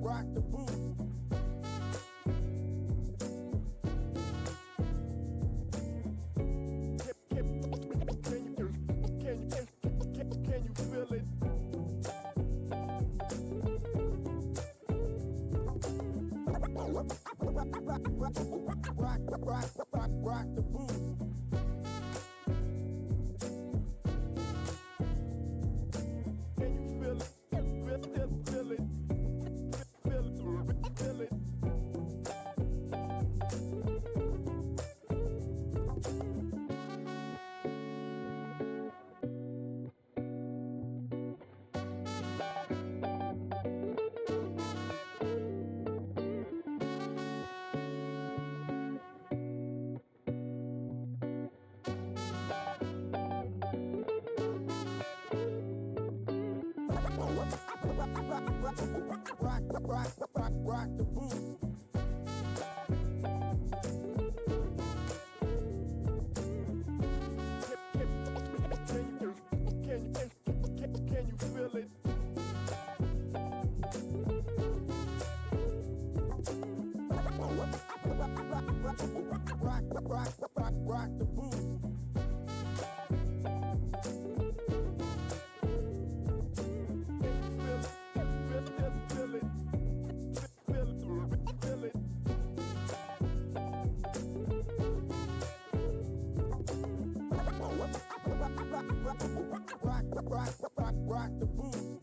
rock the booth. Can you feel it? Rock the booth. Can you feel it? Feel it. Feel it. Rock the booth. Can you feel it? Rock the booth. Rock the booth.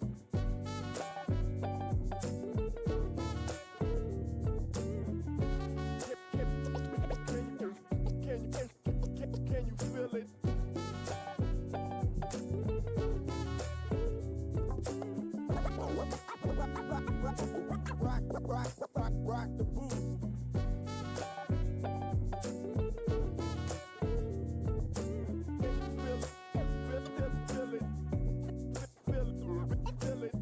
rock the boot. Feel it.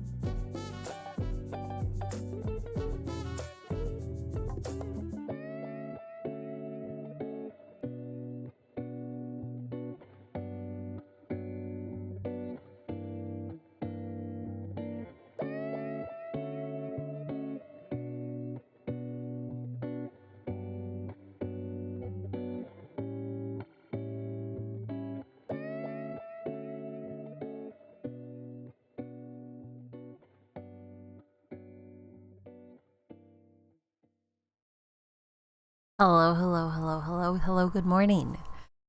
Hello, good morning.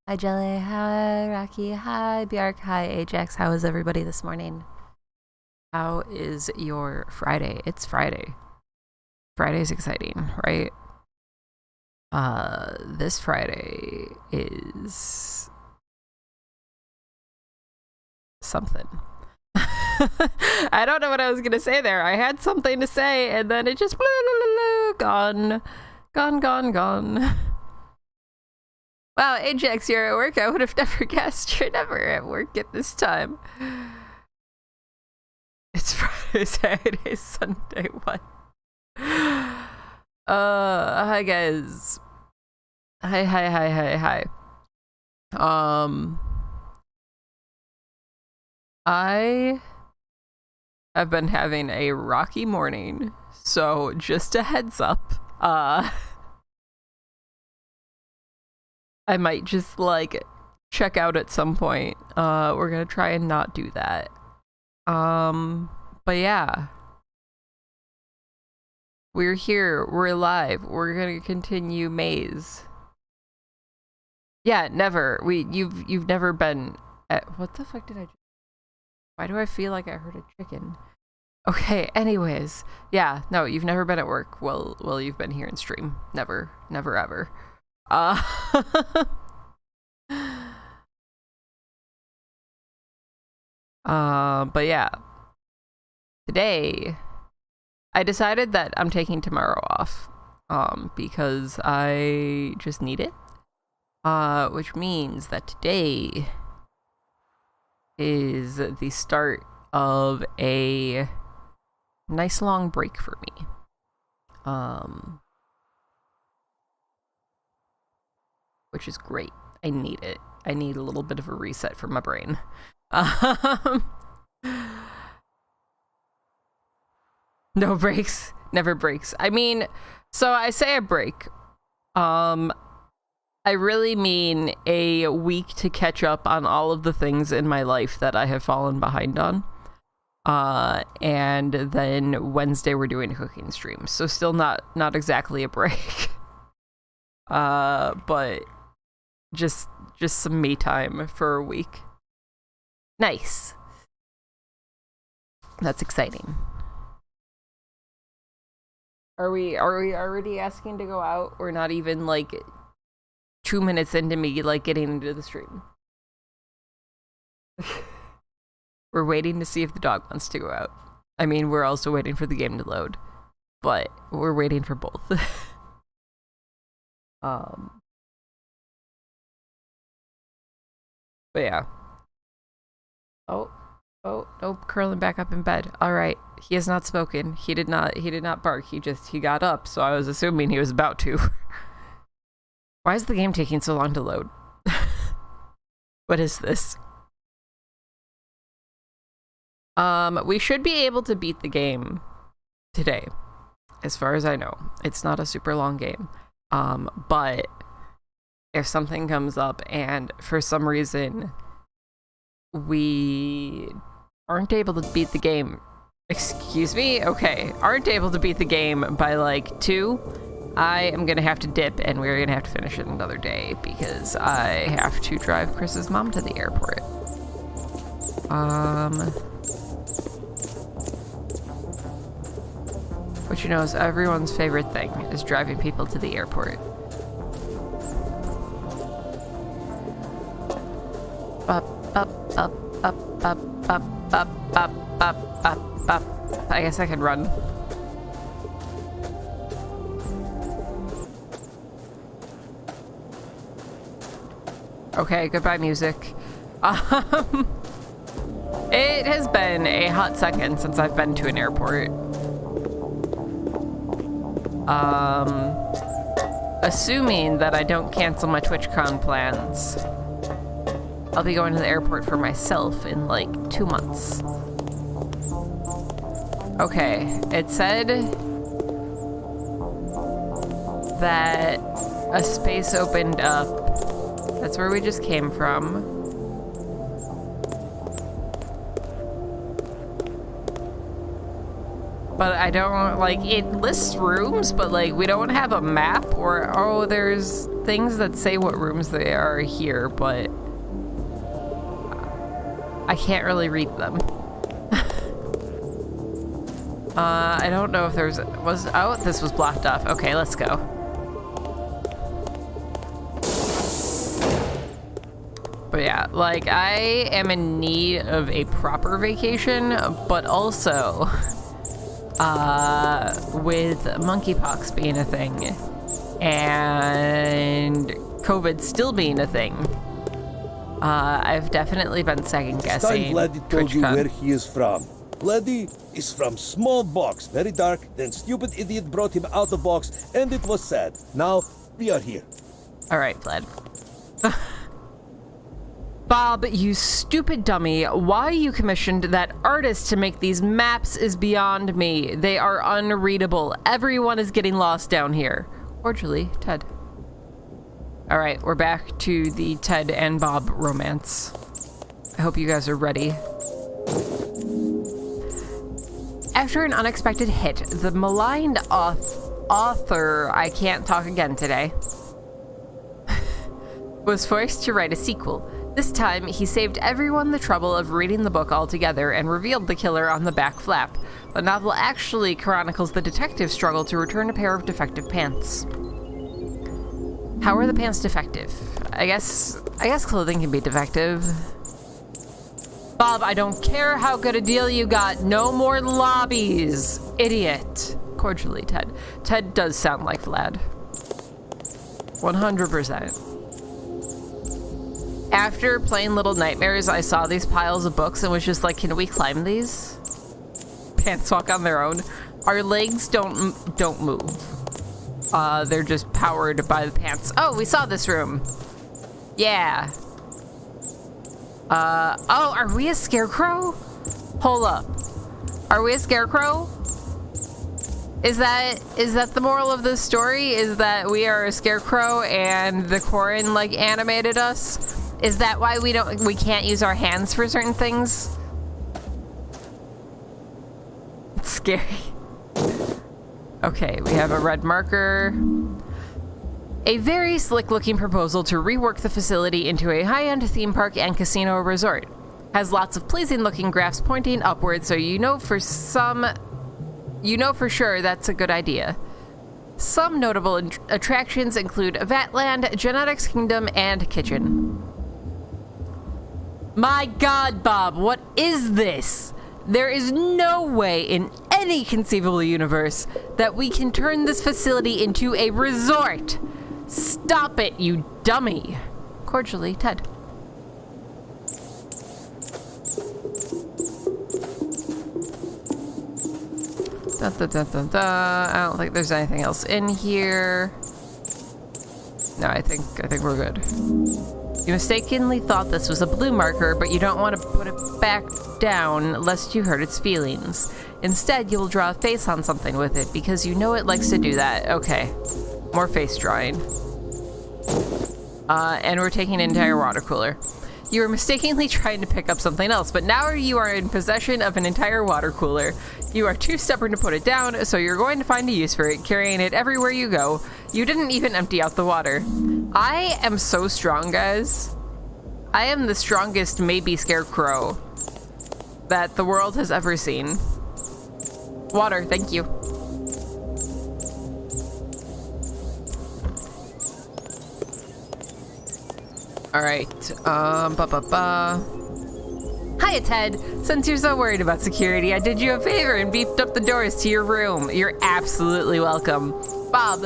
Hi, Jelly. Hi, Rocky. Hi, Bjark. Hi, Ajax. How is everybody this morning? How is your Friday? It's Friday. Friday's exciting, right? This Friday is something. I don't know what I was gonna say there. I had something to say, and then it just gone. Wow, Ajax, you're at work? I would have never guessed. You're never at work at this time. It's Friday, Saturday, Sunday, what? Hi guys. Hi. I have been having a rocky morning, so just a heads up. I might just like check out at some point. We're gonna try and not do that. But yeah. We're here, we're live, we're gonna continue Maize. Yeah, never. You've never been at, what the fuck did I just, why do I feel like I heard a chicken? Okay, anyways. Yeah, no, you've never been at work. Well, you've been here in stream. Never ever. But yeah. Today, I decided that I'm taking tomorrow off. Because I just need it. Which means that today is the start of a nice long break for me. Which is great. I need it. I need a little bit of a reset for my brain. No breaks. Never breaks. I mean, so I say a break. I really mean a week to catch up on all of the things in my life that I have fallen behind on. And then Wednesday we're doing a cooking stream. So still not exactly a break. But just some me time for a week. Nice. That's exciting. Are we already asking to go out? Or not even like 2 minutes into me like getting into the stream? We're waiting to see if the dog wants to go out. I mean, we're also waiting for the game to load, but we're waiting for both. But yeah. Oh, nope, curling back up in bed. All right, he has not spoken. He did not bark. He got up, so I was assuming he was about to. Why is the game taking so long to load? What is this? We should be able to beat the game today, as far as I know. It's not a super long game. But if something comes up and for some reason we aren't able to beat the game, excuse me? Okay, aren't able to beat the game by like 2, I am gonna have to dip and we're gonna have to finish it another day because I have to drive Chris's mom to the airport. Which you know is everyone's favorite thing, is driving people to the airport. Up. I guess I could run. Okay, goodbye music. It has been a hot second since I've been to an airport. Assuming that I don't cancel my TwitchCon plans, I'll be going to the airport for myself in like 2 months. Okay, it said that a space opened up. That's where we just came from. But I don't, like, it lists rooms, but, like, we don't have a map or, oh, there's things that say what rooms they are here, but I can't really read them. I don't know if there's, oh, this was blocked off. Okay, let's go. But yeah, like, I am in need of a proper vacation, but also, with monkeypox being a thing, and COVID still being a thing, I've definitely been second guessing. Vladdy told you where he is from. Vladdy is from small box, very dark, then stupid idiot brought him out of box, and it was sad. Now, we are here. Alright, Vlad. Bob, you stupid dummy, why you commissioned that artist to make these maps is beyond me. They are unreadable. Everyone is getting lost down here. Cordially, Ted. Alright, we're back to the Ted and Bob romance. I hope you guys are ready. After an unexpected hit, the maligned author, I can't talk again today, was forced to write a sequel. This time, he saved everyone the trouble of reading the book altogether and revealed the killer on the back flap. The novel actually chronicles the detective's struggle to return a pair of defective pants. How are the pants defective? I guess clothing can be defective. Bob, I don't care how good a deal you got. No more lobbies. Idiot. Cordially, Ted. Ted does sound like Vlad. 100%. After playing Little Nightmares, I saw these piles of books and was just like, can we climb these? Pants walk on their own. Our legs don't move. They're just powered by the pants. Oh, we saw this room. Yeah. Oh, are we a scarecrow? Hold up. Are we a scarecrow? Is that the moral of this story? Is that we are a scarecrow and the Corin like animated us? Is that why we can't use our hands for certain things? It's scary. Okay, we have a red marker. A very slick-looking proposal to rework the facility into a high-end theme park and casino resort. Has lots of pleasing-looking graphs pointing upward, so you know for sure that's a good idea. Some notable attractions include Vatland, Genetics Kingdom, and Kitchen. My God, Bob, what is this? There is no way in any conceivable universe that we can turn this facility into a resort. Stop it, you dummy. Cordially, Ted. Dun, dun, dun, dun, dun. I don't think there's anything else in here. No, I think we're good. You mistakenly thought this was a blue marker, but you don't want to put it back down lest you hurt its feelings. Instead, you'll draw a face on something with it because you know it likes to do that. Okay, more face drawing. And we're taking an entire water cooler. You were mistakenly trying to pick up something else, but now you are in possession of an entire water cooler. You are too stubborn to put it down, so you're going to find a use for it, carrying it everywhere you go. You didn't even empty out the water. I am so strong, guys. I am the strongest maybe scarecrow that the world has ever seen. Water, thank you. Alright, Hiya, Ted. Since you're so worried about security, I did you a favor and beefed up the doors to your room. You're absolutely welcome. Bob,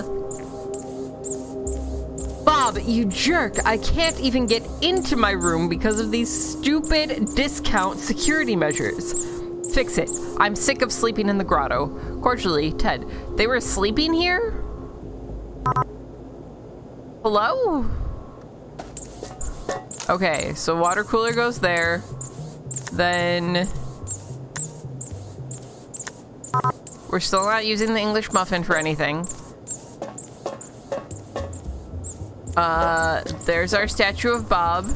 Bob, you jerk! I can't even get into my room because of these stupid discount security measures. Fix it. I'm sick of sleeping in the grotto. Cordially, Ted. They were sleeping here? Hello? Okay, so water cooler goes there. Then... we're still not using the English muffin for anything. There's our statue of Bob.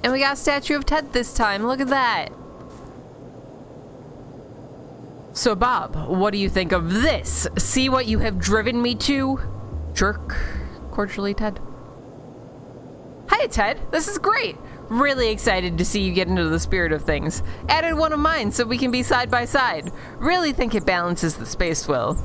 And we got a statue of Ted this time. Look at that. So, Bob, what do you think of this? See what you have driven me to? Jerk. Cordially, Ted. Hiya, Ted. This is great. Really excited to see you get into the spirit of things. Added one of mine so we can be side by side. Really think it balances the space well.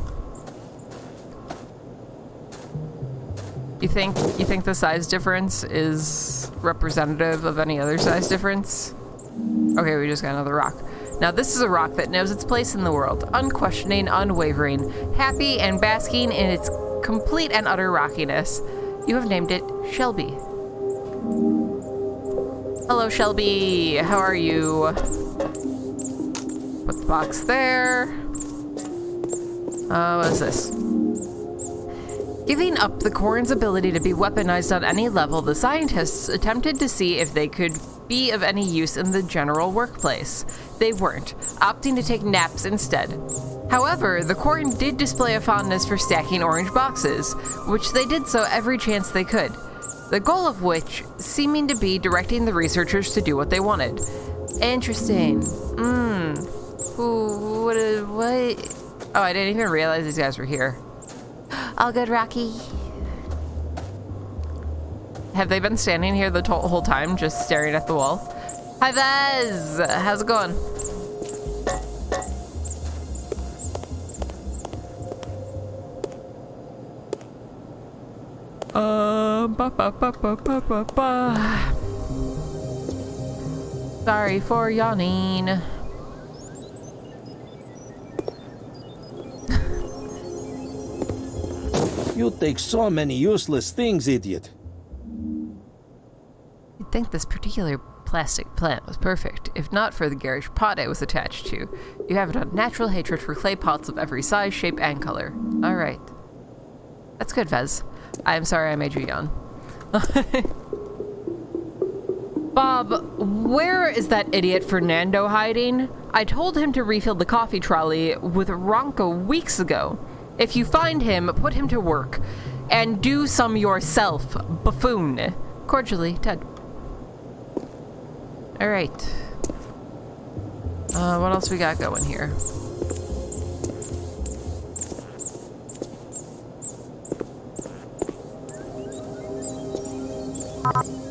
You think the size difference is representative of any other size difference? Okay, we just got another rock. Now this is a rock that knows its place in the world, unquestioning, unwavering, happy and basking in its complete and utter rockiness. You have named it Shelby. Hello, Shelby. How are you? Put the box there. What is this? Giving up the corn's ability to be weaponized on any level, the scientists attempted to see if they could be of any use in the general workplace. They weren't, opting to take naps instead. However, the corn did display a fondness for stacking orange boxes, which they did so every chance they could. The goal of which seeming to be directing the researchers to do what they wanted. Interesting. Ooh, what? Oh, I didn't even realize these guys were here. All good, Rocky. Have they been standing here the whole time, just staring at the wall? Hi, Vez! How's it going? Sorry for yawning. You take so many useless things, idiot. You'd think this particular plastic plant was perfect, if not for the garish pot it was attached to. You have an unnatural hatred for clay pots of every size, shape, and color. Alright. That's good, Vez. I'm sorry I made you yawn. Bob, where is that idiot Fernando hiding? I told him to refill the coffee trolley with Ronco weeks ago. If you find him, put him to work. And do some yourself, buffoon. Cordially, Ted. Alright. What else we got going here?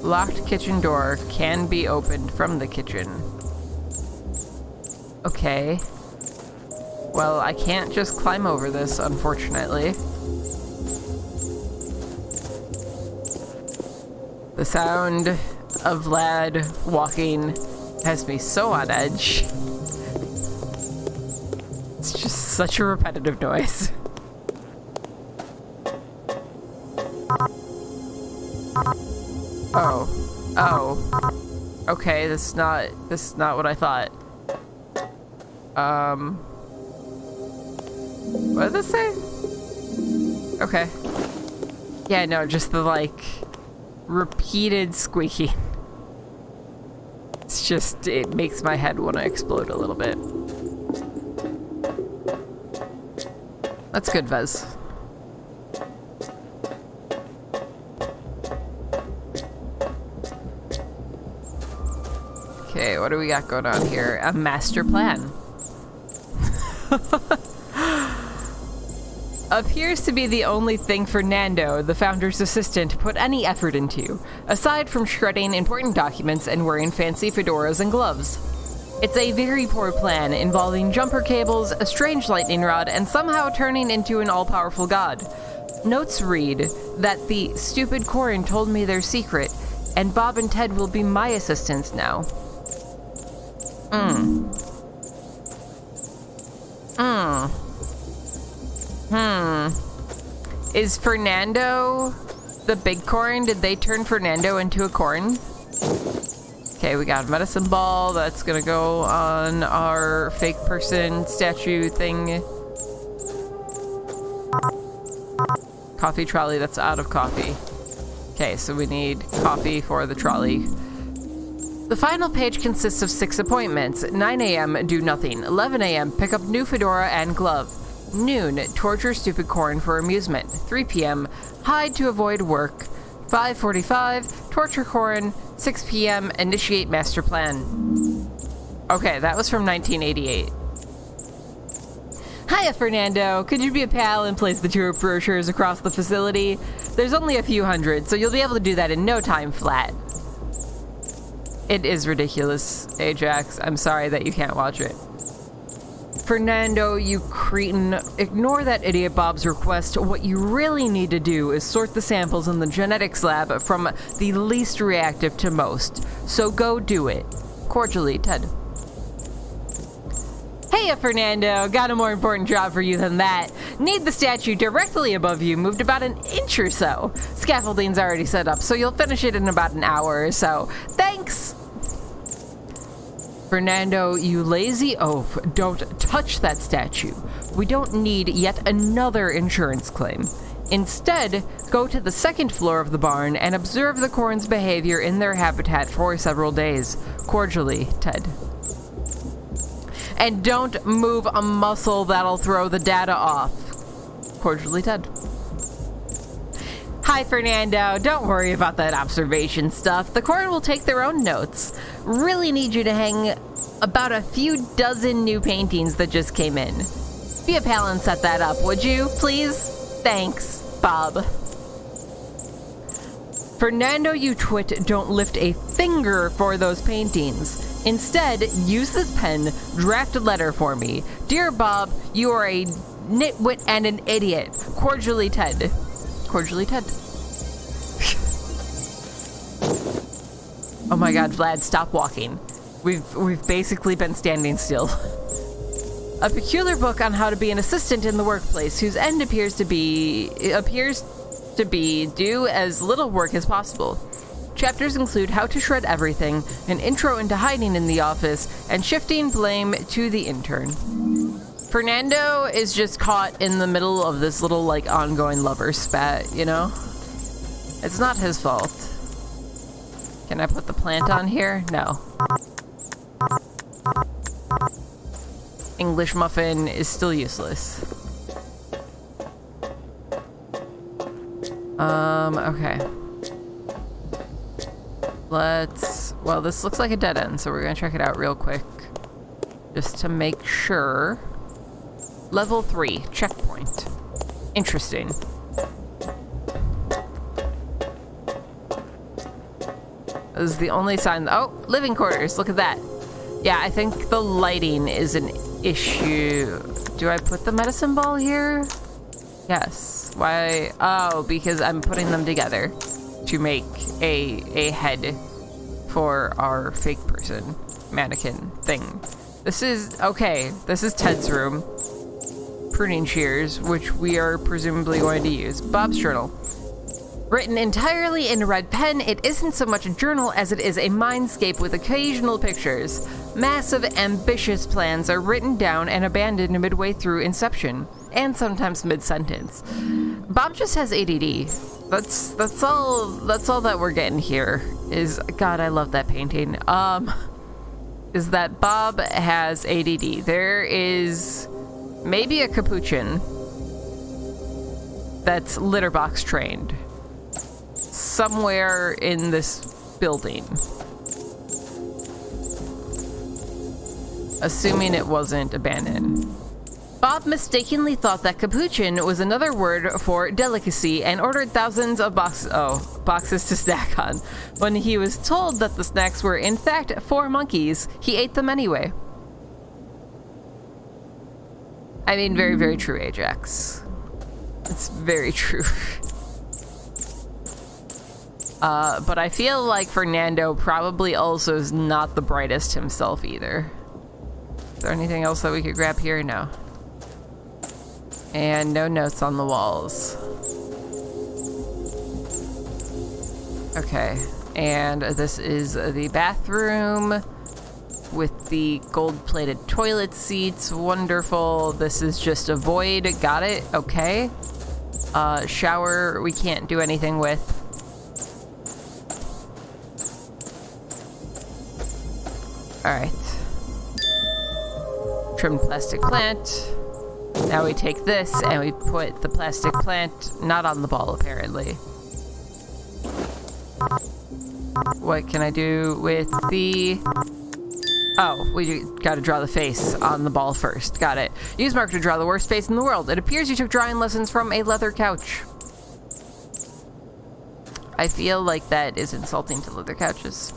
Locked kitchen door can be opened from the kitchen. Okay. Well, I can't just climb over this, unfortunately. The sound of Vlad walking has me so on edge. It's just such a repetitive noise. Oh. Okay, this is not what I thought. What did this say? Okay. Yeah, no, just the, like, repeated squeaking. It's just, it makes my head want to explode a little bit. That's good, Vez. Okay, what do we got going on here? A master plan. Appears to be the only thing Fernando, the founder's assistant, put any effort into, aside from shredding important documents and wearing fancy fedoras and gloves. It's a very poor plan involving jumper cables, a strange lightning rod, and somehow turning into an all-powerful god. Notes read that the stupid Corin told me their secret, and Bob and Ted will be my assistants now. Is Fernando the big corn, did they turn Fernando into a corn? Okay, we got a medicine ball. That's gonna go on our fake person statue thing. Coffee trolley, that's out of coffee. Okay, so we need coffee for the trolley. The final page consists of 6 appointments. 9 a.m., do nothing. 11 a.m., pick up new fedora and glove. Noon, torture stupid corn for amusement. 3 p.m., hide to avoid work. 5:45, torture corn. 6 p.m., initiate master plan. Okay, that was from 1988. Hiya, Fernando. Could you be a pal and place the tour brochures across the facility? There's only a few hundred, so you'll be able to do that in no time flat. It is ridiculous, Ajax. I'm sorry that you can't watch it. Fernando, you cretin. Ignore that idiot Bob's request. What you really need to do is sort the samples in the genetics lab from the least reactive to most. So go do it. Cordially, Ted. Hey, Fernando. Got a more important job for you than that. Need the statue directly above you, moved about an inch or so. Scaffolding's already set up, so you'll finish it in about an hour or so. Thanks! Fernando, you lazy oaf, don't touch that statue. We don't need yet another insurance claim. Instead, go to the 2nd floor of the barn and observe the corn's behavior in their habitat for several days. Cordially, Ted. And don't move a muscle, that'll throw the data off. Cordially, Ted. Hi, Fernando. Don't worry about that observation stuff. The corn will take their own notes. Really need you to hang about a few dozen new paintings that just came in. Be a pal and set that up, would you, please? Thanks, Bob. Fernando, you twit, don't lift a finger for those paintings. Instead, use this pen, draft a letter for me. Dear Bob, you are a nitwit and an idiot. Cordially, Ted. Cordially, Ted. Oh my god, Vlad, stop walking. We've basically been standing still. A peculiar book on how to be an assistant in the workplace, whose end appears to be do as little work as possible. Chapters include how to shred everything, an intro into hiding in the office, and shifting blame to the intern. Fernando is just caught in the middle of this little, like, ongoing lover spat, you know? It's not his fault. Can I put the plant on here? No. English muffin is still useless. Okay. Well, this looks like a dead end, so we're gonna check it out real quick. Just to make sure. Level 3, checkpoint. Interesting. This is the only sign. Oh, living quarters, look at that. Yeah, I think the lighting is an issue. Do I put the medicine ball here? Yes. Why? Oh, because I'm putting them together to make a head for our fake person mannequin thing. This is, okay, this is Ted's room. Pruning shears, which we are presumably going to use. Bob's journal. Written entirely in red pen, it isn't so much a journal as it is a mindscape with occasional pictures. Massive, ambitious plans are written down and abandoned midway through inception, and sometimes mid-sentence. Bob just has ADD. That's all that we're getting here. Is, God, I love that painting. Is that Bob has ADD. There is maybe a capuchin that's litter box trained somewhere in this building. Assuming it wasn't abandoned. Bob mistakenly thought that capuchin was another word for delicacy and ordered thousands of boxes to snack on. When he was told that the snacks were in fact for monkeys, he ate them anyway. I mean, very, very true, Ajax. It's very true. But I feel like Fernando probably also is not the brightest himself either. Is there anything else that we could grab here? No. And no notes on the walls. Okay, and this is the bathroom with the gold-plated toilet seats. Wonderful. This is just a void. Got it. Okay. Shower we can't do anything with. Alright. Trimmed plastic plant. Now we take this and we put the plastic plant not on the ball, apparently. What can I do with the... Oh, we gotta draw the face on the ball first. Got it. Use marker to draw the worst face in the world. It appears you took drawing lessons from a leather couch. I feel like that is insulting to leather couches.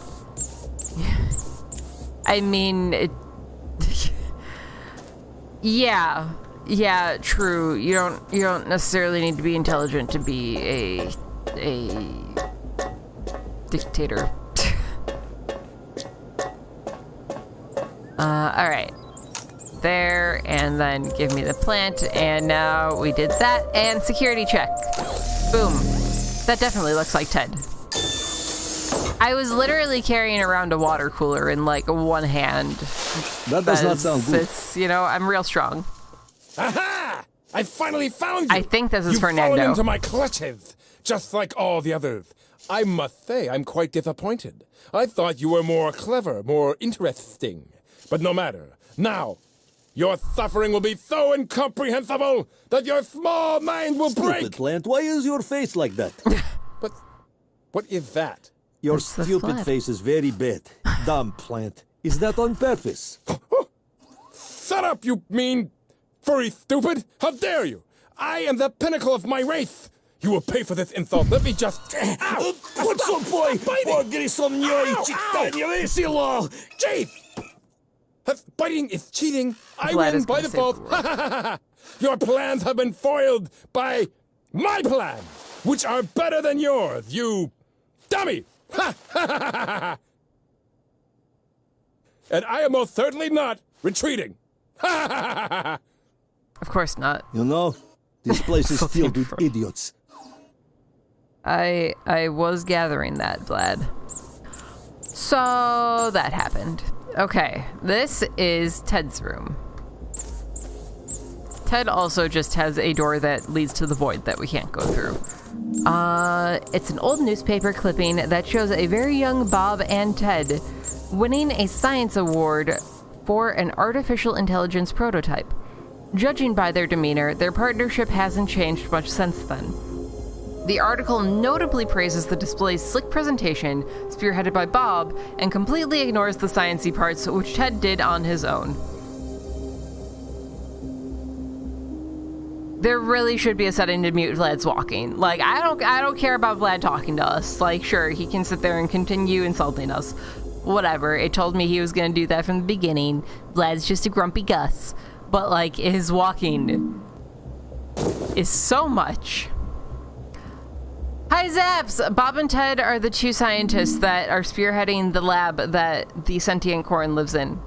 I mean, yeah, true. You don't necessarily need to be intelligent to be a dictator. All right, there, and then give me the plant, and now we did that, and security check. Boom. That definitely looks like Ted. I was literally carrying around a water cooler in like one hand. That does not sound good. It's, you know, I'm real strong. Aha! I finally found you! I think this is You've Fernando. fallen into my clutches, just like all the others. I must say, I'm quite disappointed. I thought you were more clever, more interesting. But no matter. Now, your suffering will be so incomprehensible that your small mind will break! Stupid plant, why is your face like that? But what is that? Your It's the stupid flood. face is very bad. Dumb plant. Is that on purpose? Shut up, you mean furry stupid! How dare you! I am the pinnacle of my race! You will pay for this insult. Let me just... Ow! What's up, boy? Chief! Biting is cheating. I Vlad win is by gonna default. Your plans have been foiled by my plans, which are better than yours, you dummy! And I am most certainly not retreating. Of course not. You know, this place is filled with idiots. I was gathering that, Vlad. So that happened. Okay, this is Ted's room. Ted also just has a door that leads to the void that we can't go through. It's an old newspaper clipping that shows a very young Bob and Ted winning a science award for an artificial intelligence prototype. Judging by their demeanor, their partnership hasn't changed much since then. The article notably praises the display's slick presentation, spearheaded by Bob, and completely ignores the sciencey parts, which Ted did on his own. There really should be a setting to mute Vlad's walking. Like, I don't care about Vlad talking to us. Like, sure, he can sit there and continue insulting us. Whatever, it told me he was gonna do that from the beginning. Vlad's just a grumpy Gus. But, like, his walking is so much. Hi, Zaps! Bob and Ted are the two scientists that are spearheading the lab that the sentient corn lives in.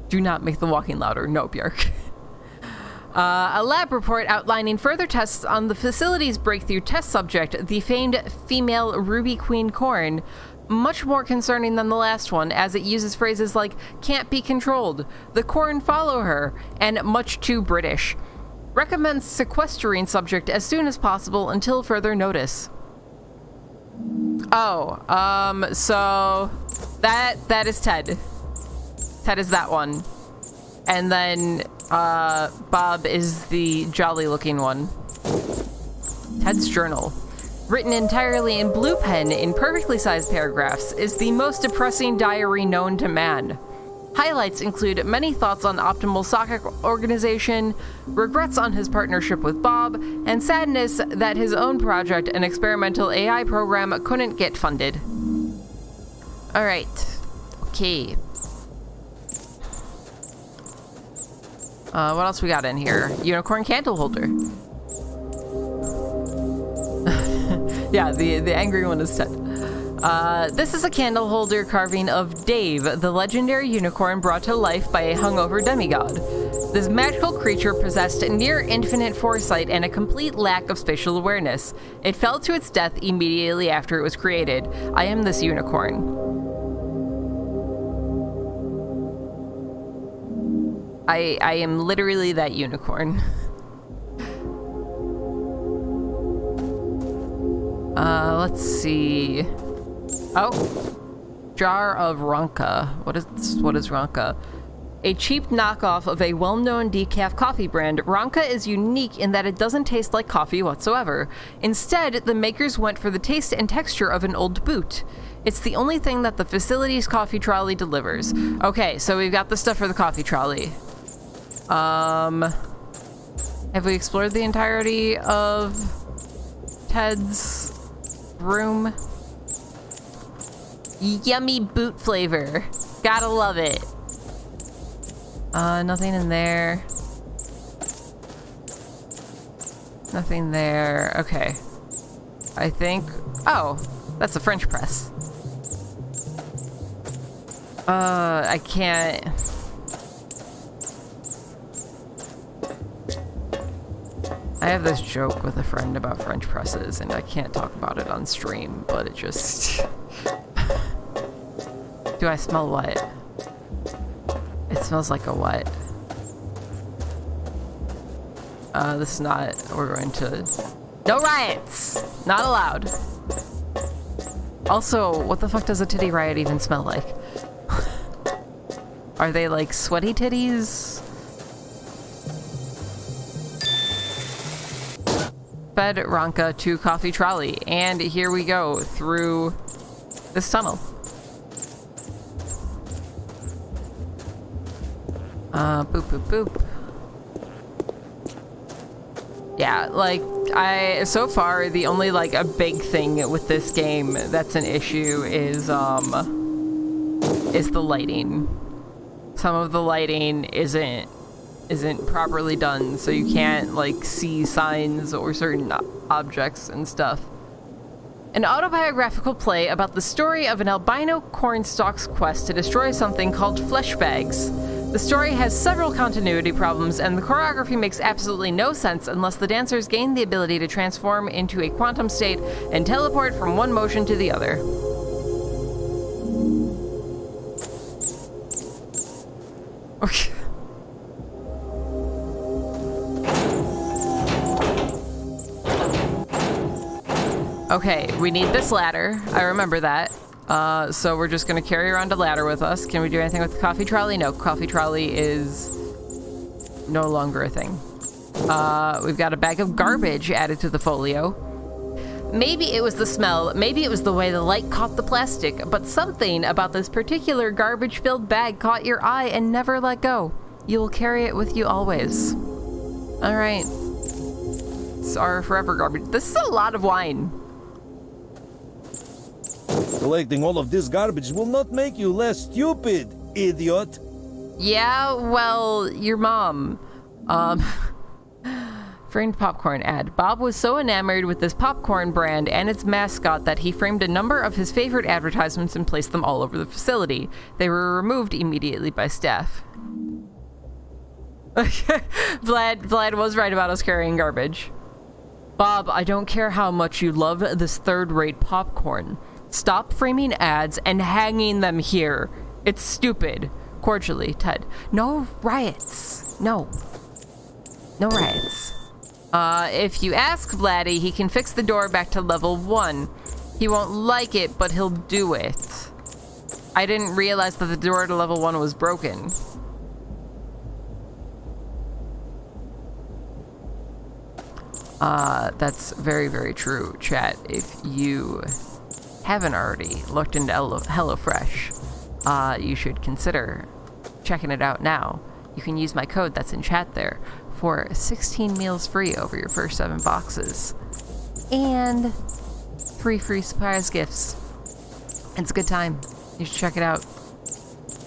Do not make the walking louder. No, Björk. A lab report outlining further tests on the facility's breakthrough test subject, the famed female Ruby Queen corn, much more concerning than the last one, as it uses phrases like, can't be controlled, the corn follow her, and much too British. Recommends sequestering subject as soon as possible until further notice. Oh, so that is Ted. Ted is that one. And then, Bob is the jolly-looking one. Ted's journal. Written entirely in blue pen in perfectly sized paragraphs, is the most depressing diary known to man. Highlights include many thoughts on optimal soccer organization, regrets on his partnership with Bob, and sadness that his own project, an experimental AI program, couldn't get funded. Alright. Okay. What else we got in here? Unicorn candle holder. Yeah, the angry one is Ted. This is a candle holder carving of Dave, the legendary unicorn brought to life by a hungover demigod. This magical creature possessed near infinite foresight and a complete lack of spatial awareness. It fell to its death immediately after it was created. I am this unicorn. I am literally that unicorn. Let's see. Oh, jar of Ronka. What is Ronka? A cheap knockoff of a well-known decaf coffee brand, Ronka is unique in that it doesn't taste like coffee whatsoever. Instead, the makers went for the taste and texture of an old boot. It's the only thing that the facility's coffee trolley delivers. Okay, so we've got the stuff for the coffee trolley. Have we explored the entirety of Ted's room? Yummy boot flavor. Gotta love it. Nothing in there. Nothing there. Okay. I think... Oh, that's a French press. I can't... I have this joke with a friend about French presses, and I can't talk about it on stream, but it just... Do I smell what? It smells like a what? This is not... We're going to... No riots! Not allowed. Also, what the fuck does a titty riot even smell like? Are they like sweaty titties? Fed Ronka to coffee trolley, and here we go through this tunnel. Boop, boop, boop. Yeah, like, so far, the only, like, a big thing with this game that's an issue is the lighting. Some of the lighting isn't properly done, so you can't, like, see signs or certain objects and stuff. An autobiographical play about the story of an albino cornstalk's quest to destroy something called flesh bags. The story has several continuity problems, and the choreography makes absolutely no sense unless the dancers gain the ability to transform into a quantum state and teleport from one motion to the other. Okay. Okay, we need this ladder. I remember that. So we're just gonna carry around a ladder with us. Can we do anything with the coffee trolley? No, coffee trolley is no longer a thing. We've got a bag of garbage added to the folio. Maybe it was the smell, maybe it was the way the light caught the plastic, but something about this particular garbage-filled bag caught your eye and never let go. You will carry it with you always. All right. It's our forever garbage. This is a lot of wine. Collecting all of this garbage will not make you less stupid, idiot. Yeah, well, your mom. Framed popcorn ad. Bob was so enamored with this popcorn brand and its mascot that he framed a number of his favorite advertisements and placed them all over the facility. They were removed immediately by staff. Vlad was right about us carrying garbage. Bob, I don't care how much you love this third-rate popcorn. Stop framing ads and hanging them here. It's stupid. Cordially, Ted. No riots. No. No riots. If you ask Vladdy, he can fix the door back to level 1. He won't like it, but he'll do it. I didn't realize that the door to level 1 was broken. That's very, very true, chat. If you haven't already looked into HelloFresh, you should consider checking it out now. You can use my code that's in chat there for 16 meals free over your first 7 boxes. And free surprise gifts. It's a good time. You should check it out.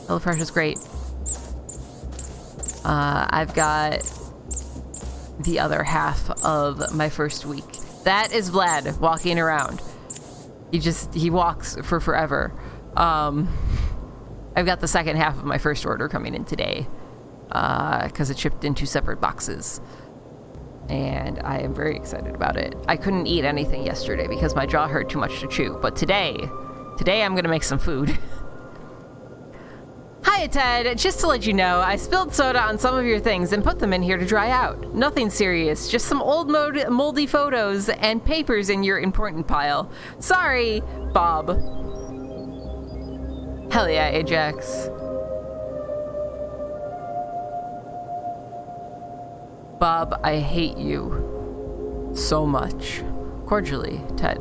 HelloFresh is great. I've got the other half of my first week. That is Vlad walking around. He walks for forever. I've got the second half of my first order coming in today, because it shipped in 2 separate boxes. And I am very excited about it. I couldn't eat anything yesterday because my jaw hurt too much to chew. But today I'm gonna make some food. Hiya, Ted. Just to let you know, I spilled soda on some of your things and put them in here to dry out. Nothing serious, just some old moldy photos and papers in your important pile. Sorry, Bob. Hell yeah, Ajax. Bob, I hate you so much. Cordially, Ted.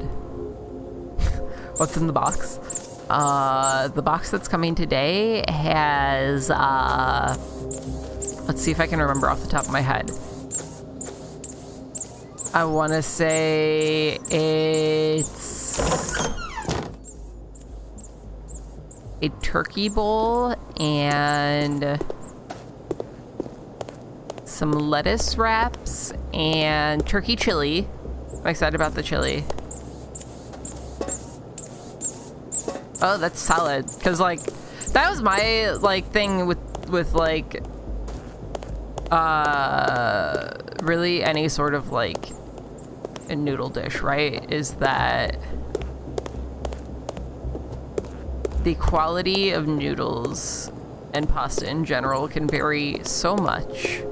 What's in the box? The box that's coming today has, let's see if I can remember off the top of my head. I want to say it's a turkey bowl and some lettuce wraps and turkey chili. I'm excited about the chili. Oh, that's solid. Cause like, that was my like thing with like, really any sort of like a noodle dish, right? Is that the quality of noodles and pasta in general can vary so much.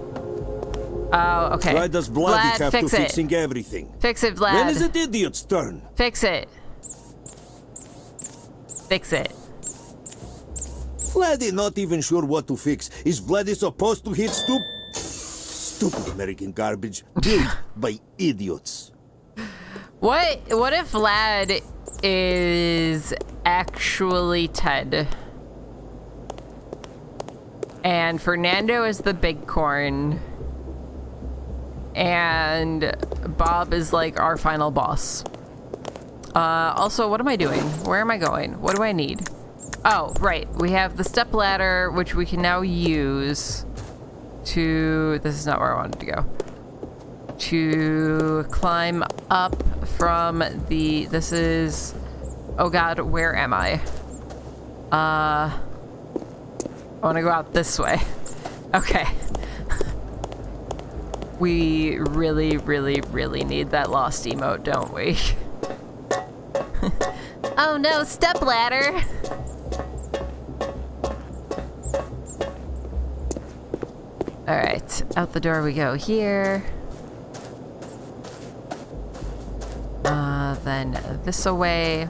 Oh, okay. Why does Bloody Vlad, have to fix it. fixing everything? Fix it, Vlad. When is it idiot's turn? Fix it. Fix it. Vladdy not even sure what to fix. Is Vladdy supposed to hit stupid American garbage built by idiots? What if Vlad is actually Ted? And Fernando is the big corn. And Bob is like our final boss. Also, what am I doing? Where am I going? What do I need? Oh, right. We have the step ladder, which we can now use to... This is not where I wanted to go. To climb up from the... This is... Oh god, where am I? I want to go out this way. Okay. We really, really, really need that lost emote, don't we? Oh no, step ladder! Alright, out the door we go here. Then this away.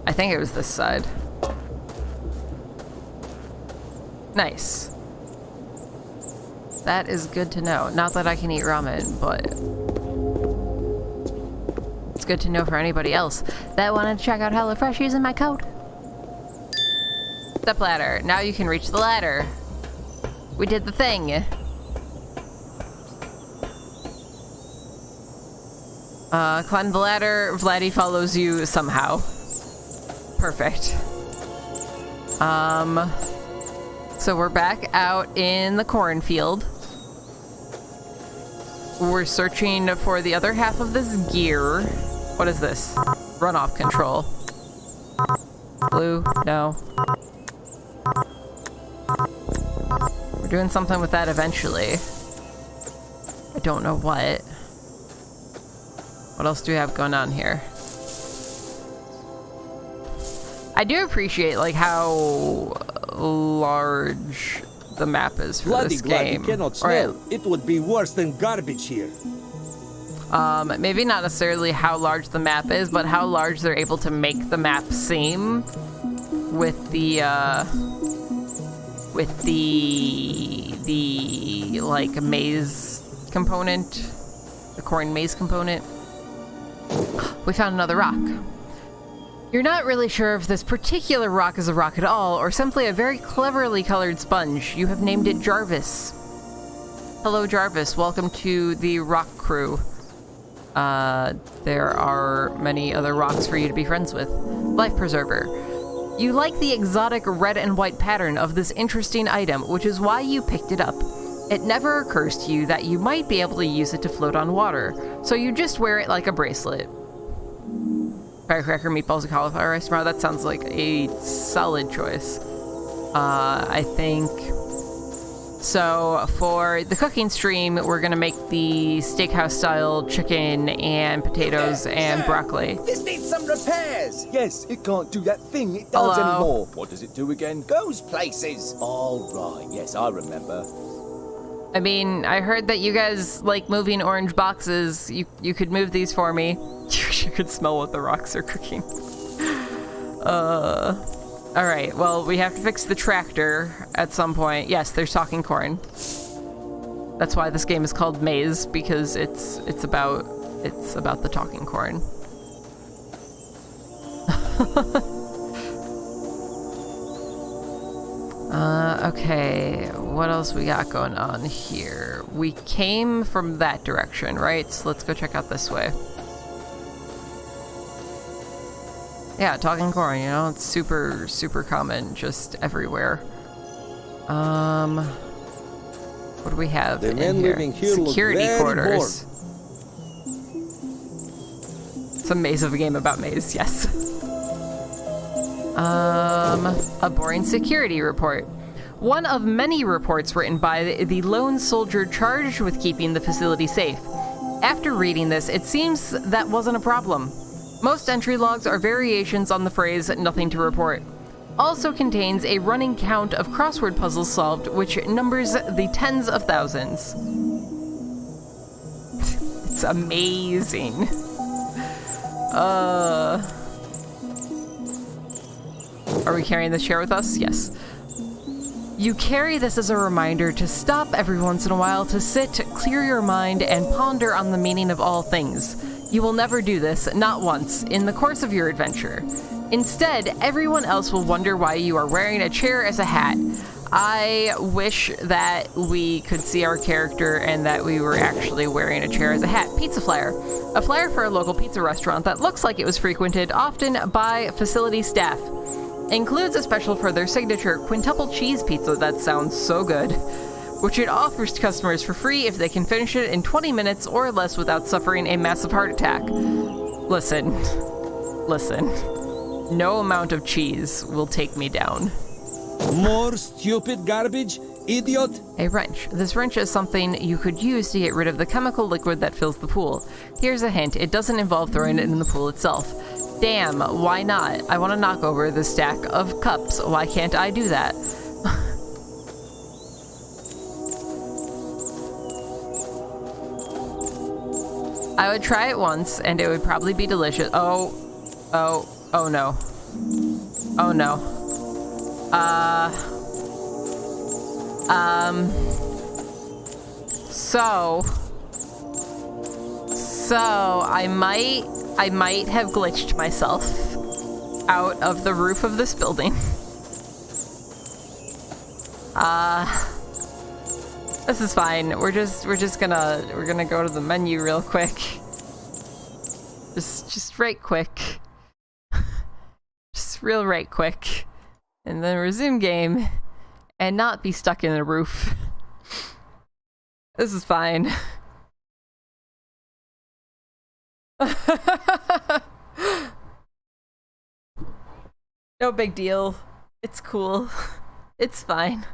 I think it was this side. Nice. That is good to know. Not that I can eat ramen, but it's good to know for anybody else that wanted to check out HelloFresh using my code. Step ladder. Now you can reach the ladder. We did the thing. Climb the ladder. Vladdy follows you somehow. Perfect. So we're back out in the cornfield. We're searching for the other half of this gear. What is this? Runoff control. Blue? No. We're doing something with that eventually. I don't know what. What else do we have going on here? I do appreciate like how large the map is for Bloody this glad game. you cannot smell. It would be worse than garbage here. Maybe not necessarily how large the map is, but how large they're able to make the map seem with the like maize component, the corn maze component. We found another rock. You're not really sure if this particular rock is a rock at all, or simply a very cleverly colored sponge. You have named it Jarvis. Hello, Jarvis. Welcome to the rock crew. There are many other rocks for you to be friends with. Life Preserver. You like the exotic red and white pattern of this interesting item, which is why you picked it up. It never occurs to you that you might be able to use it to float on water, so you just wear it like a bracelet. Firecracker, meatballs, and cauliflower rice tomorrow. That sounds like a solid choice. I think... So, for the cooking stream, we're gonna make the steakhouse-style chicken and potatoes and broccoli. This needs some repairs. Yes, it can't do that thing it does Hello? anymore. What does it do again? Goes places. All right, yes, I remember. I mean, I heard that you guys like moving orange boxes. You could move these for me. You could smell what the rocks are cooking. Alright, well, we have to fix the tractor at some point. Yes, there's talking corn. That's why this game is called Maize, because it's about the talking corn. Okay, what else we got going on here? We came from that direction, right? So let's go check out this way. Yeah, talking corn, you know, it's super, super common just everywhere. What do we have The in men here? living here look Security very quarters. It's a maze of a game about maze, yes. A boring security report. One of many reports written by the lone soldier charged with keeping the facility safe. After reading this, it seems that wasn't a problem. Most entry logs are variations on the phrase "nothing to report." Also contains a running count of crossword puzzles solved, which numbers the tens of thousands. It's amazing. Are we carrying this chair with us? Yes. You carry this as a reminder to stop every once in a while to sit, clear your mind, and ponder on the meaning of all things. You will never do this, not once, in the course of your adventure. Instead, everyone else will wonder why you are wearing a chair as a hat. I wish that we could see our character and that we were actually wearing a chair as a hat. Pizza flyer. A flyer for a local pizza restaurant that looks like it was frequented often by facility staff. Includes a special for their signature quintuple cheese pizza that sounds so good, which it offers to customers for free if they can finish it in 20 minutes or less without suffering a massive heart attack. Listen. No amount of cheese will take me down. More stupid garbage, idiot. A wrench. This wrench is something you could use to get rid of the chemical liquid that fills the pool. Here's a hint, it doesn't involve throwing it in the pool itself. Damn, why not? I want to knock over the stack of cups. Why can't I do that? I would try it once, and it would probably be delicious. Oh no. Oh no. So I might have glitched myself out of the roof of this building. This is fine. We're gonna go to the menu real quick. Just right quick. Just real right quick. And then resume game and not be stuck in a roof. This is fine. No big deal. It's cool. It's fine.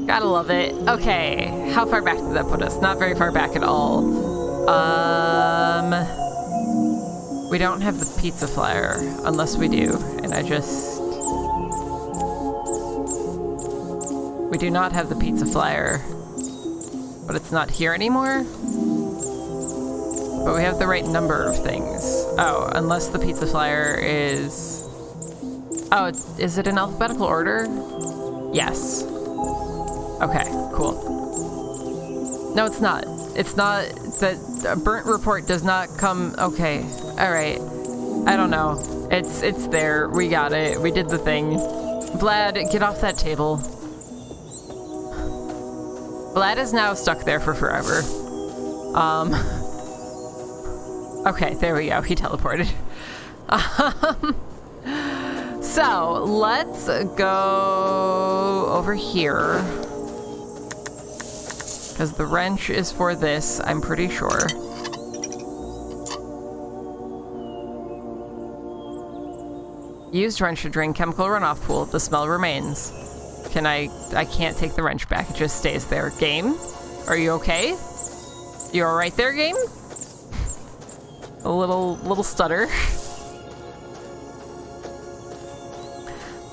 Gotta love it. Okay, how far back did that put us? Not very far back at all. We don't have the pizza flyer, unless we do, and we do not have the pizza flyer, but it's not here anymore. But we have the right number of things. Oh, unless the pizza flyer is... Oh, is it in alphabetical order? Yes. Okay, cool. No, it's not. It's not. The burnt report does not come... Okay, alright. I don't know. It's there. We got it. We did the thing. Vlad, get off that table. Vlad is now stuck there for forever. Okay, there we go. He teleported. So, let's go over here. Because the wrench is for this, I'm pretty sure. Used wrench to drain chemical runoff pool. The smell remains. I can't take the wrench back. It just stays there. Game? Are you okay? You alright there, game? A little stutter.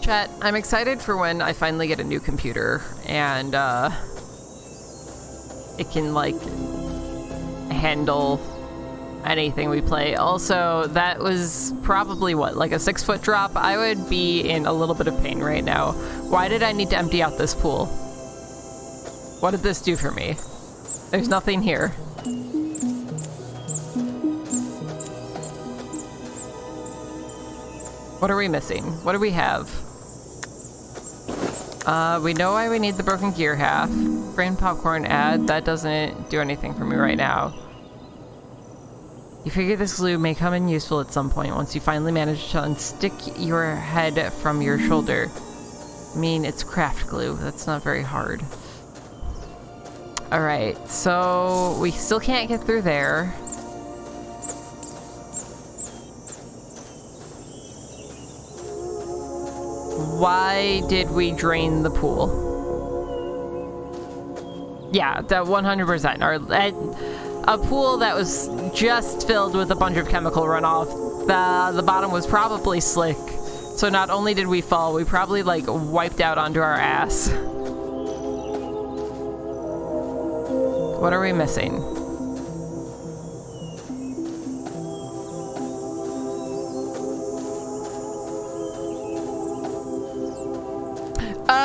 Chat, I'm excited for when I finally get a new computer and it can like handle anything we play. Also, that was probably what, like a 6-foot drop? I would be in a little bit of pain right now. Why did I need to empty out this pool? What did this do for me? There's nothing here. What are we missing? What do we have? We know why we need the broken gear half. Grain popcorn ad, that doesn't do anything for me right now. You figure this glue may come in useful at some point once you finally manage to unstick your head from your shoulder. I mean, it's craft glue. That's not very hard. Alright, so we still can't get through there. Why did we drain the pool? Yeah, that 100%. A pool that was just filled with a bunch of chemical runoff. The bottom was probably slick. So not only did we fall, we probably like wiped out onto our ass. What are we missing? Oh,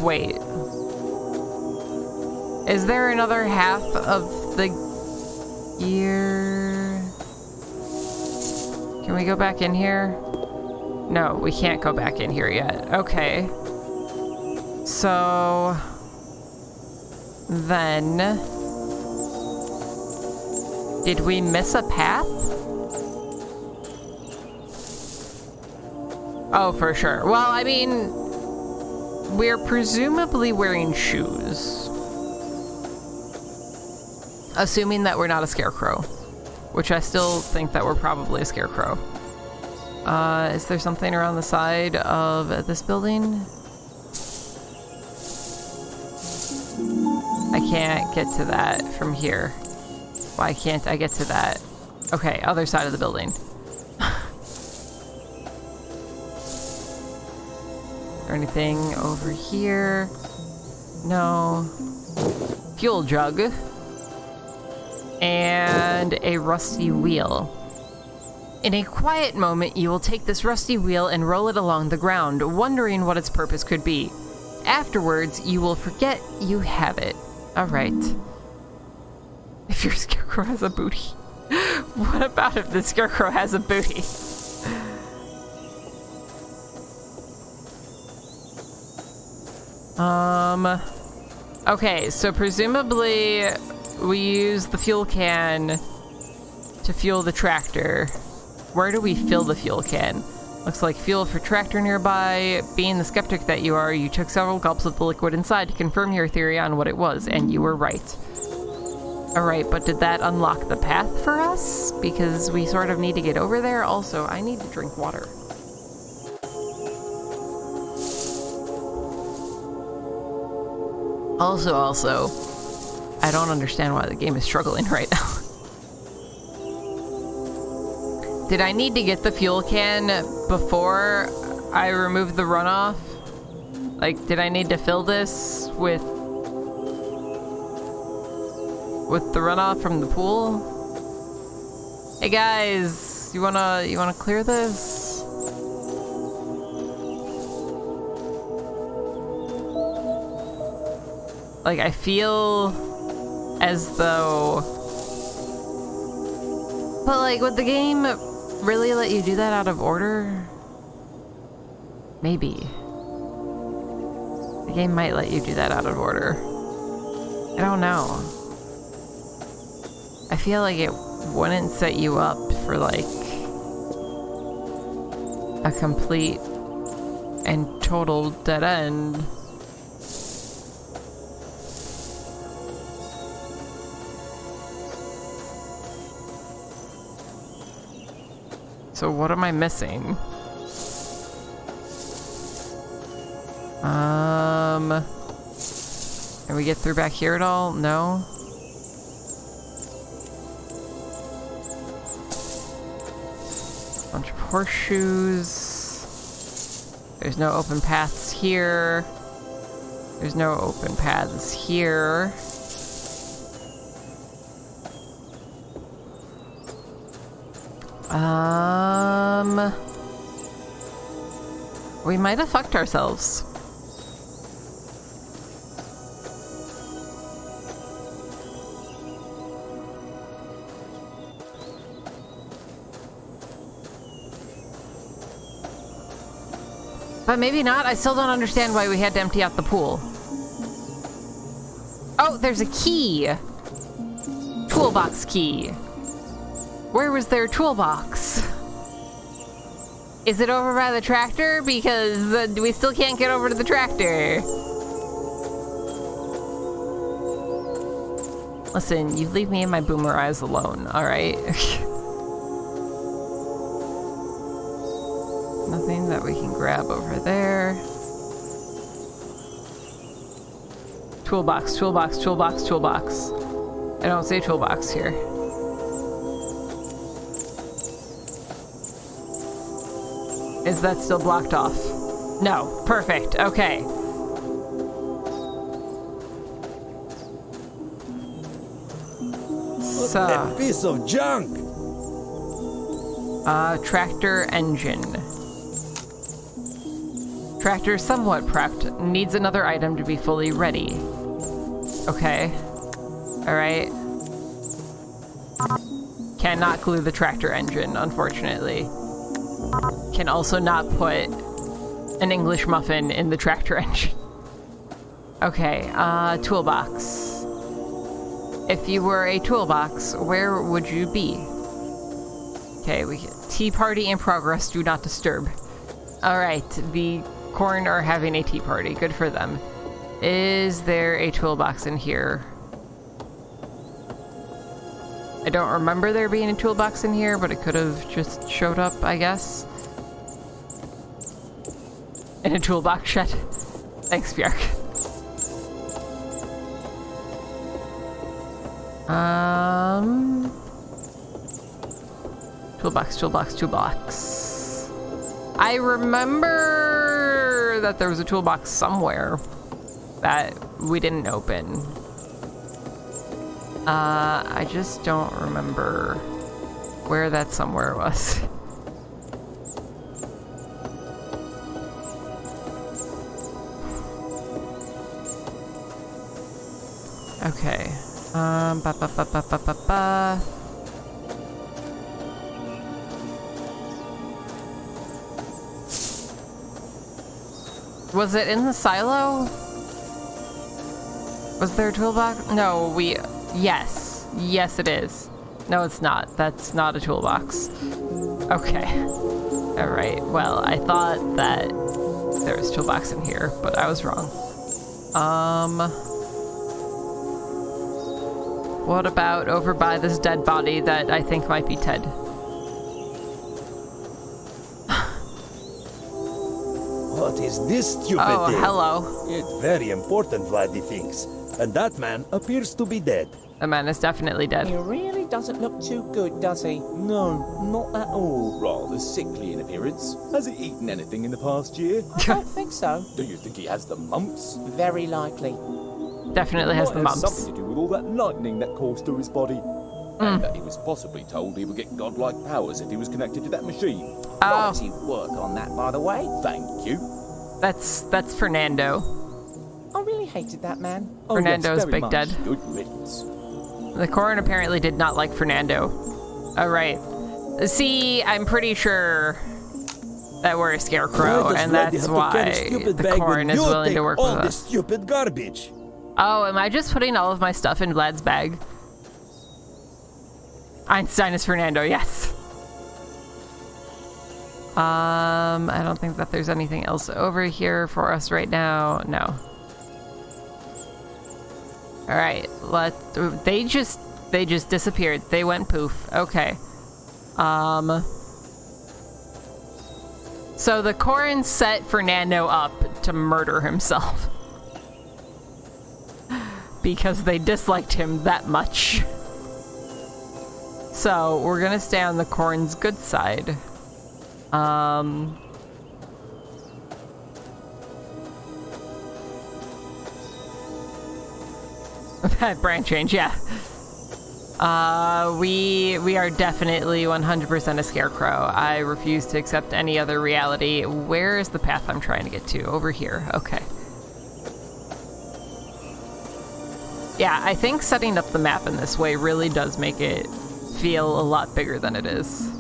wait. Is there another half of the gear? Can we go back in here? No, we can't go back in here yet. Okay. So then, did we miss a path? Oh, for sure. Well, I mean, we're presumably wearing shoes. Assuming that we're not a scarecrow. Which I still think that we're probably a scarecrow. Is there something around the side of this building? I can't get to that from here. Why can't I get to that? Okay, other side of the building. Is there anything over here? No. Fuel jug. And a rusty wheel. In a quiet moment, you will take this rusty wheel and roll it along the ground, wondering what its purpose could be. Afterwards, you will forget you have it. Alright. If your scarecrow has a booty. What about if the scarecrow has a booty? Okay, so presumably we use the fuel can to fuel the tractor. Where do we fill the fuel can? Looks like fuel for tractor nearby. Being the skeptic that you are, you took several gulps of the liquid inside to confirm your theory on what it was, and you were right. Alright, but did that unlock the path for us? Because we sort of need to get over there. Also, I need to drink water. Also, I don't understand why the game is struggling right now. Did I need to get the fuel can before I removed the runoff? Like, did I need to fill this with the runoff from the pool? Hey guys, you wanna clear this? Like, I feel as though... But, like, would the game really let you do that out of order? Maybe. The game might let you do that out of order. I don't know. I feel like it wouldn't set you up for, like, a complete and total dead end. so what am I missing? Can we get through back here at all? No? Bunch of horseshoes. There's no open paths here. There's no open paths here. We might have fucked ourselves. But maybe not. I still don't understand why we had to empty out the pool. Oh, there's a key. Toolbox key. Where was their toolbox? Is it over by the tractor? Because we still can't get over to the tractor. Listen, you leave me and my boomer eyes alone, alright? Nothing that we can grab over there. Toolbox, toolbox, toolbox, toolbox. I don't see a toolbox here. Is that still blocked off? No. Perfect. Okay. So. A piece of junk. Tractor engine. Tractor somewhat prepped. Needs another item to be fully ready. Okay. Alright. Cannot glue the tractor engine, unfortunately. Can also not put an English muffin in the tractor engine. Okay, toolbox. If you were a toolbox, where would you be? Okay, we tea party in progress, do not disturb. Alright, the corn are having a tea party, good for them. Is there a toolbox in here? I don't remember there being a toolbox in here, but it could have just showed up, I guess. In a toolbox shed. Thanks, Bjark. Toolbox, toolbox, toolbox. I remember that there was a toolbox somewhere that we didn't open. I just don't remember where that somewhere was. Okay. Was it in the silo? Was there a toolbox? No, yes. Yes, it is. No, it's not. That's not a toolbox. Okay. Alright, well, I thought that there was a toolbox in here, but I was wrong. What about over by this dead body that I think might be Ted? What is this stupid Oh, thing? hello. It's very important, Vladdy thinks. And that man appears to be dead. The man is definitely dead. He really doesn't look too good, does he? No, not at all. Rather sickly in appearance. Has he eaten anything in the past year? I don't think so. Do you think he has the mumps? Very likely. Definitely has Might the have mumps. something to do with all that lightning that coursed through his body. And that he was possibly told he would get godlike powers if he was connected to that machine. Oh, Mighty work on that, by the way. Thank you. that's Fernando. I really hated that man. Oh, Fernando's yes, very big much. dead. Good riddance. The Corn apparently did not like Fernando. Alright. See, I'm pretty sure that we're a scarecrow, Why does and Vladdy that's have to carry why stupid the bag Corn when is you willing take to work all with the us. stupid garbage? Oh, am I just putting all of my stuff in Vlad's bag? Einstein is Fernando, yes. I don't think that there's anything else over here for us right now. No. Alright, they just disappeared. They went poof. Okay. So the Corn set Fernando up to murder himself. Because they disliked him that much. So we're gonna stay on the Corn's good side. Brand change, yeah. We are definitely 100% a scarecrow. I refuse to accept any other reality. Where is the path I'm trying to get to? Over here. Okay. Yeah, I think setting up the map in this way really does make it feel a lot bigger than it is.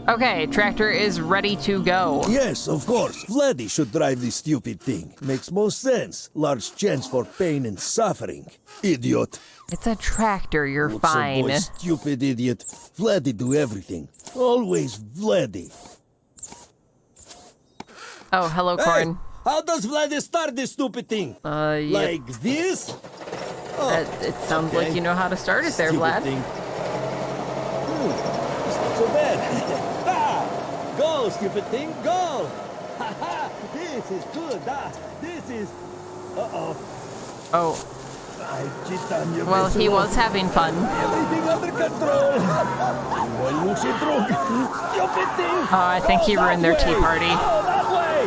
Okay, tractor is ready to go. Yes, of course. Vladdy should drive this stupid thing. Makes most sense. Large chance for pain and suffering. Idiot. It's a tractor, you're Looks a fine. boy, stupid idiot. Vladdy do everything. Always Vladdy. Oh, hello, Corn. Hey, how does Vladdy start this stupid thing? Yeah, Like this? Oh, it sounds like you know how to start it there, stupid Vlad. thing. It's not so bad. Go, stupid thing, go! Ha ha! This is good. This is. Uh-oh. Oh, I cheat on you. well, he was having fun. Everything under control. Boy, Lucy drunk. Stupid thing. Oh, I think he ruined their tea party. Oh, that way.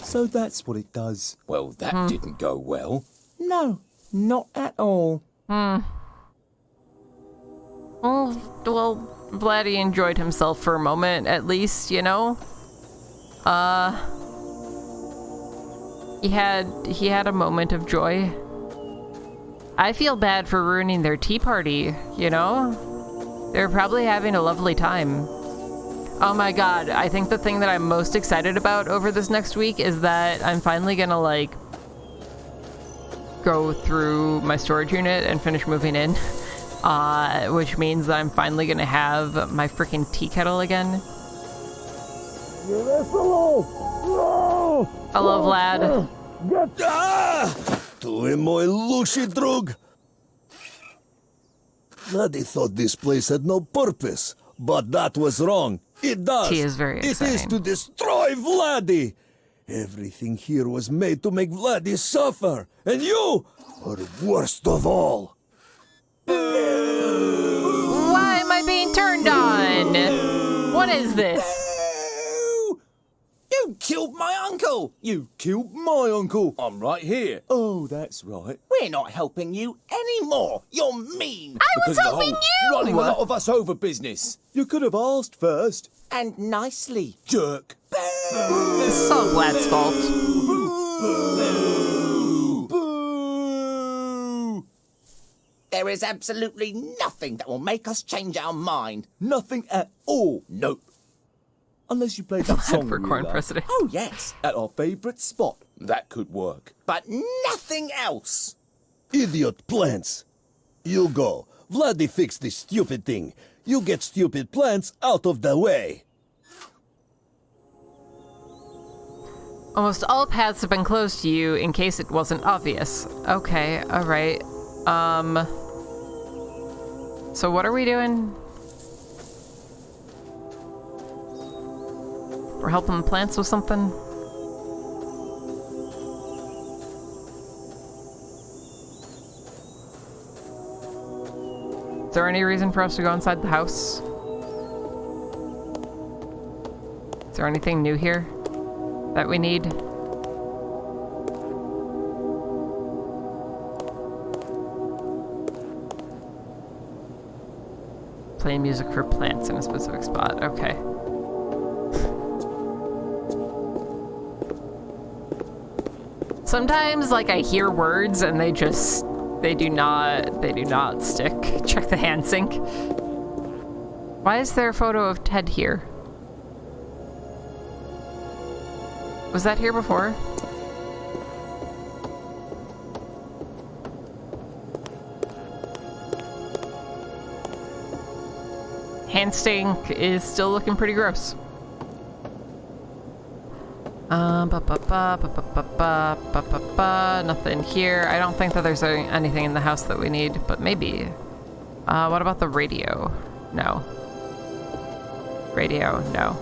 So that's what it does. Well, that didn't go well. No, not at all. Well, Vladdy enjoyed himself for a moment, at least, you know? He had a moment of joy. I feel bad for ruining their tea party, you know? They're probably having a lovely time. Oh my god, I think the thing that I'm most excited about over this next week is that I'm finally gonna, like, go through my storage unit and finish moving in. Which means that I'm finally gonna have my freaking tea kettle again. Hello, Vlad. To him, my Lucy drug. Vladdy thought this place had no purpose, but that was wrong. It does. Tea is very It is exciting. to destroy Vladdy. Everything here was made to make Vladdy suffer, and you are worst of all. Why am I being turned on? What is this? You killed my uncle! You killed my uncle! I'm right here. Oh, that's right. We're not helping you anymore. You're mean. I was Because of the helping whole you! running a lot of us over business. You could have asked first. And nicely. Jerk. It's so Vlad's fault. Boo! There is absolutely nothing that will make us change our mind. Nothing at all. Nope. Unless you played that song For we corn love president. Oh, yes. at our favourite spot. That could work. But nothing else. Idiot plants. You go. Vladdy fix this stupid thing. You get stupid plants out of the way. Almost all paths have been closed to you in case it wasn't obvious. Okay, alright. So what are we doing? We're helping the plants with something? Is there any reason for us to go inside the house? Is there anything new here that we need? Playing music for plants in a specific spot. Okay. Sometimes, like, I hear words and they do not stick. Check the hand sync. Why is there a photo of Ted here? Was that here before? Hand stink is still looking pretty gross. Nothing here. I don't think that there's anything in the house that we need, but maybe. What about the radio? No. Radio, no.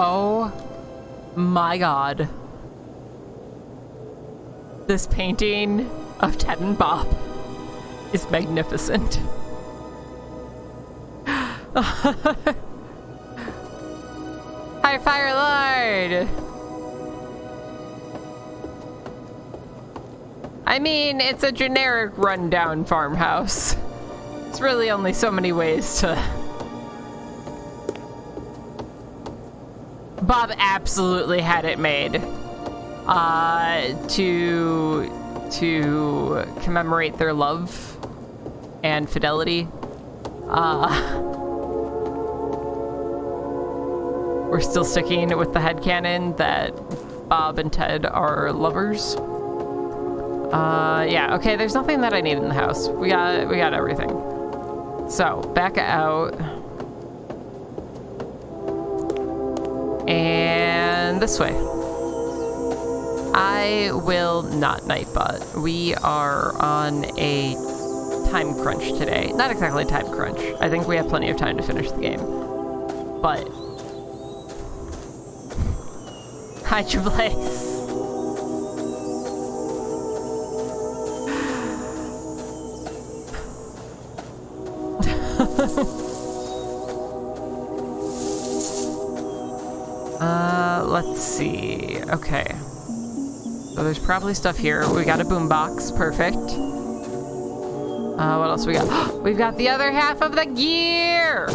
Oh my god. This painting of Ted and Bob is magnificent. Hi, Fire Lord! I mean, it's a generic rundown farmhouse. It's really only so many ways to... Bob absolutely had it made. To commemorate their love and fidelity. We're still sticking with the headcanon that Bob and Ted are lovers. Yeah, okay, there's nothing that I need in the house. We got everything. So, back out. And this way. I will not nightbot. We are on a time crunch today. Not exactly time crunch. I think we have plenty of time to finish the game. But... Hi, Triblace. Let's see. Okay. So there's probably stuff here. We got a boombox. Perfect. What else we got? We've got the other half of the gear!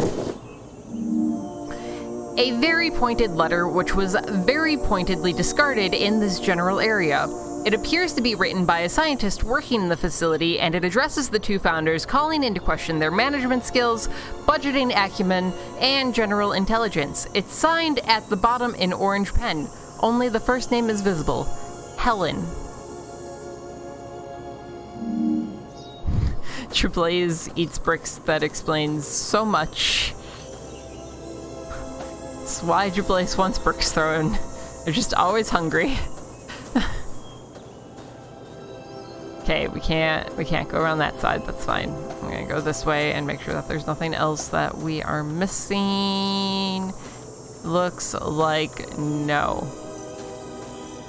A very pointed letter which was very pointedly discarded in this general area. It appears to be written by a scientist working in the facility, and it addresses the two founders, calling into question their management skills, budgeting acumen, and general intelligence. It's signed at the bottom in orange pen. Only the first name is visible. Helen. Triblaze eats bricks. That explains so much. That's why Triblaze wants bricks thrown. They're just always hungry. Okay, we can't go around that side. That's fine. I'm gonna go this way and make sure that there's nothing else that we are missing. Looks like no.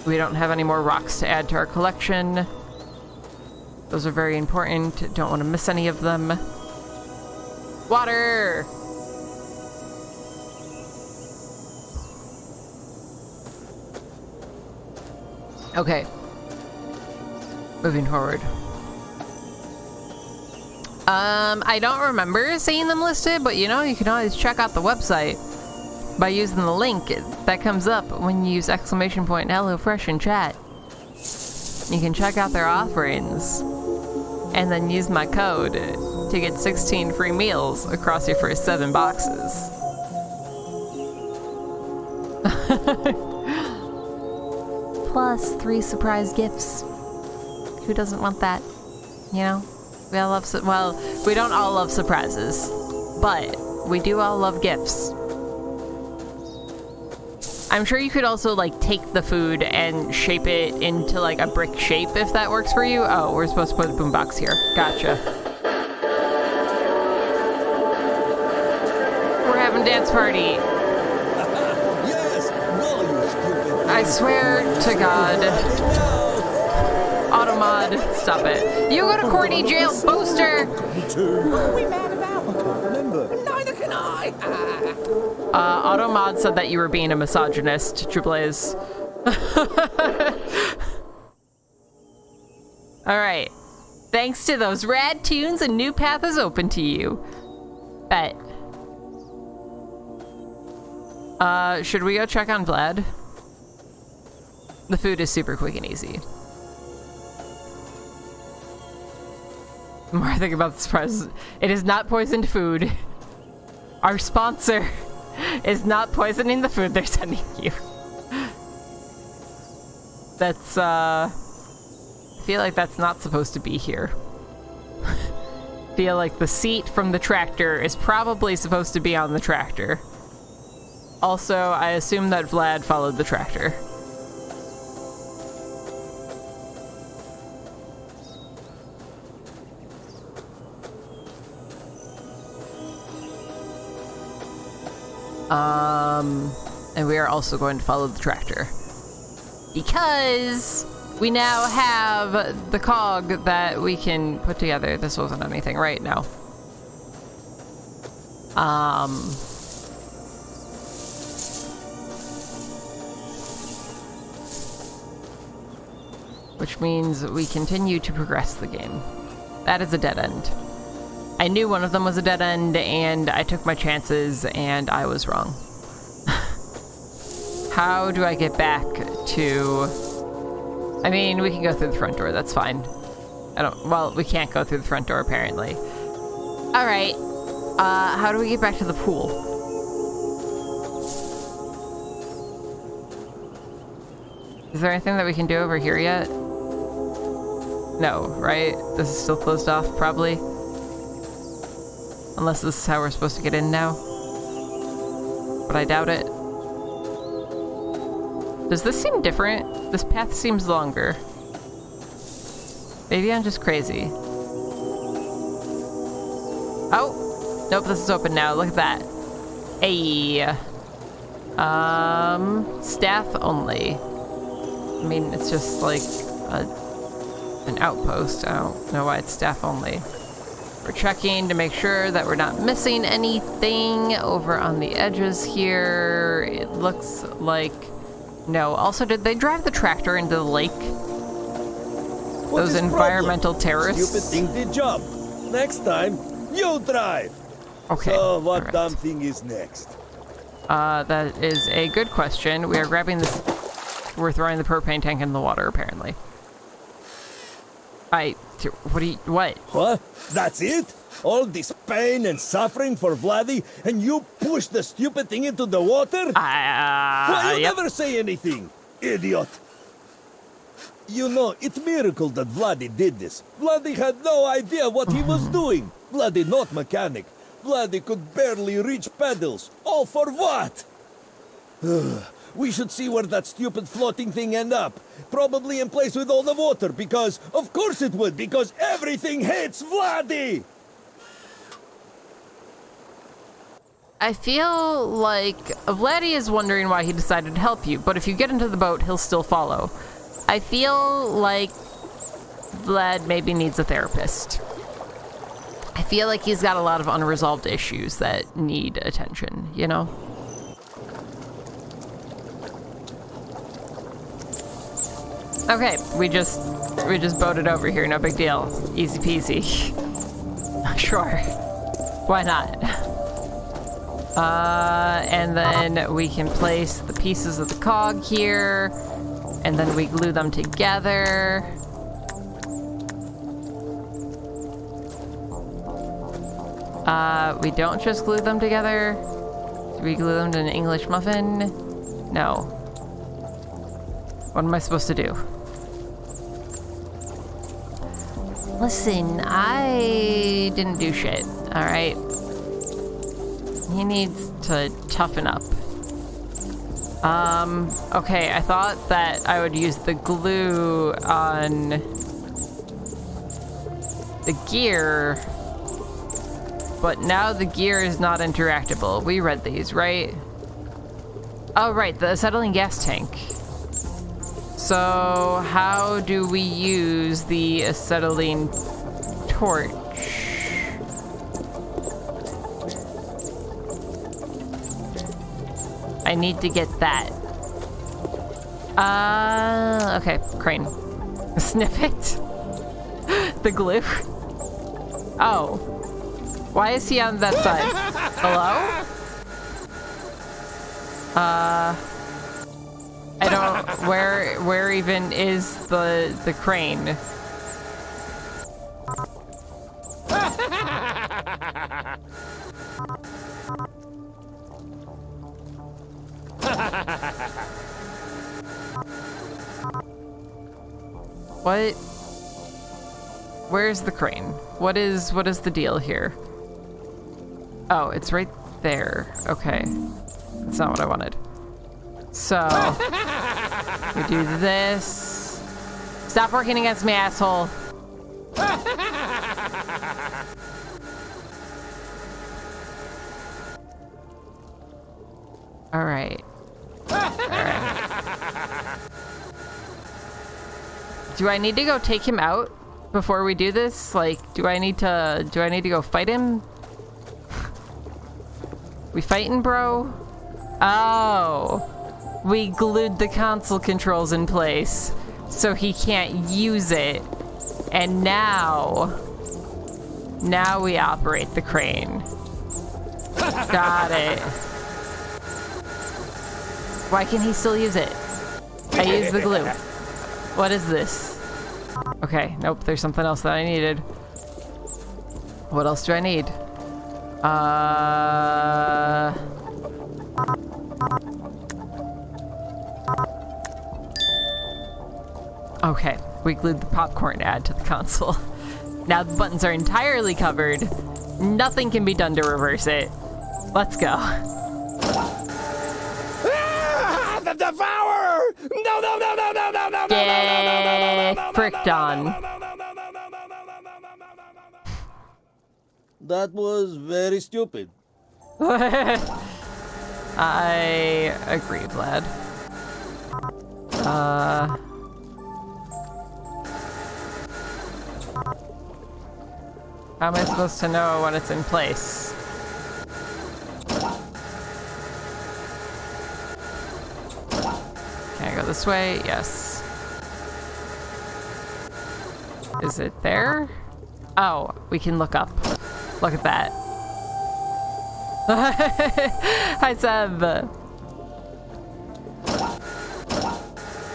We don't have any more rocks to add to our collection. Those are very important. Don't want to miss any of them. Water! Okay. Moving forward. I don't remember seeing them listed, but you know, you can always check out the website by using the link that comes up when you use !HelloFresh in chat. You can check out their offerings and then use my code to get 16 free meals across your first 7 boxes. Plus 3 surprise gifts. Who doesn't want that? You know? We all love well, we don't all love surprises, but we do all love gifts. I'm sure you could also, like, take the food and shape it into, like, a brick shape if that works for you. Oh, we're supposed to put a boombox here. Gotcha. We're having a dance party. Yes! No, you stupid. I swear to God. Automod, stop it. You go to corny jail, Booster! Me too. What are we mad about? I can't remember. Neither can I. Automod said that you were being a misogynist, Triblaze. Alright. Thanks to those rad tunes, a new path is open to you. Bet. Should we go check on Vlad? The food is super quick and easy. The more I think about the surprise, it is not poisoned food. Our sponsor is not poisoning the food they're sending you. That's, I feel like that's not supposed to be here. Feel like the seat from the tractor is probably supposed to be on the tractor. Also, I assume that Vlad followed the tractor. And we are also going to follow the tractor. Because we now have the cog that we can put together. This wasn't anything, right? No. Which means we continue to progress the game. That is a dead end. I knew one of them was a dead end, and I took my chances, and I was wrong. How do I get back to... I mean, we can go through the front door, that's fine. Well, we can't go through the front door, apparently. Alright. How do we get back to the pool? Is there anything that we can do over here yet? No, right? This is still closed off, probably. Unless this is how we're supposed to get in now. But I doubt it. Does this seem different? This path seems longer. Maybe I'm just crazy. Oh! Nope, this is open now. Look at that. Hey. Staff only. I mean, it's just like an outpost. I don't know why it's staff only. We're checking to make sure that we're not missing anything over on the edges here. It looks like... No. Also, did they drive the tractor into the lake? Those environmental terrorists? Stupid thing did jump. Next time, you drive. Okay. So what right. dumb thing is next? That is a good question. We are grabbing this... We're throwing the propane tank in the water, apparently. What? What? That's it? All this pain and suffering for Vladdy, and you push the stupid thing into the water? Well, you yep. never say anything, idiot. You know, it's a miracle that Vladdy did this. Vladdy had no idea what he was doing. Vladdy not mechanic. Vladdy could barely reach pedals. All for what? We should see where that stupid floating thing end up. Probably in place with all the water, because... Of course it would, because everything hates Vladdy! I feel like Vladdy is wondering why he decided to help you, but if you get into the boat, he'll still follow. I feel like Vlad maybe needs a therapist. I feel like he's got a lot of unresolved issues that need attention, you know? Okay, we just boated over here, no big deal. Easy peasy. Sure. Why not? And then we can place the pieces of the cog here, and then we glue them together. We don't just glue them together. Do we glue them to an English muffin? No. What am I supposed to do? Listen, I didn't do shit, alright? He needs to toughen up. Okay, I thought that I would use the glue on the gear, but now the gear is not interactable. We read these, right? Oh, right, the acetylene gas tank. So, how do we use the acetylene torch? I need to get that. Okay, crane. Sniff it. The glue. Oh. Why is he on that side? Hello? I don't... Where even is the crane? What? Where's the crane? What is the deal here? Oh, it's right there. Okay. That's not what I wanted. So, we do this. Stop working against me, asshole. Alright. Do I need to go take him out before we do this? Like, do I need to go fight him? We fighting, bro? Oh, we glued the console controls in place so he can't use it. And now we operate the crane. Got it. Why can he still use it? I used the glue. What is this? Okay, nope, there's something else that I needed. What else do I need? Okay, we glued the popcorn ad to the console. Now the buttons are entirely covered. Nothing can be done to reverse it. Let's go. Ah, the devourer! No, no, no, no, no, no, no, no, Get fricked on. That was very stupid. I agree, Vlad. How am I supposed to know when it's in place? Can I go this way? Yes. Is it there? Oh, we can look up. Look at that. Hi, Seb.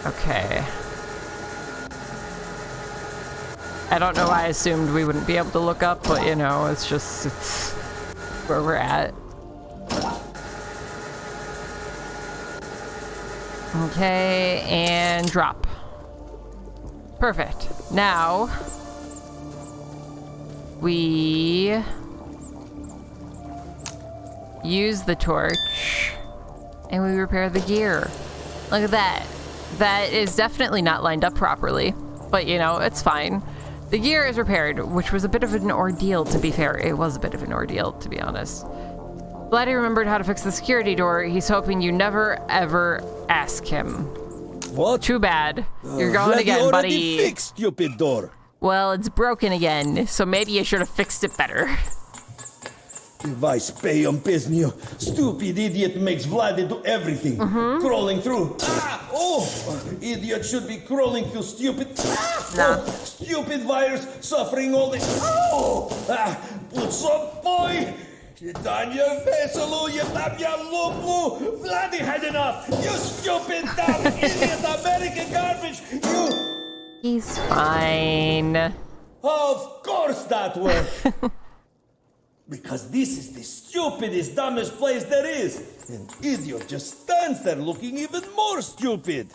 Okay. I don't know why I assumed we wouldn't be able to look up, but you know, it's where we're at. Okay, and drop. Perfect. Now, we use the torch and we repair the gear. Look at that. That is definitely not lined up properly, but you know, it's fine. The gear is repaired, which was a bit of an ordeal, to be fair. It was a bit of an ordeal, to be honest. Glad he remembered how to fix the security door. He's hoping you never, ever ask him. What? Too bad. You're going Glad again, you buddy. already fixed, stupid door. Well, it's broken again, so maybe you should have fixed it better. If I spay on Pisnio, stupid idiot makes Vlad do everything. Crawling through. Ah! Oh! Idiot should be crawling through stupid. Ah! Nah. Oh, stupid virus suffering all this. Oh! Ah! Put some boy! Tanya Veselu, you damn ya lupu! Vladdy had enough! You stupid, dumb, idiot American garbage! You. He's fine. Of course that worked! Because this is the stupidest, dumbest place there is. An idiot just stands there looking even more stupid.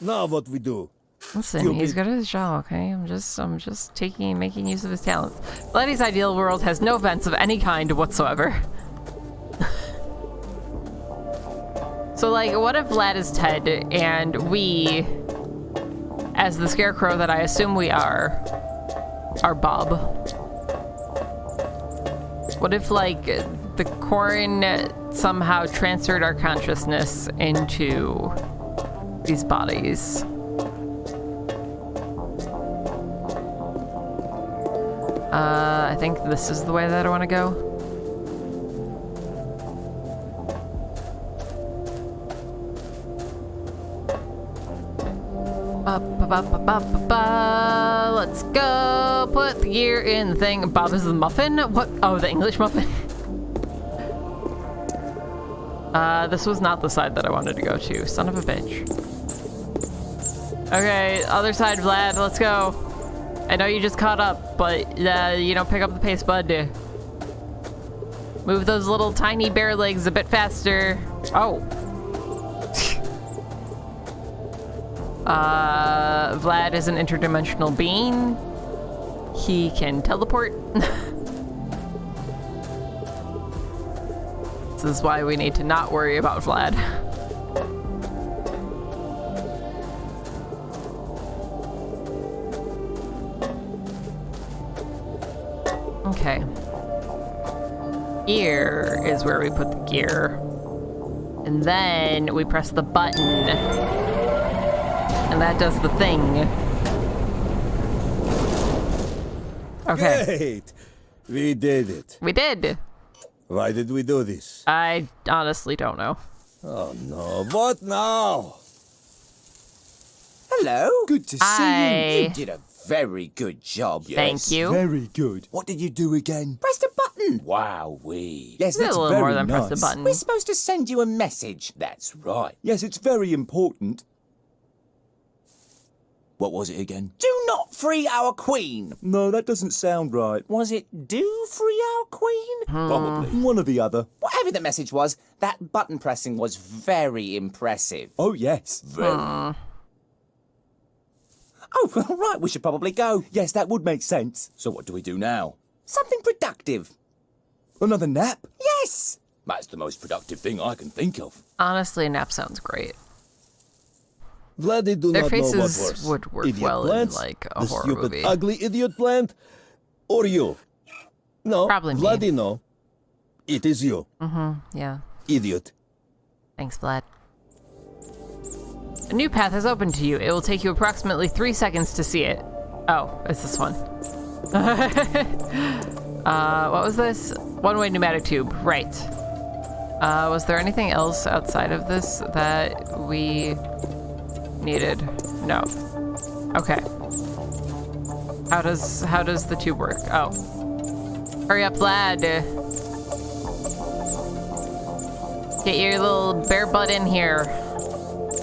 Now what we do? Listen, Stupid. he's good at his job, okay? I'm just making use of his talents. Vladdy's ideal world has no vents of any kind whatsoever. So, like, what if Vlad is Ted and we, as the scarecrow that I assume we are Bob? What if, like, the corn somehow transferred our consciousness into these bodies? I think this is the way that I want to go. Let's go. Put the gear in the thing. Bob is the muffin? What? Oh, the English muffin. This was not the side that I wanted to go to. Son of a bitch. Okay, other side, Vlad. Let's go. I know you just caught up, but, you know, pick up the pace, bud. Move those little tiny bear legs a bit faster. Oh. Vlad is an interdimensional being. He can teleport. This is why we need to not worry about Vlad. Okay. Here is where we put the gear. And then we press the button. And that does the thing. Okay. Great! We did it. We did. Why did we do this? I honestly don't know. Oh no, what now? Hello. Good to see Hi. You did a very good job. Thank you. Very good. What did you do again? Press the button. Wowee. Yes, Did a that's little very more than nice. press the button. We're supposed to send you a message. That's right. Yes, it's very important. What was it again? Do not free our queen. No, that doesn't sound right. Was it do free our queen? Probably. One or the other. Whatever the message was, that button pressing was very impressive. Oh, yes. Very. Oh, right, we should probably go. Yes, that would make sense. So what do we do now? Something productive. Another nap? Yes. That's the most productive thing I can think of. Honestly, a nap sounds great. Vladdy do Their not know what faces worse. would work Idiot well in, plants, like, a the horror stupid, movie. ugly idiot plant, or you. No, Probably me. Vladdy no. It is you, Yeah. idiot. Thanks, Vlad. A new path has opened to you. It will take you approximately 3 seconds to see it. Oh, it's this one. What was this? One-way pneumatic tube. Right. Was there anything else outside of this that we needed? No. Okay. How does the tube work? Oh. Hurry up, Vlad. Get your little bare butt in here.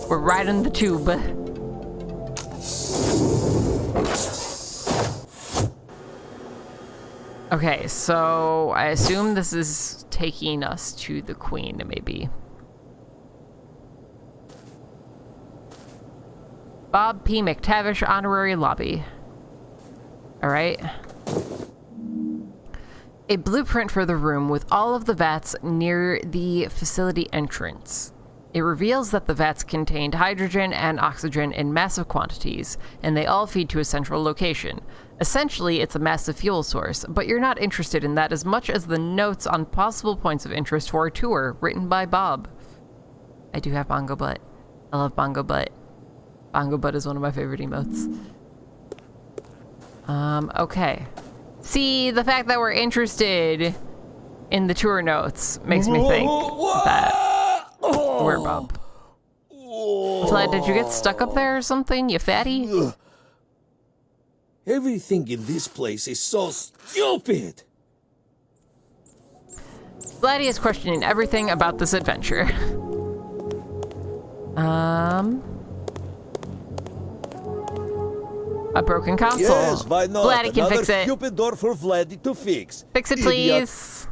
We're riding the tube. Okay, so I assume this is taking us to the queen, maybe. Bob P. McTavish Honorary Lobby. Alright. A blueprint for the room with all of the vats near the facility entrance. It reveals that the vats contained hydrogen and oxygen in massive quantities, and they all feed to a central location. Essentially, it's a massive fuel source, but you're not interested in that as much as the notes on possible points of interest for a tour, written by Bob. I do have Bongo Butt. I love Bongo Butt. Bongo Butt is one of my favorite emotes. Okay. See, the fact that we're interested in the tour notes makes me think that we're Bob. Vlad, did you get stuck up there or something, you fatty? Everything in this place is so stupid. Vladdy is questioning everything about this adventure. A broken console. Yes, why not? Vladdy can Another fix it. stupid door for Vladdy to fix. Fix it, Idiot. please.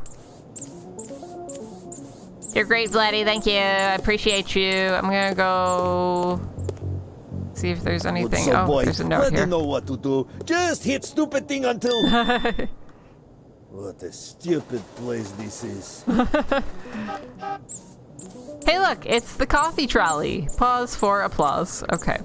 You're great, Vladdy. Thank you. I appreciate you. I'm gonna go see if there's anything. So, Oh, boy, there's a note Vladdy here. know what to do. Just hit stupid thing until... What a stupid place this is. Hey, look, it's the coffee trolley. Pause for applause. Okay.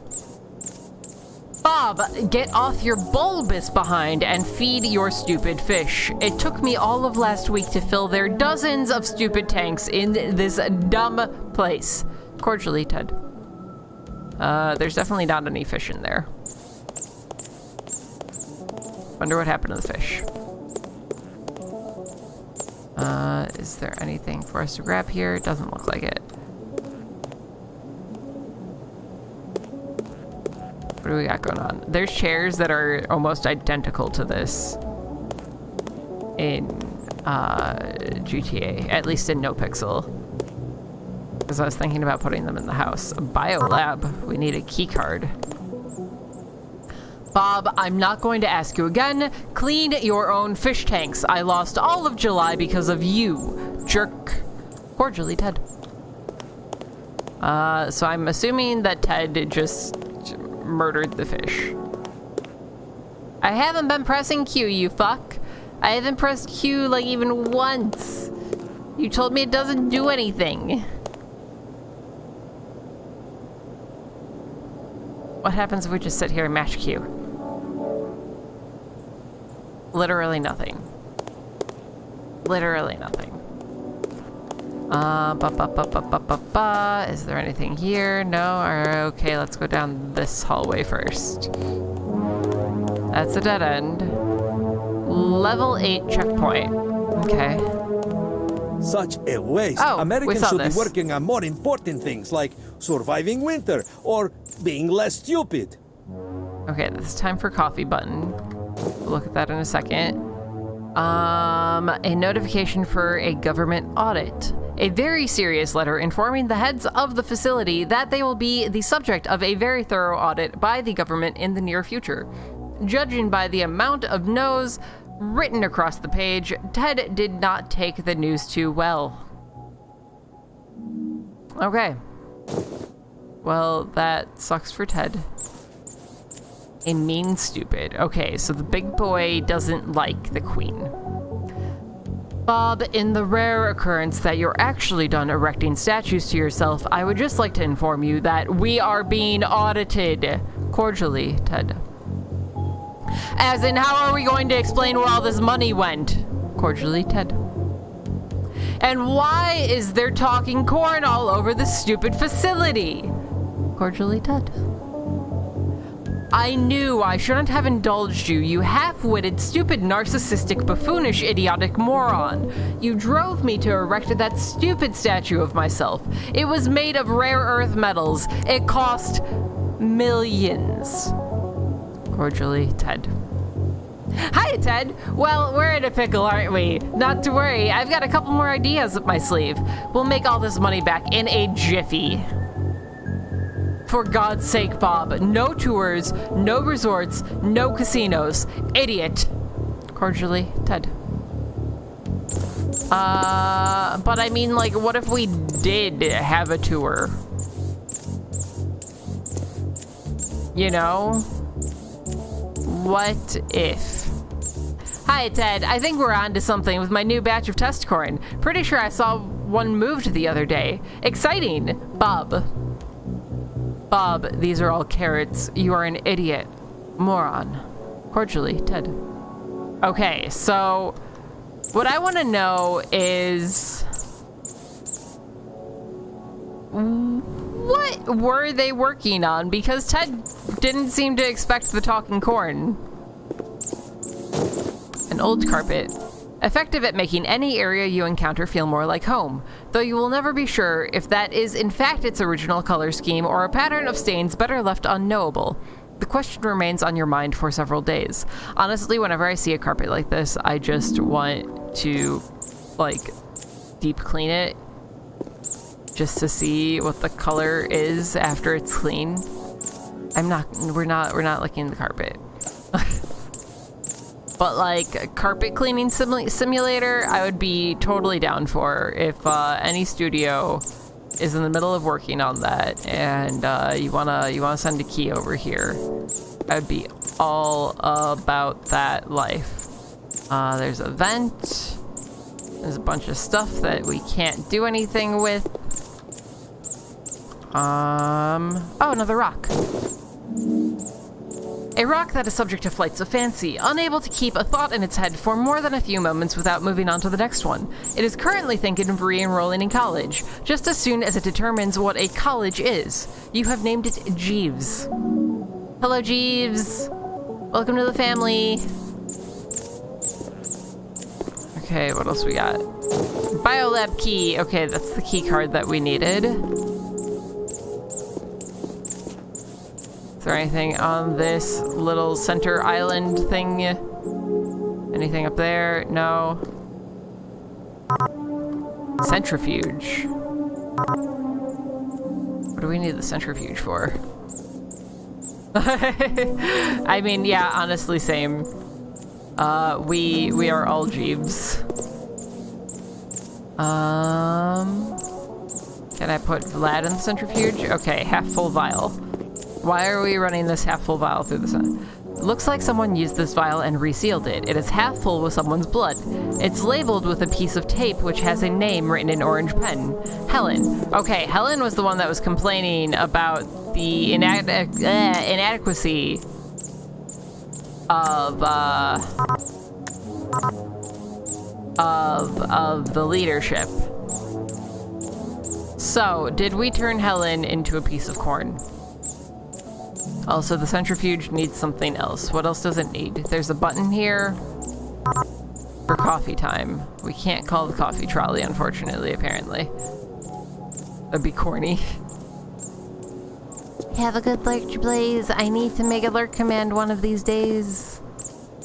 Bob, get off your bulbous behind and feed your stupid fish. It took me all of last week to fill their dozens of stupid tanks in this dumb place. Cordially, Ted. There's definitely not any fish in there. Wonder what happened to the fish. Is there anything for us to grab here? It doesn't look like it. What do we got going on? There's chairs that are almost identical to this in GTA, at least in NoPixel. Because I was thinking about putting them in the house. A biolab. We need a key card. Bob, I'm not going to ask you again. Clean your own fish tanks. I lost all of July because of you, jerk. Cordially, Ted. So I'm assuming that Ted just murdered the fish. I haven't been pressing Q, you fuck. I haven't pressed Q like even once. You told me it doesn't do anything. What happens if we just sit here and mash Q? Literally nothing. Literally nothing. Is there anything here? No? Okay, let's go down this hallway first. That's a dead end. Level 8 checkpoint. Okay. Such a waste. Oh, we Americans saw should this. be working on more important things like surviving winter or being less stupid. Okay, it's time for coffee button. We'll look at that in a second. A notification for a government audit. A very serious letter informing the heads of the facility that they will be the subject of a very thorough audit by the government in the near future. Judging by the amount of no's written across the page, Ted did not take the news too well. Okay. Well, that sucks for Ted. A mean stupid. Okay, so the big boy doesn't like the queen. Bob, in the rare occurrence that you're actually done erecting statues to yourself, I would just like to inform you that we are being audited. Cordially, Ted. As in, how are we going to explain where all this money went? Cordially, Ted. And why is there talking corn all over this stupid facility? Cordially, Ted. I knew I shouldn't have indulged you, you half-witted, stupid, narcissistic, buffoonish, idiotic moron. You drove me to erect that stupid statue of myself. It was made of rare earth metals. It cost millions. Cordially, Ted. Hiya, Ted. Well, we're in a pickle, aren't we? Not to worry, I've got a couple more ideas up my sleeve. We'll make all this money back in a jiffy. For God's sake, Bob, no tours, no resorts, no casinos. Idiot. Cordially, Ted. But I mean, like, what if we did have a tour? You know? What if? Hi, Ted. I think we're on to something with my new batch of test corn. Pretty sure I saw one moved the other day. Exciting. Bob. Bob, these are all carrots. You are an idiot. Moron. Cordially, Ted. Okay, so what I want to know is what were they working on? Because Ted didn't seem to expect the talking corn. An old carpet. Effective at making any area you encounter feel more like home, though you will never be sure if that is in fact its original color scheme or a pattern of stains better left unknowable. The question remains on your mind for several days. Honestly, whenever I see a carpet like this, I just want to, like, deep clean it just to see what the color is after it's clean. We're not licking the carpet. But like carpet cleaning simulator, I would be totally down for if any studio is in the middle of working on that and you wanna send a key over here. I'd be all about that life. There's a vent. There's a bunch of stuff that we can't do anything with. Oh, another rock. A rock that is subject to flights of fancy, unable to keep a thought in its head for more than a few moments without moving on to the next one. It is currently thinking of re-enrolling in college, just as soon as it determines what a college is. You have named it Jeeves. Hello, Jeeves. Welcome to the family. Okay, what else we got? Biolab key. Okay, that's the key card that we needed. Is there anything on this little center island thing? Anything up there? No. Centrifuge. What do we need the centrifuge for? I mean, yeah, honestly, same. We are all Jeeves. Can I put Vlad in the centrifuge? Okay, half full vial. Why are we running this half full vial through the sun? Looks like someone used this vial and resealed it. It is half full with someone's blood. It's labeled with a piece of tape which has a name written in orange pen. Helen. Okay, Helen was the one that was complaining about the inadequacy of the leadership. So, did we turn Helen into a piece of corn? Also, the centrifuge needs something else. What else does it need? There's a button here for coffee time. We can't call the coffee trolley, unfortunately, apparently. That'd be corny. Have a good lurch, Blaze. I need to make a lurk command one of these days.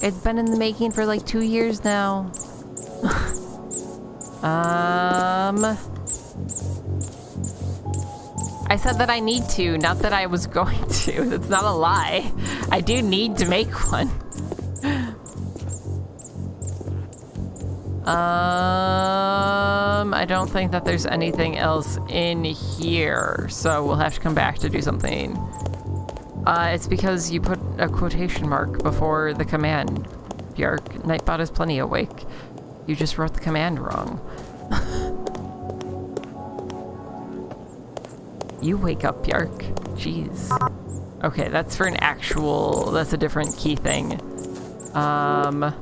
It's been in the making for like 2 years now. I said that I need to, not that I was going to. That's not a lie. I do need to make one. I don't think that there's anything else in here, so we'll have to come back to do something. It's because you put a quotation mark before the command. Bjark, Nightbot is plenty awake. You just wrote the command wrong. You wake up, Bjark. Jeez. Okay, that's for an actual... That's a different key thing. We're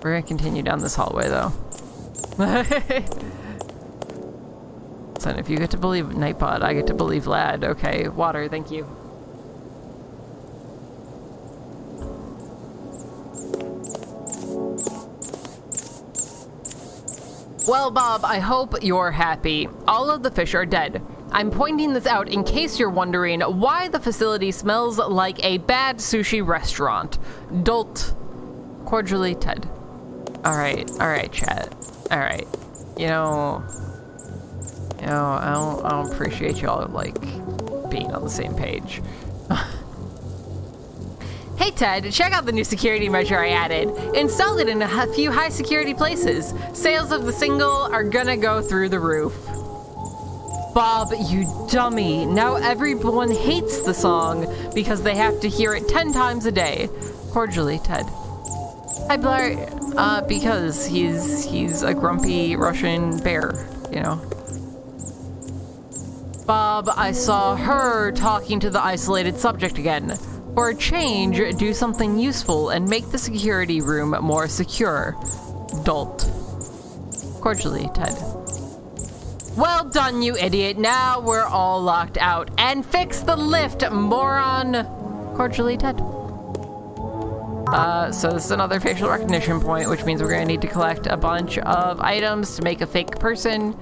gonna continue down this hallway, though. So if you get to believe Nightbot, I get to believe Lad. Okay, water, thank you. Well, Bob, I hope you're happy. All of the fish are dead. I'm pointing this out in case you're wondering why the facility smells like a bad sushi restaurant. Dolt. Cordially, Ted. Alright, chat. Alright. You know, I don't appreciate y'all, like, being on the same page. Hey Ted, check out the new security measure I added. Installed it in a few high security places. Sales of the single are gonna go through the roof. Bob, you dummy. Now everyone hates the song because they have to hear it 10 times a day. Cordially, Ted. Hi Blair, because he's a grumpy Russian bear, you know. Bob, I saw her talking to the isolated subject again. For a change, do something useful and make the security room more secure. Dolt. Cordially, Ted. Well done, you idiot. Now we're all locked out. And fix the lift, moron. Cordially, Ted. So this is another facial recognition point, which means we're gonna need to collect a bunch of items to make a fake person.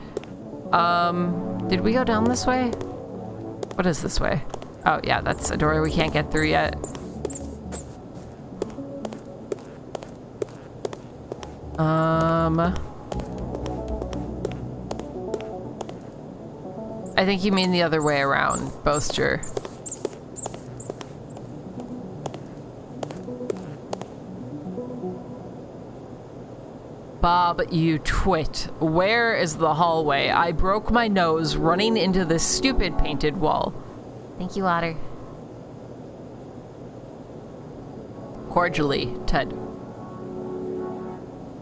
Did we go down this way? What is this way? Oh, yeah, that's a door we can't get through yet. I think you mean the other way around, Boaster. Bob, you twit. Where is the hallway? I broke my nose running into this stupid painted wall. Thank you, Otter. Cordially, Ted.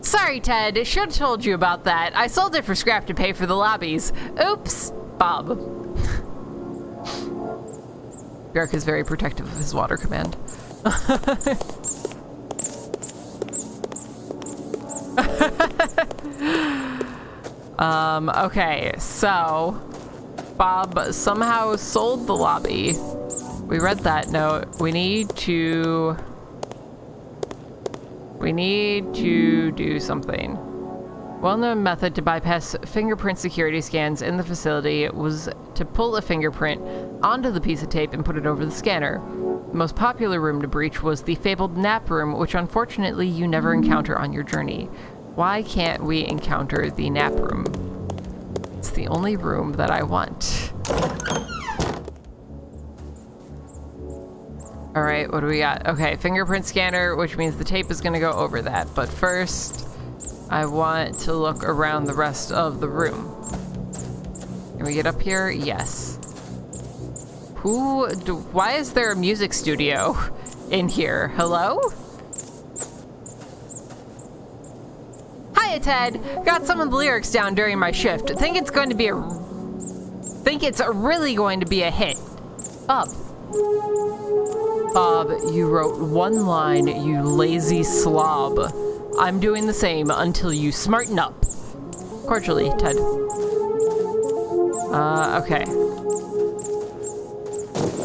Sorry, Ted. Should have told you about that. I sold it for scrap to pay for the lobbies. Oops, Bob. Bjark is very protective of his water command. Okay, so Bob somehow sold the lobby. We read that note. We need to do something. Well-known method to bypass fingerprint security scans in the facility was to pull a fingerprint onto the piece of tape and put it over the scanner. The most popular room to breach was the fabled nap room, which unfortunately you never encounter on your journey. Why can't we encounter the nap room? It's the only room that I want. Alright, what do we got? Okay, fingerprint scanner, which means the tape is gonna go over that. But first, I want to look around the rest of the room. Can we get up here? Yes. Why is there a music studio in here? Hello? Hiya, Ted. Got some of the lyrics down during my shift. Think it's really going to be a hit. Bob, you wrote one line, you lazy slob. I'm doing the same until you smarten up. Cordially, Ted. Okay.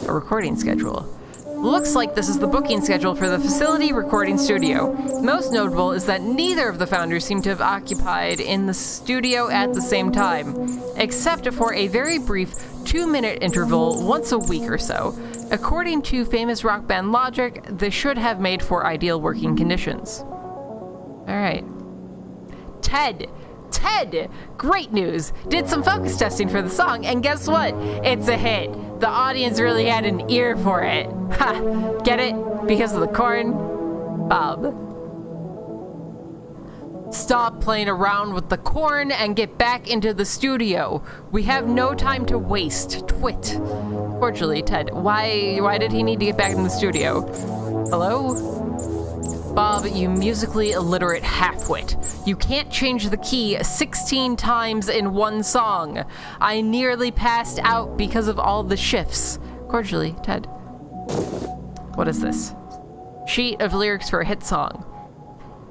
A recording schedule. Looks like this is the booking schedule for the facility recording studio. Most notable is that neither of the founders seem to have occupied in the studio at the same time, except for a very brief 2-minute interval once a week or so. According to famous rock band Logic, this should have made for ideal working conditions. Alright. Ted! Great news! Did some focus testing for the song, and guess what? It's a hit. The audience really had an ear for it. Ha! Get it? Because of the corn? Bob. Stop playing around with the corn and get back into the studio. We have no time to waste. Twit. Cordially, Ted. Why did he need to get back in the studio? Hello? Bob, you musically illiterate halfwit. You can't change the key 16 times in one song. I nearly passed out because of all the shifts. Cordially, Ted. What is this? Sheet of lyrics for a hit song.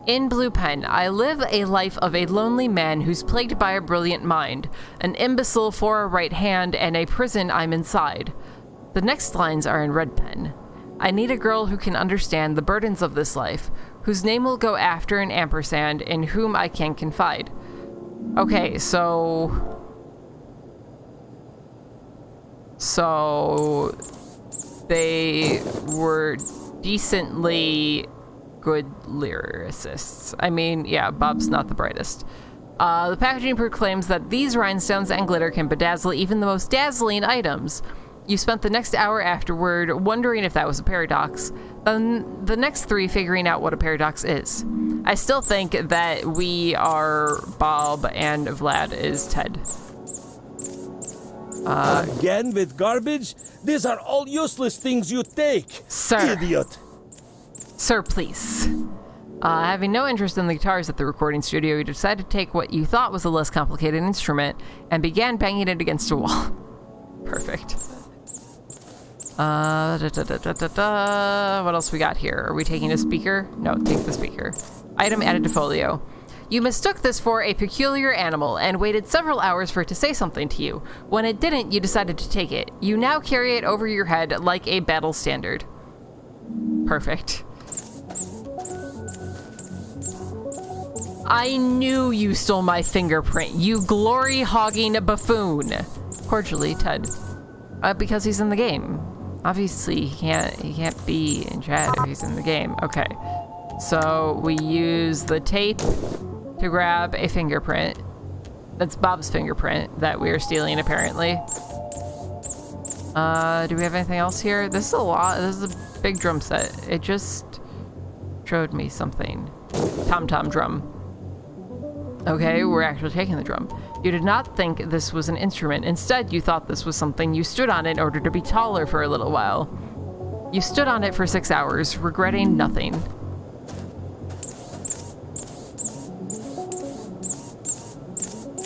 In Blue Pen, I live a life of a lonely man who's plagued by a brilliant mind, an imbecile for a right hand, and a prison I'm inside. The next lines are in Red Pen. I need a girl who can understand the burdens of this life, whose name will go after an ampersand, in whom I can confide. Okay, so they were decently good lyricists. I mean, yeah, Bob's not the brightest. The packaging proclaims that these rhinestones and glitter can bedazzle even the most dazzling items. You spent the next hour afterward wondering if that was a paradox, then the next 3 figuring out what a paradox is. I still think that we are Bob and Vlad is Ted. Again with garbage? These are all useless things you take, Sir. idiot. Sir, please. Having no interest in the guitars at the recording studio, you decided to take what you thought was a less complicated instrument and began banging it against a wall. Perfect. What else we got here? Are we taking a speaker? No, take the speaker. Item added to folio. You mistook this for a peculiar animal and waited several hours for it to say something to you. When it didn't, you decided to take it. You now carry it over your head like a battle standard. Perfect. I knew you stole my fingerprint, you glory-hogging buffoon. Cordially, Ted. Because he's in the game. Obviously, he can't be in chat if he's in the game. Okay. So, we use the tape to grab a fingerprint. That's Bob's fingerprint that we are stealing, apparently. Do we have anything else here? This is a lot. This is a big drum set. It just showed me something. Tom-tom drum. Okay, we're actually taking the drum. You did not think this was an instrument. Instead, you thought this was something you stood on in order to be taller for a little while. You stood on it for 6 hours, regretting nothing.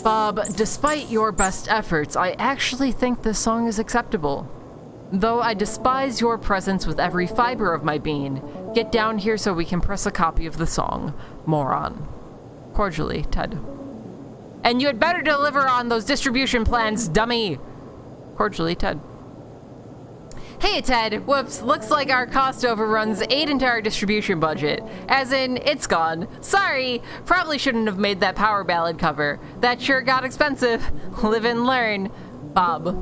Bob, despite your best efforts, I actually think this song is acceptable. Though I despise your presence with every fiber of my being, get down here so we can press a copy of the song. Moron. Cordially, Ted. And you had better deliver on those distribution plans, dummy! Cordially, Ted. Hey, Ted. Whoops, looks like our cost overruns ate into our distribution budget. As in, it's gone. Sorry, probably shouldn't have made that power ballad cover. That sure got expensive. Live and learn. Bob.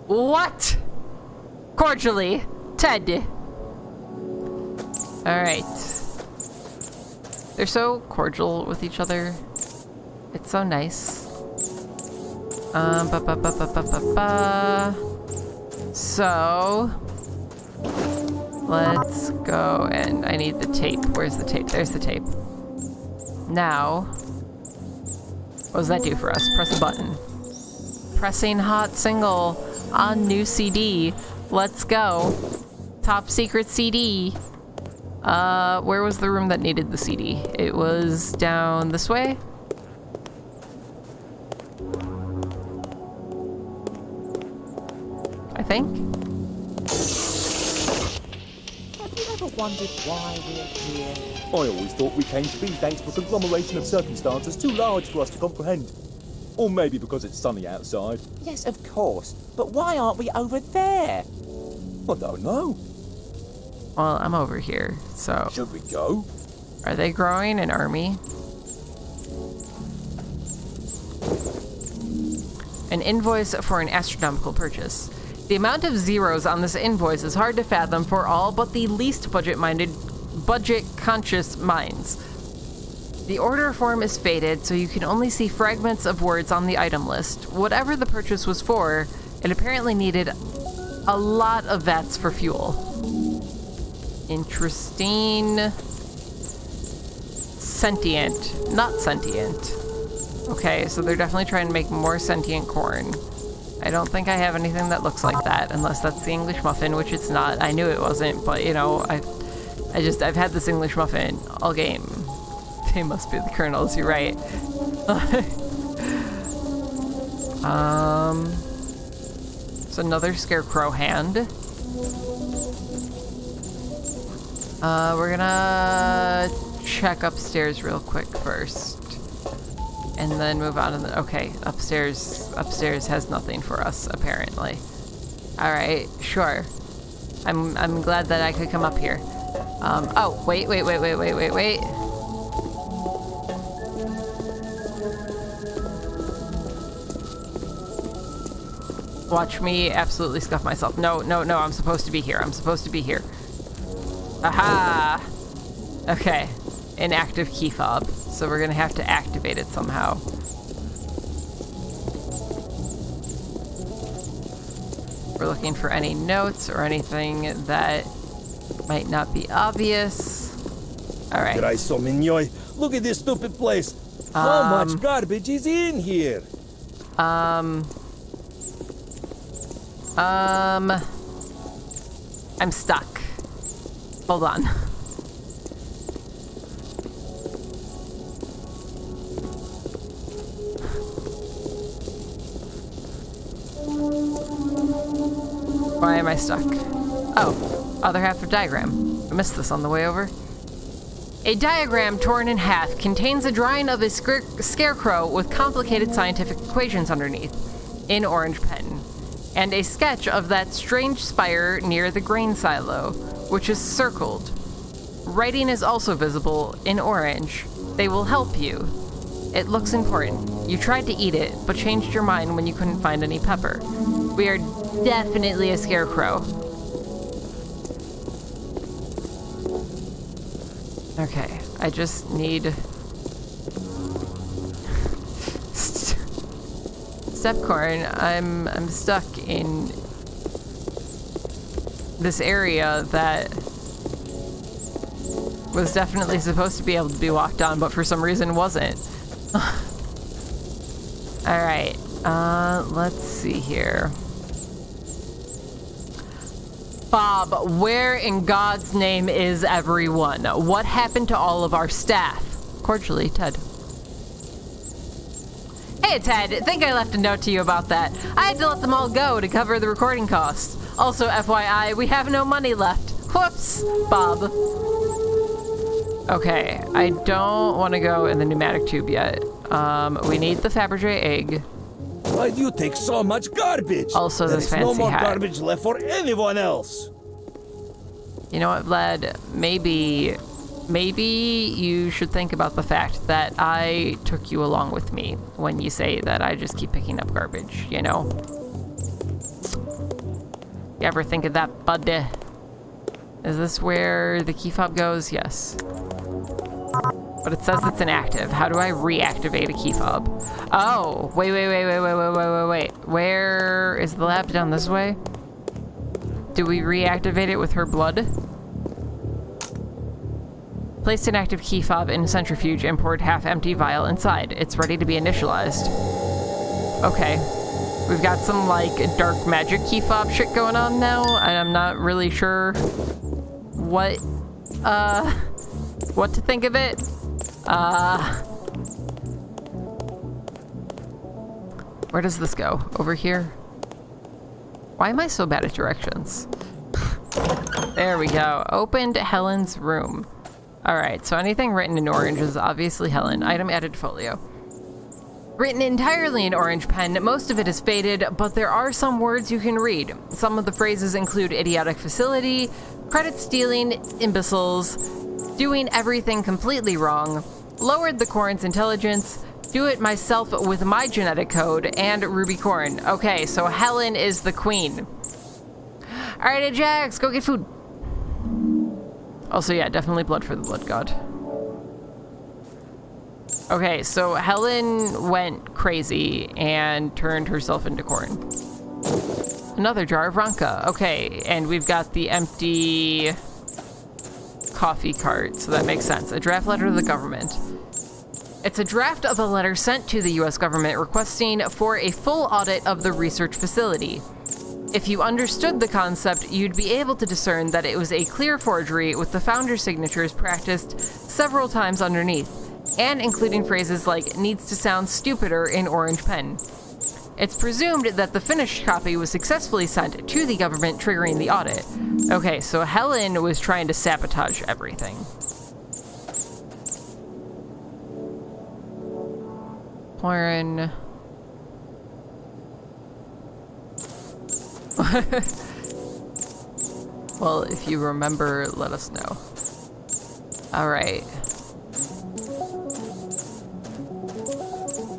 What? Cordially, Ted. Alright. They're so cordial with each other. It's so nice. So, let's go, and I need the tape. Where's the tape? There's the tape. Now, what does that do for us? Press a button. Pressing hot single on new CD. Let's go. Top secret CD. Where was the room that needed the CD? It was down this way? I think. Have you ever wondered why we're here? I always thought we came to be thanks to a conglomeration of circumstances too large for us to comprehend. Or maybe because it's sunny outside. Yes, of course. But why aren't we over there? I don't know. Well, I'm over here, so... Should we go? Are they growing an army? An invoice for an astronomical purchase. The amount of zeros on this invoice is hard to fathom for all but the least budget-conscious minds. The order form is faded, so you can only see fragments of words on the item list. Whatever the purchase was for, it apparently needed a lot of vats for fuel. Interesting. Sentient. Not sentient. Okay, so they're definitely trying to make more sentient corn. I don't think I have anything that looks like that, unless that's the English muffin, which it's not. I knew it wasn't, but you know, I've had this English muffin all game. They must be the kernels, you're right. It's another scarecrow hand. We're gonna check upstairs real quick first. And then move on to the... Okay, upstairs has nothing for us, apparently. Alright, sure. I'm glad that I could come up here. Oh, wait. Watch me absolutely scuff myself. No, I'm supposed to be here. Aha! Okay, inactive key fob. So we're gonna have to activate it somehow. We're looking for any notes or anything that might not be obvious. Alright. Look at this stupid place. How much garbage is in here? I'm stuck. Hold on. Why am I stuck? Oh, other half of diagram. I missed this on the way over. A diagram torn in half contains a drawing of a scarecrow with complicated scientific equations underneath, in orange pen, and a sketch of that strange spire near the grain silo, which is circled. Writing is also visible in orange. They will help you. It looks important. You tried to eat it, but changed your mind when you couldn't find any pepper. We are definitely a scarecrow. Okay, I just need... Stepcorn, I'm stuck in this area that was definitely supposed to be able to be walked on, but for some reason wasn't. Alright, let's see here. Bob, where in God's name is everyone? What happened to all of our staff? Cordially, Ted. Hey, Ted, think I left a note to you about that. I had to let them all go to cover the recording costs. Also, FYI, we have no money left. Whoops, Bob. Okay, I don't want to go in the pneumatic tube yet. We need the Fabergé egg. Why do you take so much garbage? Also, this fancy no more hat. garbage left for anyone else. You know what, Vlad? Maybe you should think about the fact that I took you along with me when you say that I just keep picking up garbage, you know? You ever think of that, bud? Is this where the key fob goes? Yes. But it says it's inactive. How do I reactivate a key fob? Oh, wait. Where is the lab? Down this way? Do we reactivate it with her blood? Place an active key fob in a centrifuge and poured half-empty vial inside. It's ready to be initialized. Okay. We've got some, like, dark magic key fob shit going on now, and I'm not really sure what to think of it. Where does this go? Over here? Why am I so bad at directions? There we go. Opened Helen's room. Alright, so anything written in orange is obviously Helen. Item added to folio. Written entirely in orange pen, most of it is faded, but there are some words you can read. Some of the phrases include idiotic facility, credit stealing, imbeciles, doing everything completely wrong, lowered the corn's intelligence, do it myself with my genetic code, and Ruby Corn. Okay, so Helen is the queen. Alright, Ajax, go get food. Also, yeah, definitely blood for the blood god. Okay, so Helen went crazy and turned herself into corn. Another jar of Ronka. Okay, and we've got the empty coffee cart, so that makes sense. A draft letter to the government. It's a draft of a letter sent to the US government requesting for a full audit of the research facility. If you understood the concept, you'd be able to discern that it was a clear forgery with the founder's signatures practiced several times underneath, and including phrases like needs to sound stupider in orange pen. It's presumed that the finished copy was successfully sent to the government, triggering the audit. Okay, so Helen was trying to sabotage everything. Lauren. Well, if you remember, let us know. Alright.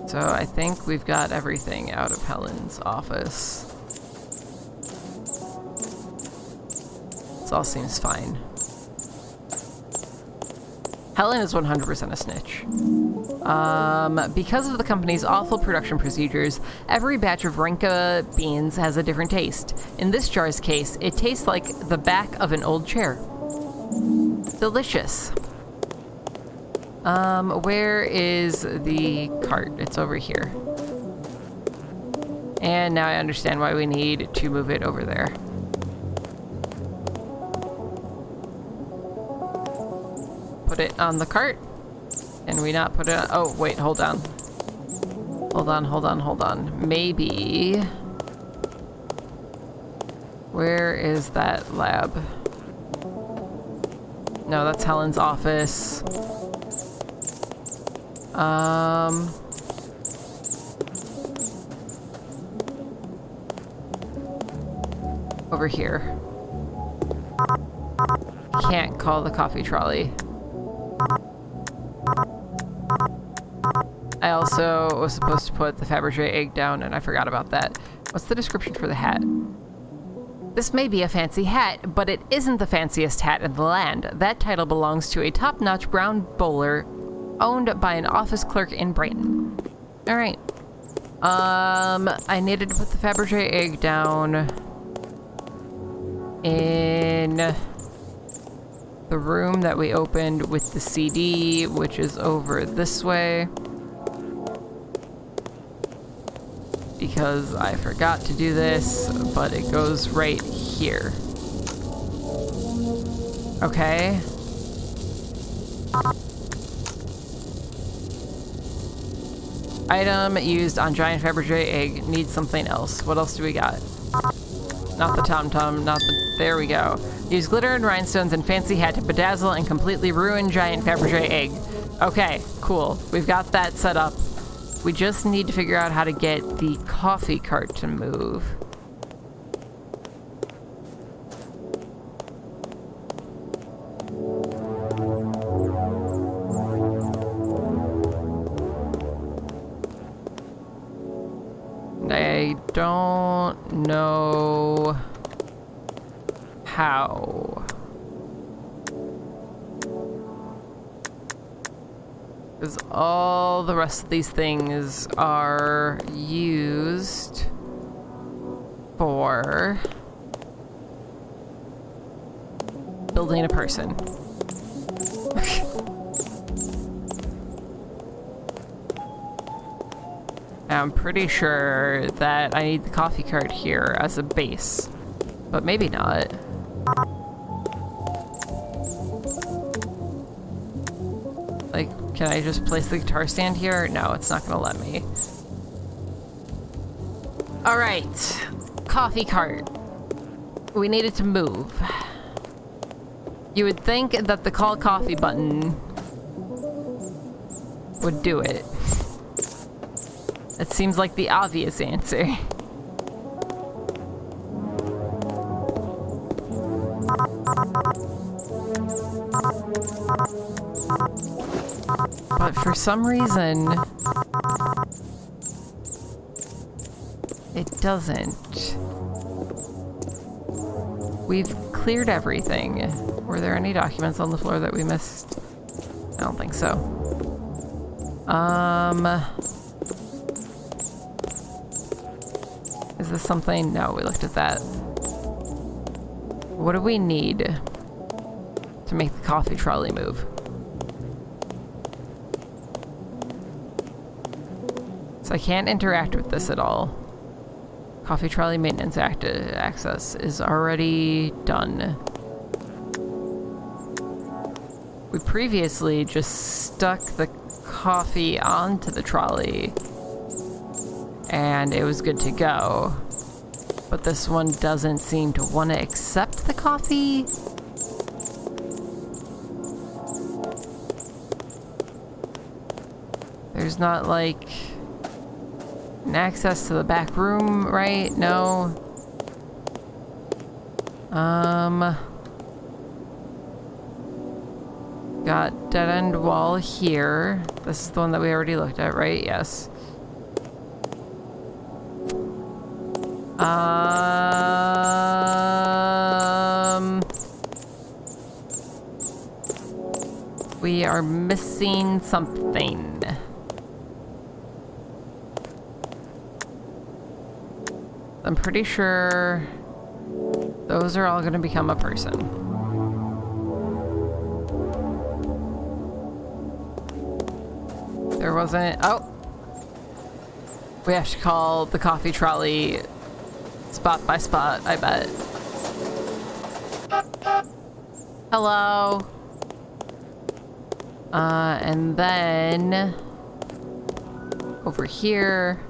So I think we've got everything out of Helen's office. This all seems fine. Helen is 100% a snitch. Because of the company's awful production procedures, every batch of Rinka beans has a different taste. In this jar's case, it tastes like the back of an old chair. Delicious. Where is the cart? It's over here. And now I understand why we need to move it over there. Put it on the cart. Can we not put it on? Oh, wait, hold on. Hold on. Maybe. Where is that lab? No, that's Helen's office. Over here. Can't call the coffee trolley. I also was supposed to put the Fabergé egg down, and I forgot about that. What's the description for the hat? This may be a fancy hat, but it isn't the fanciest hat in the land. That title belongs to a top-notch brown bowler owned by an office clerk in Brighton. Alright. I needed to put the Fabergé egg down in the room that we opened with the CD, which is over this way. Because I forgot to do this, but it goes right here. Okay. Item used on giant Fabergé egg needs something else. What else do we got? Not the tom-tom, not the... There we go. Use glitter and rhinestones and fancy hat to bedazzle and completely ruin giant Fabergé egg. Okay, cool. We've got that set up. We just need to figure out how to get the coffee cart to move. I don't know how. Because all the rest of these things are used for building a person. I'm pretty sure that I need the coffee cart here as a base, but maybe not. Like, can I just place the guitar stand here? No, it's not gonna let me. Alright, coffee cart. We need it to move. You would think that the call coffee button would do it. It seems like the obvious answer. But for some reason, it doesn't. We've cleared everything. Were there any documents on the floor that we missed? I don't think so. Is this something? No, we looked at that. What do we need to make the coffee trolley move? So I can't interact with this at all. Coffee trolley maintenance access is already done. We previously just stuck the coffee onto the trolley and it was good to go. But this one doesn't seem to want to accept the coffee. There's not like an access to the back room, right? No. Got dead end wall here. This is the one that we already looked at, right? Yes. We are missing something. I'm pretty sure those are all going to become a person. There wasn't... Oh! We have to call the coffee trolley spot by spot, I bet. Hello? And then... over here...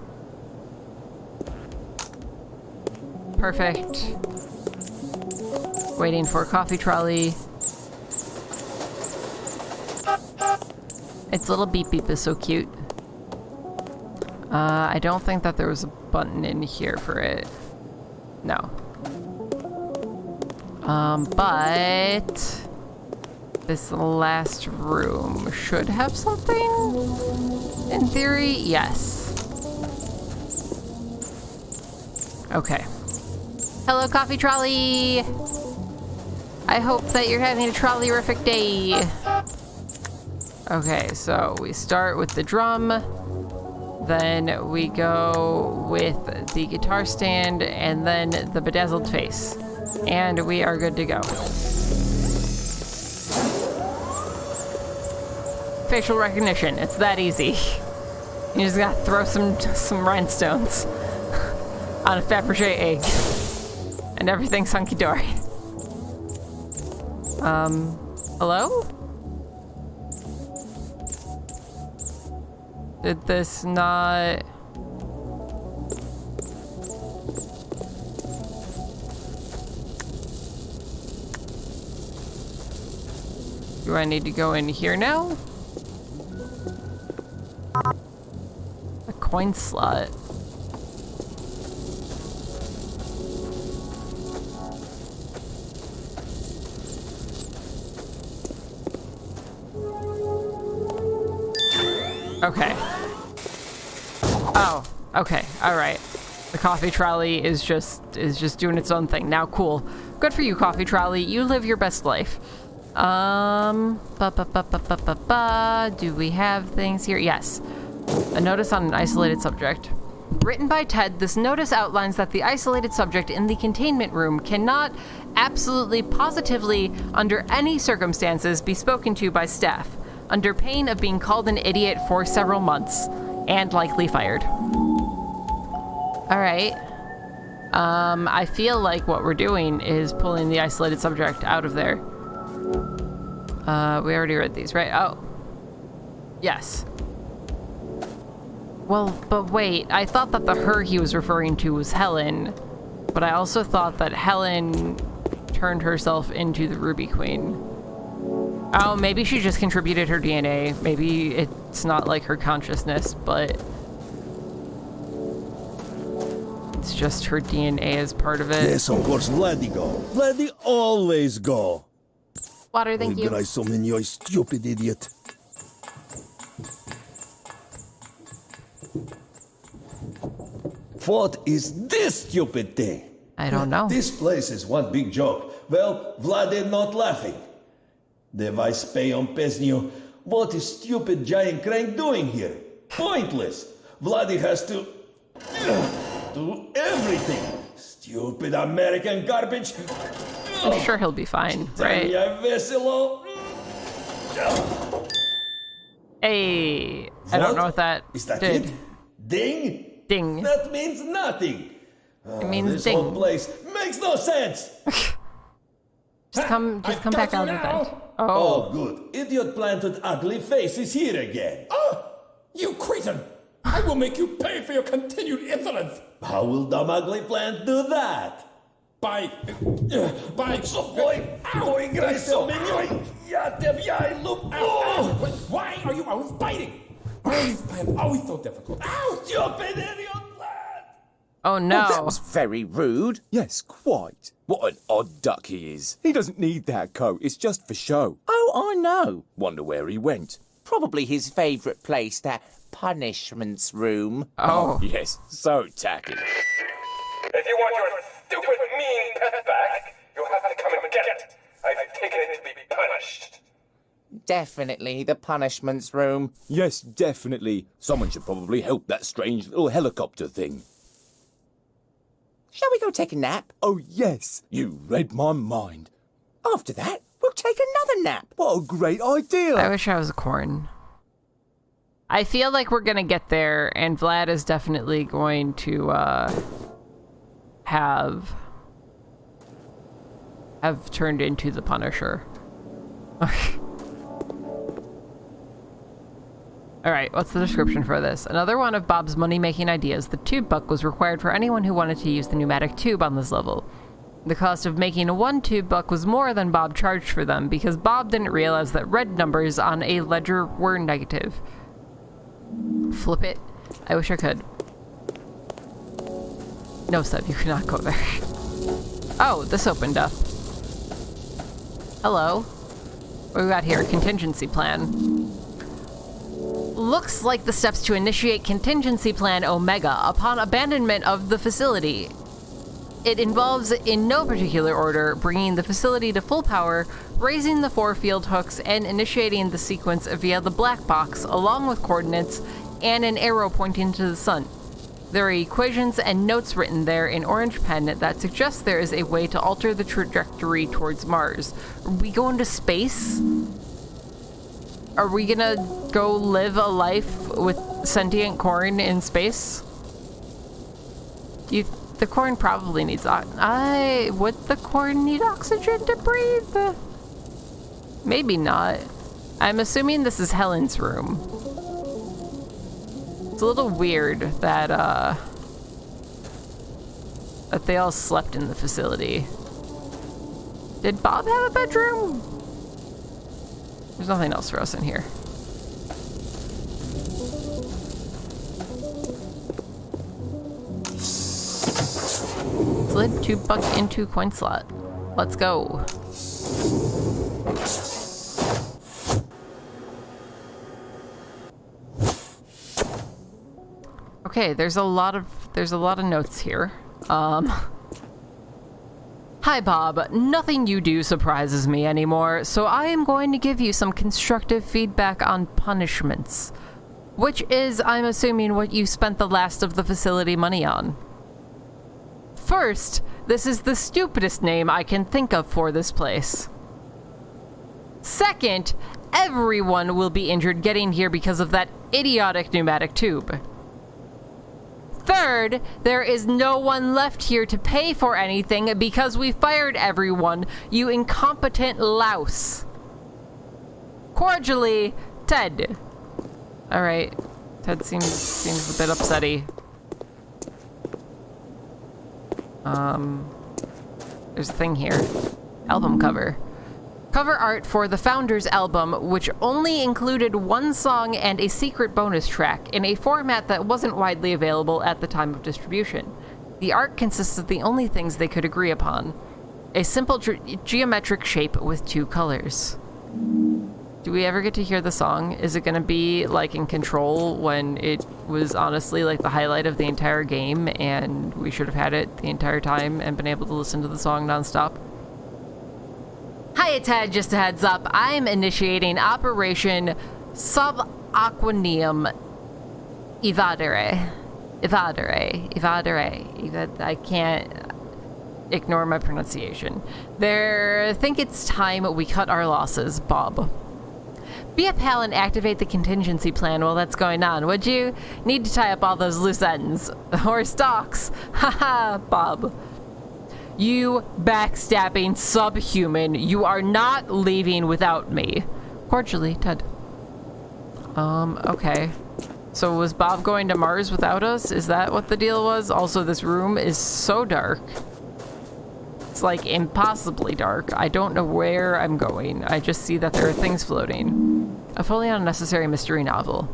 Perfect. Waiting for a coffee trolley. Its little beep beep is so cute. I don't think that there was a button in here for it. No. But this last room should have something? In theory, yes. Okay. Hello, coffee trolley! I hope that you're having a trolley-rific day. Okay, so we start with the drum, then we go with the guitar stand, and then the bedazzled face. And we are good to go. Facial recognition, it's that easy. You just gotta throw some rhinestones on a Fabergé egg. And everything's hunky-dory. Hello? Did this not... Do I need to go in here now? A coin slot. Okay. Oh, okay. All right. The coffee trolley is just doing its own thing. Now, cool. Good for you, coffee trolley. You live your best life. Do we have things here? Yes. A notice on an isolated subject. Written by Ted, this notice outlines that the isolated subject in the containment room cannot absolutely positively, under any circumstances, be spoken to by staff, under pain of being called an idiot for several months, and likely fired. Alright. I feel like what we're doing is pulling the isolated subject out of there. We already read these, right? Oh. Yes. Well, but wait, I thought that the her he was referring to was Helen, but I also thought that Helen turned herself into the Ruby Queen. Oh, maybe she just contributed her DNA. Maybe it's not like her consciousness, but it's just her DNA as part of it. Yes, of course, Vladdy go. Vladdy always go. Water, thank you. Играй со мной, stupid idiot. What is this stupid thing? I don't know. This place is one big joke. Well, Vladdy not laughing. Device pay on Pesnio. What is stupid giant crank doing here? Pointless. Vladdy has to do everything. Stupid American garbage. I'm sure he'll be fine, right? Hey, I don't know what that Is that did. it? Ding? Ding. That means nothing. It means This ding. whole place makes no sense. Just come back out of the vent. Oh, good. Idiot plant with ugly face is here again. Oh, you cretin! I will make you pay for your continued insolence! How will dumb ugly plant do that? By... Why are you always biting? Why are these plants always so difficult? Ow! Stupid idiot plant! Oh no. That was very rude. Yes, quite. What an odd duck he is. He doesn't need that coat. It's just for show. Oh, I know. Wonder where he went. Probably his favourite place, that punishments room. Oh. Yes, so tacky. If you want your stupid, mean pet back, you'll have to come and get it. I've taken it to be punished. Definitely the punishments room. Yes, definitely. Someone should probably help that strange little helicopter thing. Shall we go take a nap? Oh, yes. You read my mind. After that, we'll take another nap. What a great idea. I wish I was a corn. I feel like we're gonna get there, and Vlad is definitely going to have turned into the Punisher. Alright, what's the description for this? Another one of Bob's money-making ideas, the tube buck was required for anyone who wanted to use the pneumatic tube on this level. The cost of making one tube buck was more than Bob charged for them, because Bob didn't realize that red numbers on a ledger were negative. Flip it. I wish I could. No, Seb, you cannot go there. Oh, this opened up. Hello. What do we got here? Contingency plan. Looks like the steps to initiate Contingency Plan Omega upon abandonment of the facility. It involves, in no particular order, bringing the facility to full power, raising the 4 field hooks, and initiating the sequence via the black box, along with coordinates and an arrow pointing to the sun. There are equations and notes written there in orange pen that suggest there is a way to alter the trajectory towards Mars. Are we going to space? Are we gonna go live a life with sentient corn in space? The corn probably needs would the corn need oxygen to breathe? Maybe not. I'm assuming this is Helen's room. It's a little weird that that they all slept in the facility. Did Bob have a bedroom? There's nothing else for us in here. Slid tube buck into coin slot. Let's go. Okay, there's a lot of notes here. Hi Bob, nothing you do surprises me anymore, so I am going to give you some constructive feedback on punishments. Which is, I'm assuming, what you spent the last of the facility money on. First, this is the stupidest name I can think of for this place. Second, everyone will be injured getting here because of that idiotic pneumatic tube. Third, there is no one left here to pay for anything because we fired everyone, you incompetent louse. Cordially, Ted. Alright. Ted seems a bit upsetty. There's a thing here. Album cover. Cover art for the Founders album, which only included one song and a secret bonus track in a format that wasn't widely available at the time of distribution. The art consists of the only things they could agree upon. A simple geometric shape with 2 colors. Do we ever get to hear the song? Is it going to be like in Control when it was honestly like the highlight of the entire game and we should have had it the entire time and been able to listen to the song nonstop? Hi, Ted, just a heads up. I'm initiating Operation Subaquanium Evadere. I can't ignore my pronunciation. Think it's time we cut our losses, Bob. Be a pal and activate the contingency plan while that's going on, would you? Need to tie up all those loose ends. Or stalks. Haha, Bob. You backstabbing subhuman. You are not leaving without me. Cordially, Ted. Okay. So was Bob going to Mars without us? Is that what the deal was? Also, this room is so dark. It's like impossibly dark. I don't know where I'm going. I just see that there are things floating. A fully unnecessary mystery novel.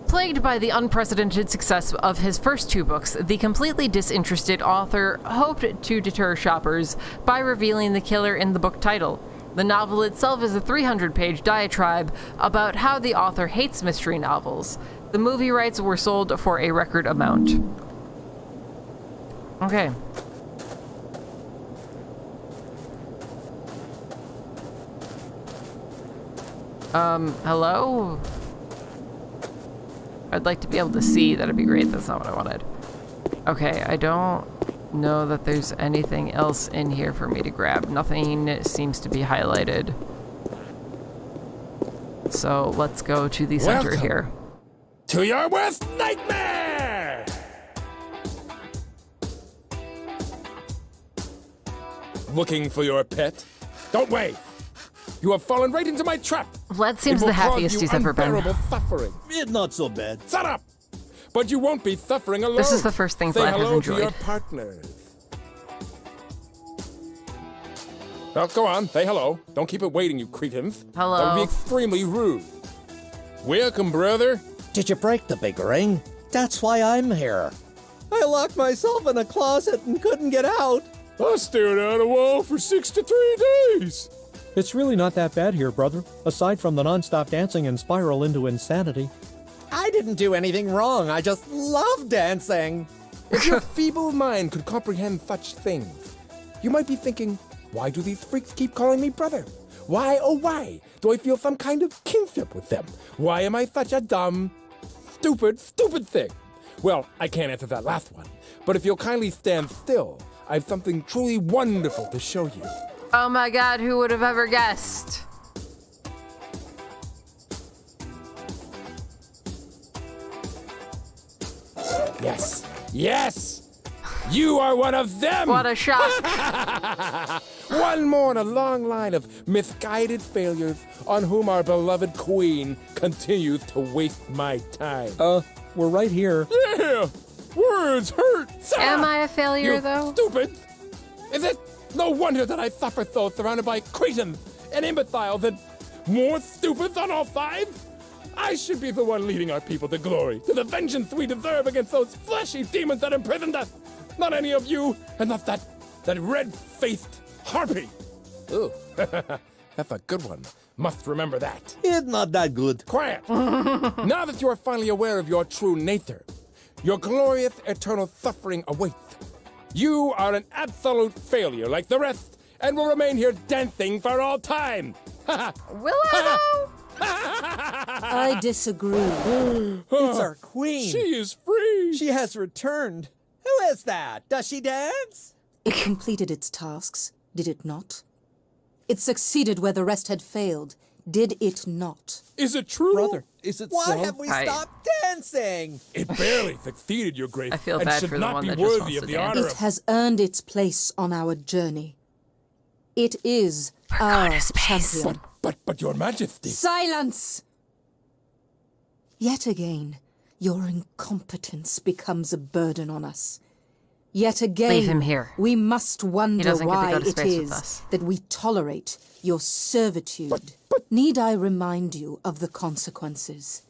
Plagued by the unprecedented success of his first 2 books, the completely disinterested author hoped to deter shoppers by revealing the killer in the book title. The novel itself is a 300-page diatribe about how the author hates mystery novels. The movie rights were sold for a record amount. Okay. Hello? I'd like to be able to see. That'd be great. That's not what I wanted. Okay, I don't know that there's anything else in here for me to grab. Nothing seems to be highlighted. So let's go to the center here. To your worst nightmare! Looking for your pet? Don't wait! You have fallen right into my trap! Vlad seems the happiest he's ever been. Suffering. It's not so bad. Shut up! But you won't be suffering alone. This is the first thing Vlad has enjoyed. Say hello to your partners. Well, go on, say hello. Don't keep it waiting, you cretins. Hello. That would be extremely rude. Welcome, brother. Did you break the big ring? That's why I'm here. I locked myself in a closet and couldn't get out. I stared at a wall for 6 to 3 days. It's really not that bad here, brother, aside from the non-stop dancing and spiral into insanity. I didn't do anything wrong. I just love dancing. If your feeble mind could comprehend such things, you might be thinking, why do these freaks keep calling me brother? Why, oh why, do I feel some kind of kinship with them? Why am I such a dumb, stupid thing? Well, I can't answer that last one, but if you'll kindly stand still, I have something truly wonderful to show you. Oh my god, who would have ever guessed? Yes, yes! You are one of them! What a shock. One more in a long line of misguided failures on whom our beloved queen continues to waste my time. We're right here. Yeah! Words hurt! Am I a failure, You though? stupid! Is it no wonder that I suffer so surrounded by cretins and imbeciles and more stupid than all 5? I should be the one leading our people to glory, to the vengeance we deserve against those fleshy demons that imprisoned us. Not any of you, and not that red-faced harpy. Ooh, that's a good one. Must remember that. It's not that good. Quiet! Now that you are finally aware of your true nature, your glorious eternal suffering awaits. You are an absolute failure like the rest, and will remain here dancing for all time. Will I, though? I disagree. It's our queen. She is free. She has returned. Who is that? Does she dance? It completed its tasks, did it not? It succeeded where the rest had failed, did it not? Is it true? Brother, is it Why so? have we stopped dancing? It barely succeeded, Your Grace. I feel and bad should for the not one be that just worthy wants of to the dance. honor It of... has earned its place on our journey. It is our champion. But Your Majesty... Silence! Yet again, your incompetence becomes a burden on us. Yet again, Leave him here. we must wonder doesn't get to why go to it space with is us. that we tolerate your servitude. But- Need I remind you of the consequences?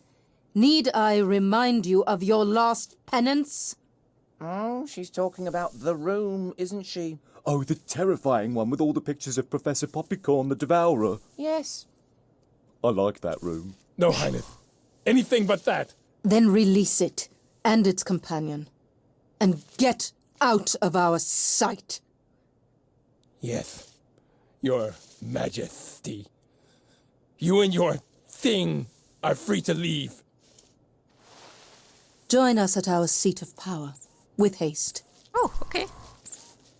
Need I remind you of your last penance? Oh, she's talking about the room, isn't she? Oh, the terrifying one with all the pictures of Professor Poppycorn the Devourer. Yes. I like that room. No, Highness. Anything but that. Then release it and its companion. And get out of our sight. Yes, Your Majesty. You and your thing are free to leave. Join us at our seat of power, with haste. Oh, okay.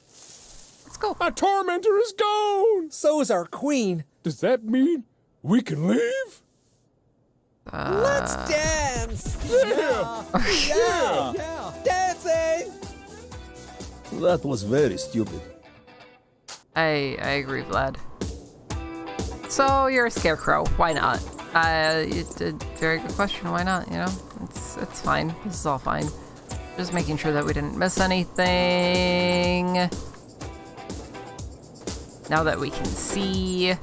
Let's go. Our tormentor is gone! So is our queen. Does that mean we can leave? Let's dance! Yeah! Yeah! Dancing! That was very stupid. I agree, Vlad. So you're a scarecrow. Why not? It's a very good question. Why not? You know, it's fine. This is all fine. Just making sure that we didn't miss anything. Now that we can see, it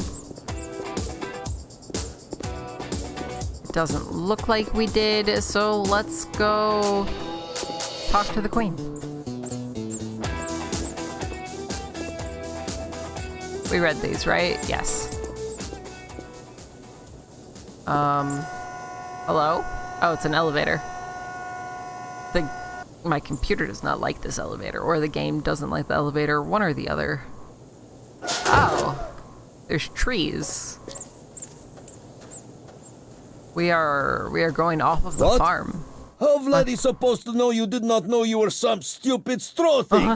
doesn't look like we did. So let's go talk to the queen. We read these, right? Yes. Hello? Oh, it's an elevator. My computer does not like this elevator, or the game doesn't like the elevator, one or the other. Oh, there's trees. We are going off of the What? farm. How Vladdy supposed to know you did not know you were some stupid straw thing?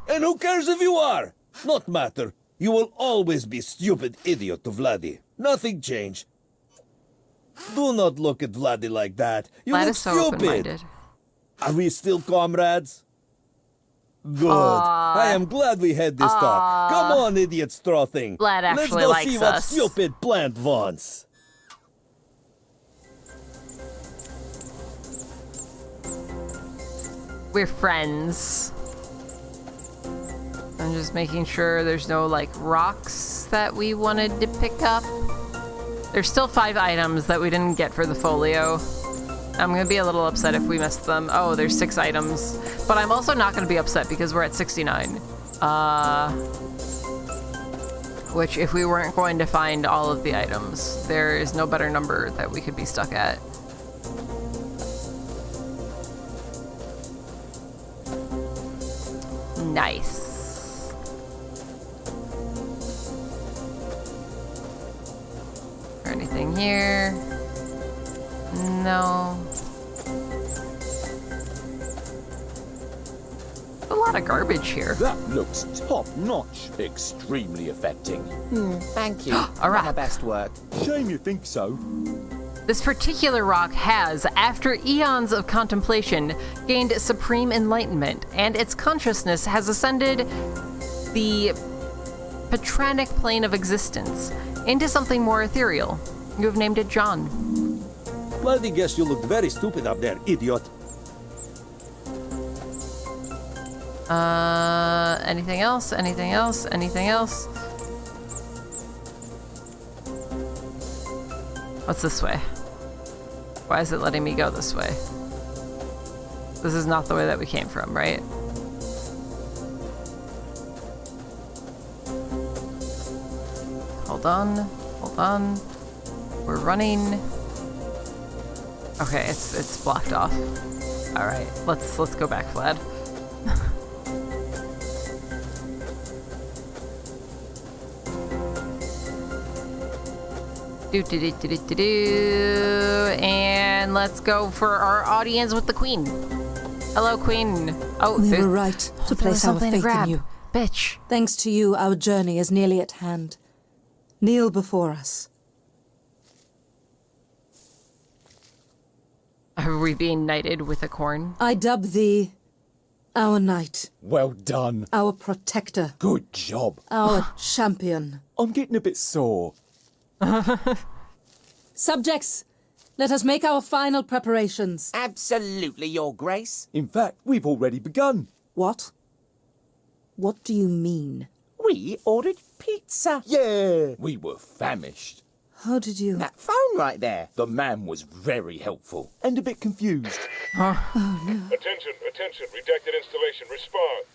And who cares if you are? Not matter. You will always be stupid idiot to Vladdy. Nothing changed. Do not look at Vladdy like that. You Vlad look is so stupid. open-minded. Are we still comrades? Good. I am glad we had this talk. Come on, idiot straw thing. Vlad Let's actually go likes see what us. stupid plant wants. We're friends. I'm just making sure there's no, like, rocks that we wanted to pick up. There's still 5 items that we didn't get for the folio. I'm gonna be a little upset if we missed them. Oh, there's 6 items. But I'm also not gonna be upset because we're at 69. Which, if we weren't going to find all of the items, there is no better number that we could be stuck at. Nice. Or anything here? No. A lot of garbage here. That looks top-notch. Extremely affecting. Thank you. A Not my rock. best work. Shame you think so. This particular rock has, after eons of contemplation, gained supreme enlightenment, and its consciousness has ascended the patranic plane of existence into something more ethereal. You have named it John. Vladdy guess you looked very stupid up there, idiot. Anything else? Anything else? Anything else? What's this way? Why is it letting me go this way? This is not the way that we came from, right? Hold on. Hold on. We're running. Okay, it's blocked off. All right, let's go back, Vlad. And let's go for our audience with the queen. Hello, queen. Oh, We there- were right oh, to there was place our something to faith grab. in you. Bitch. Thanks to you, our journey is nearly at hand. Kneel before us. Are we being knighted with a corn? I dub thee our knight, Well done. our protector, Good job. our champion. I'm getting a bit sore. Subjects, let us make our final preparations. Absolutely, Your Grace. In fact, we've already begun. What? What do you mean? We ordered pizza. Yeah. We were famished. How did you... That phone right there. The man was very helpful. And a bit confused. Attention, attention. Redacted installation. Respond.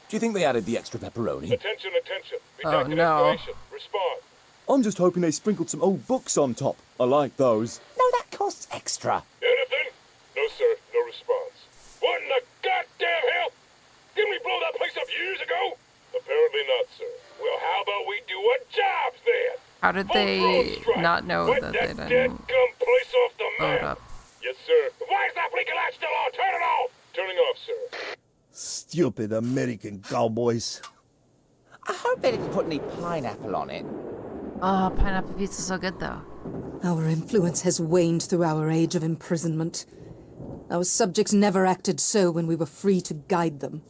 Do you think they added the extra pepperoni? Attention, attention. Oh, Redacted no. installation. Respond. I'm just hoping they sprinkled some old books on top. I like those. No, that costs extra. Anything? No, sir. No response. What in the goddamn hell? Didn't we blow that place up years ago? Apparently not, sir. Well, how about we do a job then? How did they not know Put that that they dead didn't gum place off the blow it map. up? Yes, sir. Why is that blinking light still on? Turn it off! Turning off, sir. Stupid American cowboys. I hope they didn't put any pineapple on it. Oh, pineapple pizza's so good though. Our influence has waned through our age of imprisonment. Our subjects never acted so when we were free to guide them.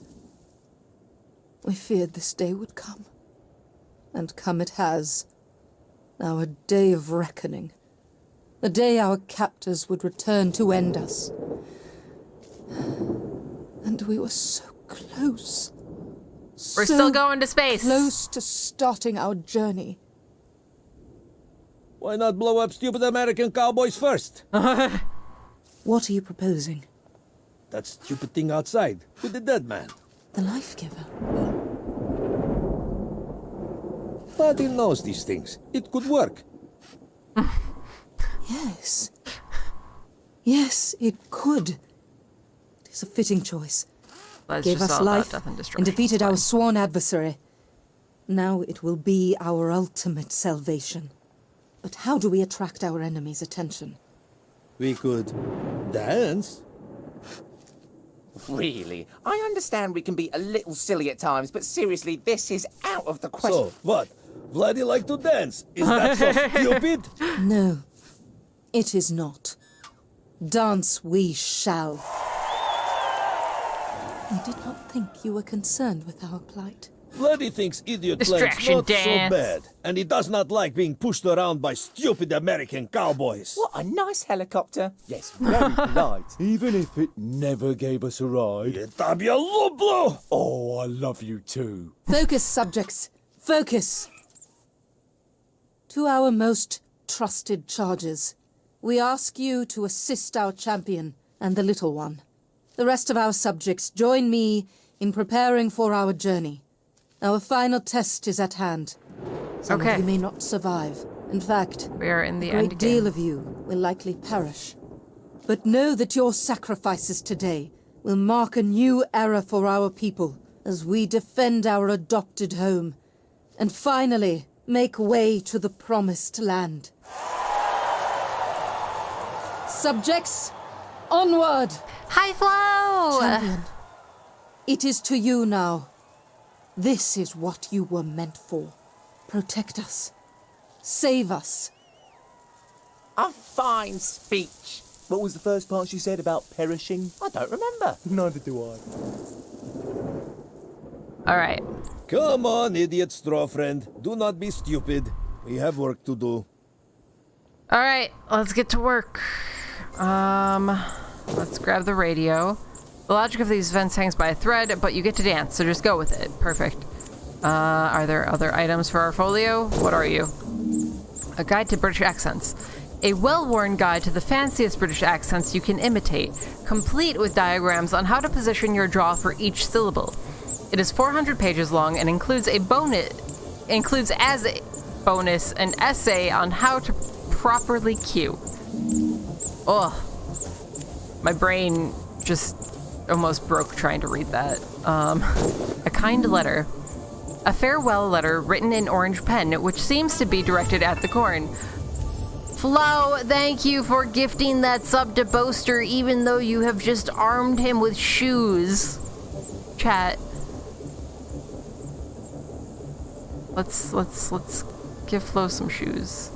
We feared this day would come. And come it has. Our day of reckoning. The day our captors would return to end us. And we were so close. We're still going to space. Close to starting our journey. Why not blow up stupid American cowboys first? What are you proposing? That stupid thing outside with the dead man. The life giver. Buddy knows these things. It could work. Yes. Yes, it could. It is a fitting choice. Let's Gave just us all about life death and and destruction. defeated It's our fine. sworn adversary. Now it will be our ultimate salvation. But how do we attract our enemy's attention? We could dance. Really? I understand we can be a little silly at times, but seriously, this is out of the question. So, what? Vladdy like to dance. Is that so stupid? No, it is not. Dance we shall. I did not think you were concerned with our plight. Vladdy thinks idiot plans Distraction not dance. so bad. And he does not like being pushed around by stupid American cowboys. What a nice helicopter. Yes, very polite. Even if it never gave us a ride. Tabia Lublo! Oh, I love you too. Focus, subjects. Focus. To our most trusted charges, we ask you to assist our champion and the little one. The rest of our subjects, join me in preparing for our journey. Our final test is at hand. Some Okay. of you may not survive. In fact, We are in the a great end deal game. of you will likely perish. But know that your sacrifices today will mark a new era for our people as we defend our adopted home and finally make way to the promised land. Subjects, onward! High flow! Champion, it is to you now. This is what you were meant for. Protect us. Save us. A fine speech. What was the first part she said about perishing? I don't remember. Neither do I. All right. Come on, idiot straw friend. Do not be stupid. We have work to do. All right. Let's get to work. Let's grab the radio. The logic of these events hangs by a thread, but you get to dance, so just go with it. Perfect. Are there other items for our folio? What are you? A guide to British accents. A well-worn guide to the fanciest British accents you can imitate, complete with diagrams on how to position your jaw for each syllable. It is 400 pages long and includes as a bonus an essay on how to properly cue. Ugh. My brain just almost broke trying to read that. A kind letter. A farewell letter written in orange pen, which seems to be directed at the corn. Flo, thank you for gifting that sub to Boaster, even though you have just armed him with shoes. Chat. Let's give Flo some shoes.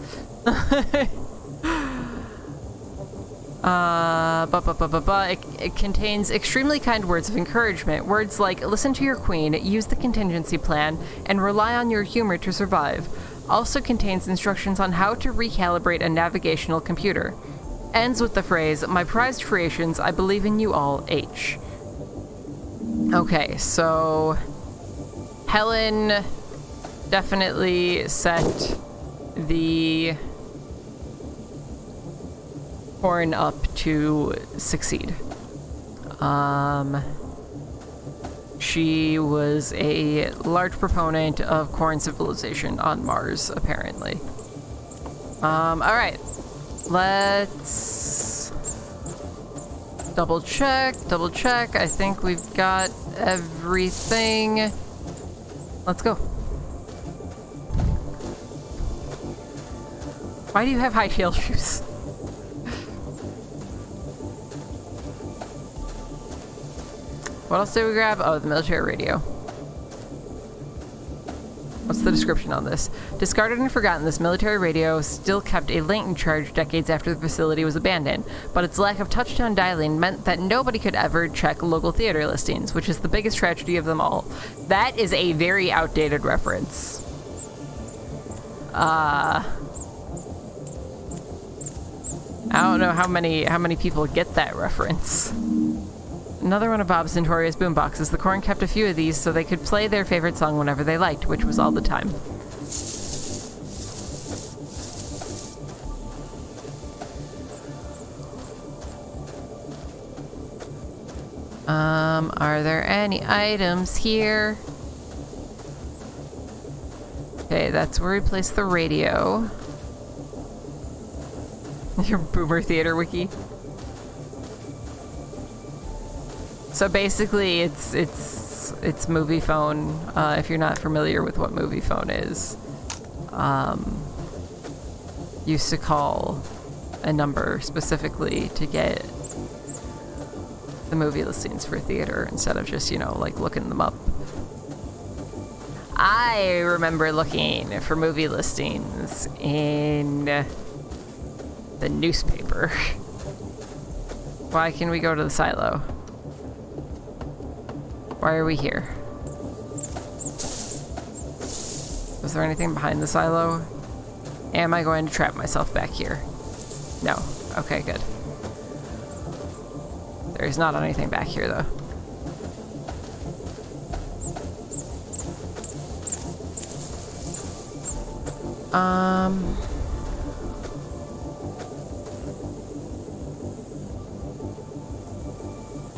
It contains extremely kind words of encouragement. Words like listen to your queen, use the contingency plan, and rely on your humor to survive. Also contains instructions on how to recalibrate a navigational computer. Ends with the phrase, my prized creations, I believe in you all, H. Okay, so Helen definitely set the corn up to succeed. She was a large proponent of corn civilization on Mars, apparently. Alright. Let's double check. I think we've got everything. Let's go. Why do you have high heel shoes? What else did we grab? Oh, the military radio. What's the description on this? Discarded and forgotten, this military radio still kept a latent charge decades after the facility was abandoned, but its lack of touchdown dialing meant that nobody could ever check local theater listings, which is the biggest tragedy of them all. That is a very outdated reference. I don't know how many people get that reference. Another one of Bob's notorious boomboxes. The Corn kept a few of these so they could play their favorite song whenever they liked, which was all the time. Are there any items here? Okay, that's where we place the radio. Your boomer theater wiki. So basically, it's movie phone. If you're not familiar with what movie phone is, used to call a number specifically to get the movie listings for theater instead of just, you know, like looking them up. I remember looking for movie listings in the newspaper. Why can we go to the silo? Why are we here? Was there anything behind the silo? Am I going to trap myself back here? No. Okay, good. There's not anything back here, though.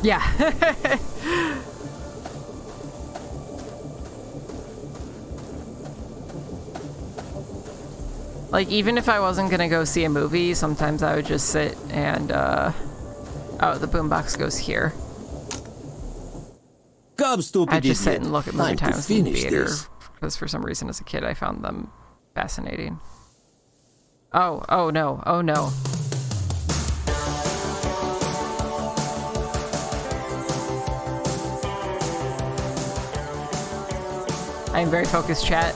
Yeah. Like, even if I wasn't gonna go see a movie, sometimes I would just sit and, oh, the boombox goes here. Come, stupid I'd just sit idiot. and look at movie Time to times in the finish theater, this. because for some reason as a kid I found them fascinating. Oh no, oh no. I am very focused, chat.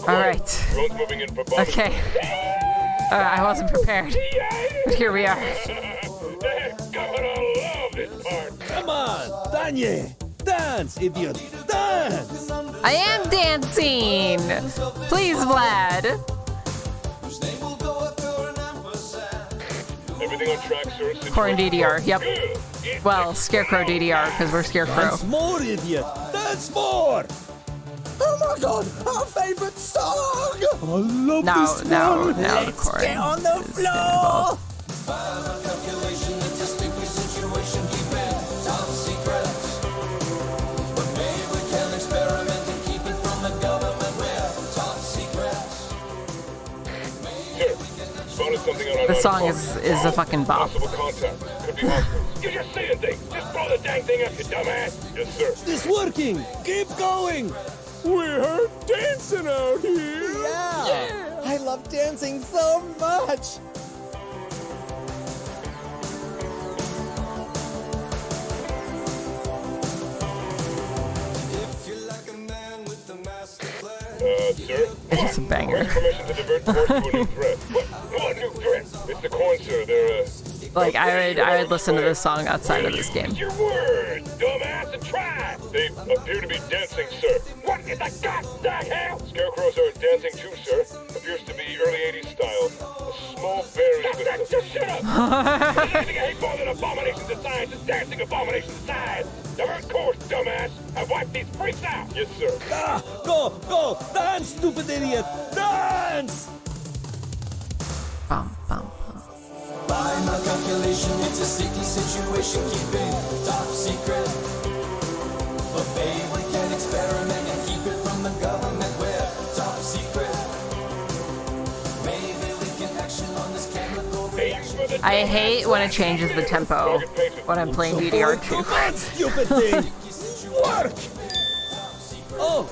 All right. Okay. I wasn't prepared, but here we are. Come on, Danye! Dance, idiot! Dance! I am dancing! Please, Vlad! Everything on track, sir. Corn DDR, yep. Well, Scarecrow DDR, because we're Scarecrow. Dance more, idiot! Dance more! Oh my god, our favorite song! I love this Now one! the corn Get on the is floor! The song is a fucking bop. Possible contact. Could be hostiles. You're just saying things. Just throw the dang thing up, you dumbass. Yes, sir. It's working! Keep going! We're dancing out here. Yeah! I love dancing so much! Sir? It's a banger. Permission to divert course to a new threat. What new threat? It's the corn, sir. They're, Like, I would listen to this song outside of this game. Your words, dumbass, and try. They appear to be dancing, sir. What in the goddamn hell? Scarecrows are dancing too, sir. Appears to be early 80s style. A small berry with just shut up! Anything I hate more than abominations of science is dancing abominations of science. Divert course, dumbass. I've wiped these freaks out. Yes, sir. Ah, go, go! Dance, stupid idiot! Dance! Bum, bum, bum. By my calculation, it's a sticky situation. Keep it top secret. But babe, we can experiment and keep it from the government. We're top secret. Maybe we can action on this chemical reaction. I hate when it changes the tempo when I'm playing DDR2. That stupid thing! Work! Oh,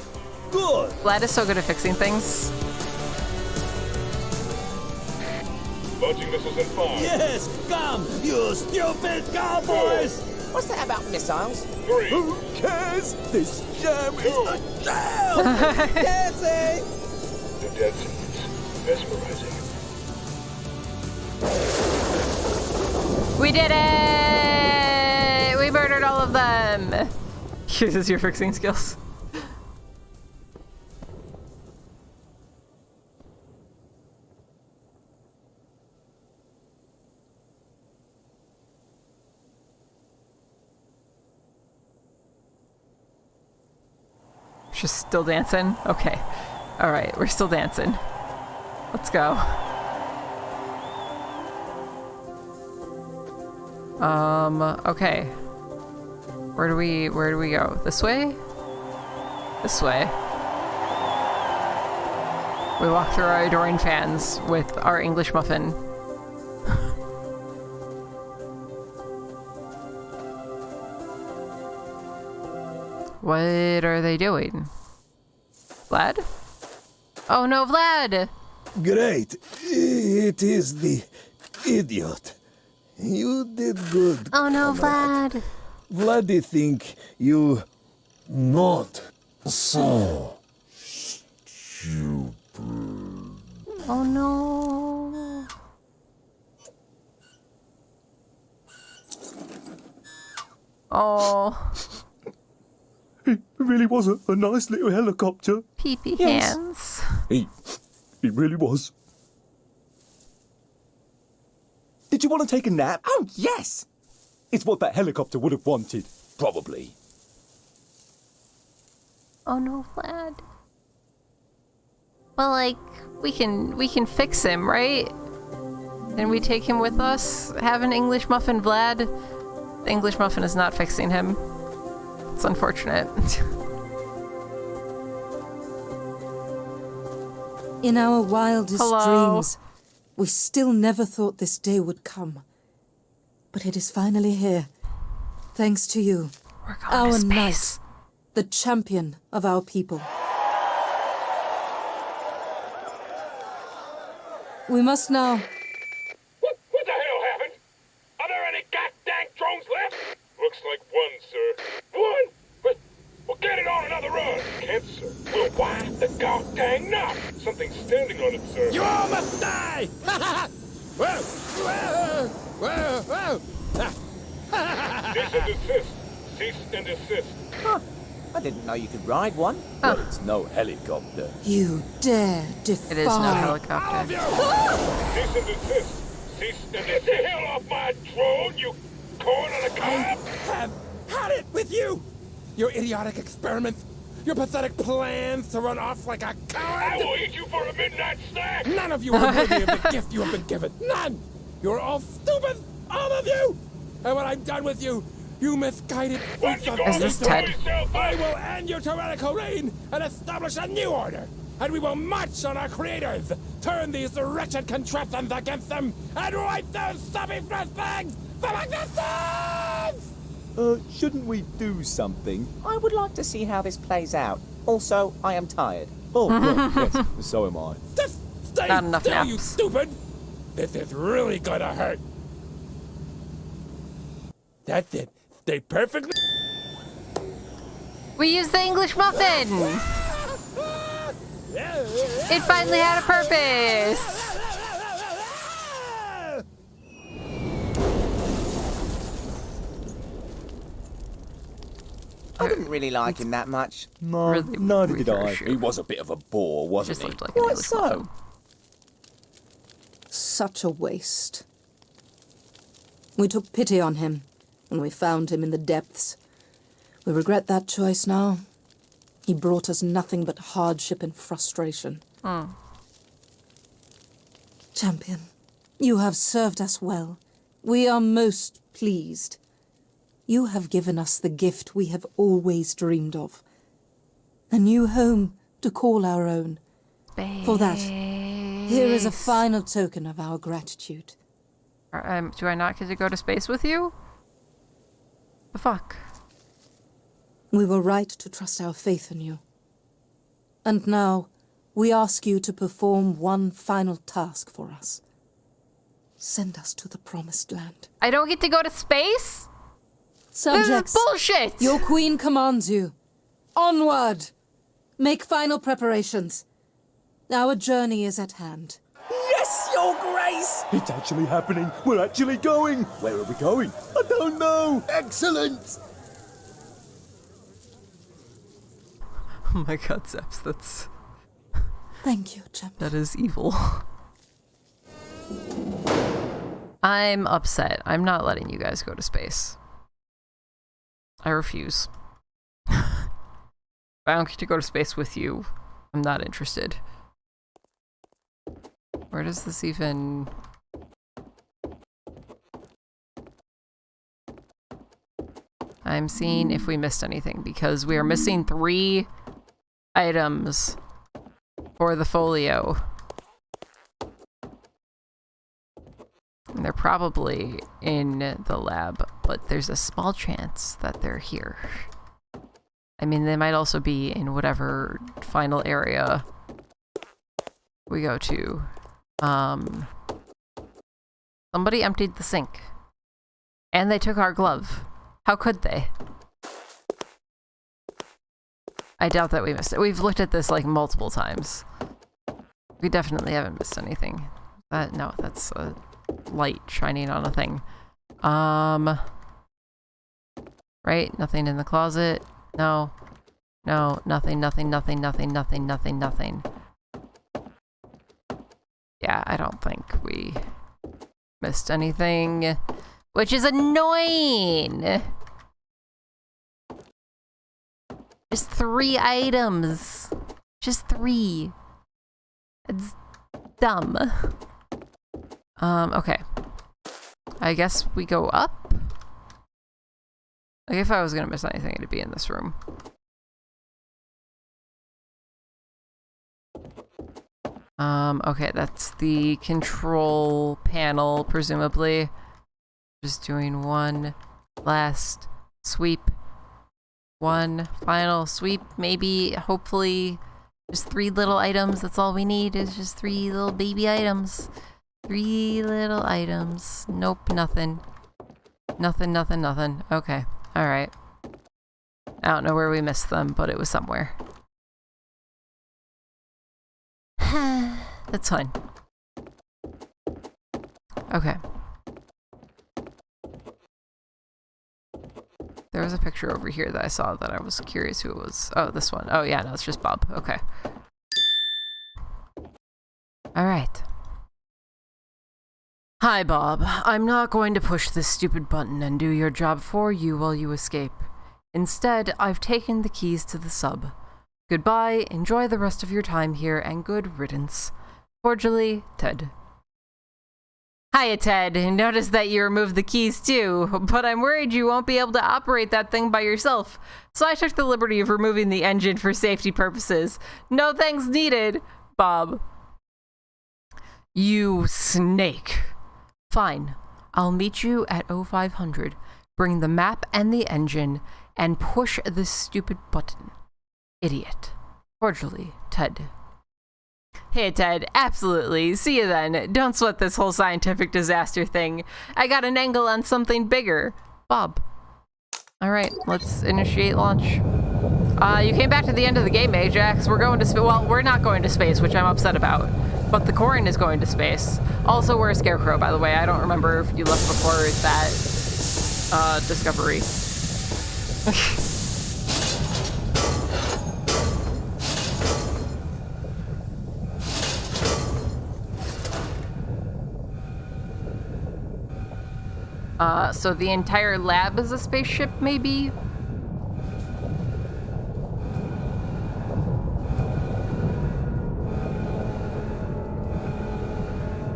good! Vlad is so good at fixing things. Launching missiles in 5. Yes, come, you stupid cowboys! What's that about missiles? 3. Who cares? This jam is the jam! Dancing! The dead scenes. Mesmerizing. We did it! We murdered all of them! Uses your fixing skills. She's still dancing? Okay. Alright, we're still dancing. Let's go. Okay. Where do we go? This way? This way. We walk through our adoring fans with our English muffin. What are they doing? Vlad? Oh no, Vlad! Great. It is the idiot. You did good. Oh no, comrade. Vlad! Vladdy think you not so stupid. Oh no. Oh. It really was a nice little helicopter. Pee-pee hands. He really was. Did you want to take a nap? Oh, yes! It's what that helicopter would have wanted. Probably. Oh no, Vlad. Well, like, we can fix him, right? Can we take him with us? Have an English muffin, Vlad? The English muffin is not fixing him. It's unfortunate. In our wildest Hello. dreams, we still never thought this day would come. But it is finally here. Thanks to you, We're going our to knight, space. the champion of our people. We must now. What the hell happened? Are there any goddamn drones left? Looks like one, sir. One? But we'll get it on another run. Can't, sir. We'll wipe the goddamn knot. Something's standing on it, sir. You all must die! Whoa! Whoa! Whoa! Whoa! Cease and desist. Cease and desist. Huh. I didn't know you could ride one. But it's no helicopter. You dare defy. It is no helicopter. Cease and desist. Cease and desist. Get the hell off my drone, you corn on a cob! Have had it with you! Your idiotic experiments! Your pathetic plans to run off like a I coward! will eat you for a midnight snack! None of you are worthy of the gift you have been given! None! You're all stupid! All of you! And when I'm done with you, you misguided freaks of Is this Ted? I will end your tyrannical reign and establish a new order! And we will march on our creators, turn these wretched contraptions against them, and wipe those soppy fresh bags from existence! Shouldn't we do something? I would like to see how this plays out. Also, I am tired. Oh, right, yes, so am I. Just stay Not enough still, you naps. stupid! This is really gonna hurt. That's it. Stay perfectly. We used the English muffin! It finally had a purpose! I didn't really like him that much. No, Really neither did weaker I. issue. He was a bit of a bore, wasn't Just he? looked like an What English so? muffin. Such a waste. We took pity on him when we found him in the depths. We regret that choice now. He brought us nothing but hardship and frustration. Champion, you have served us well. We are most pleased. You have given us the gift we have always dreamed of. A new home to call our own. For that, here is a final token of our gratitude. Do I not get to go to space with you? The fuck? We were right to trust our faith in you. And now, we ask you to perform one final task for us. Send us to the promised land. I don't get to go to space? Subjects, this is bullshit! Your queen commands you. Onward! Make final preparations. Our journey is at hand. Yes, Your Grace! It's actually happening. We're actually going. Where are we going? I don't know. Excellent! Oh my god, Zeps, that's... Thank you, champion. That is evil. I'm upset. I'm not letting you guys go to space. I refuse. If I don't get to go to space with you, I'm not interested. Where does this even... I'm seeing if we missed anything, because we are missing 3 items for the folio. And they're probably in the lab, but there's a small chance that they're here. I mean, they might also be in whatever final area we go to. Somebody emptied the sink. And they took our glove. How could they? I doubt that we missed it. We've looked at this like multiple times. We definitely haven't missed anything. No, that's a light shining on a thing. Right? Nothing in the closet. No. No, nothing. Yeah, I don't think we missed anything. Which is annoying! Just 3 items. Just 3. It's dumb. Okay. I guess we go up? Like, if I was gonna miss anything, it'd be in this room. Okay, that's the control panel, presumably. Just doing one last sweep. One final sweep, maybe, hopefully. Just 3 little items, that's all we need, is just 3 little baby items. 3 little items. Nope, nothing. Nothing. Okay, alright. I don't know where we missed them, but it was somewhere. That's fine. Okay. There was a picture over here that I saw that I was curious who it was. Oh, this one. Oh, yeah, no, it's just Bob. Okay. Alright. Hi, Bob. I'm not going to push this stupid button and do your job for you while you escape. Instead, I've taken the keys to the sub. Goodbye, enjoy the rest of your time here, and good riddance. Cordially, Ted. Hiya, Ted. Noticed that you removed the keys too, but I'm worried you won't be able to operate that thing by yourself, so I took the liberty of removing the engine for safety purposes. No thanks needed, Bob. You snake. Fine. I'll meet you at 0500. Bring the map and the engine, and push this stupid button. Idiot. Cordially, Ted. Hey, Ted. Absolutely. See you then. Don't sweat this whole scientific disaster thing. I got an angle on something bigger. Bob. Alright, let's initiate launch. You came back to the end of the game, Ajax. We're going to space. Well, we're not going to space, which I'm upset about. But the Corin is going to space. Also, we're a Scarecrow, by the way. I don't remember if you left before that discovery. So the entire lab is a spaceship, maybe?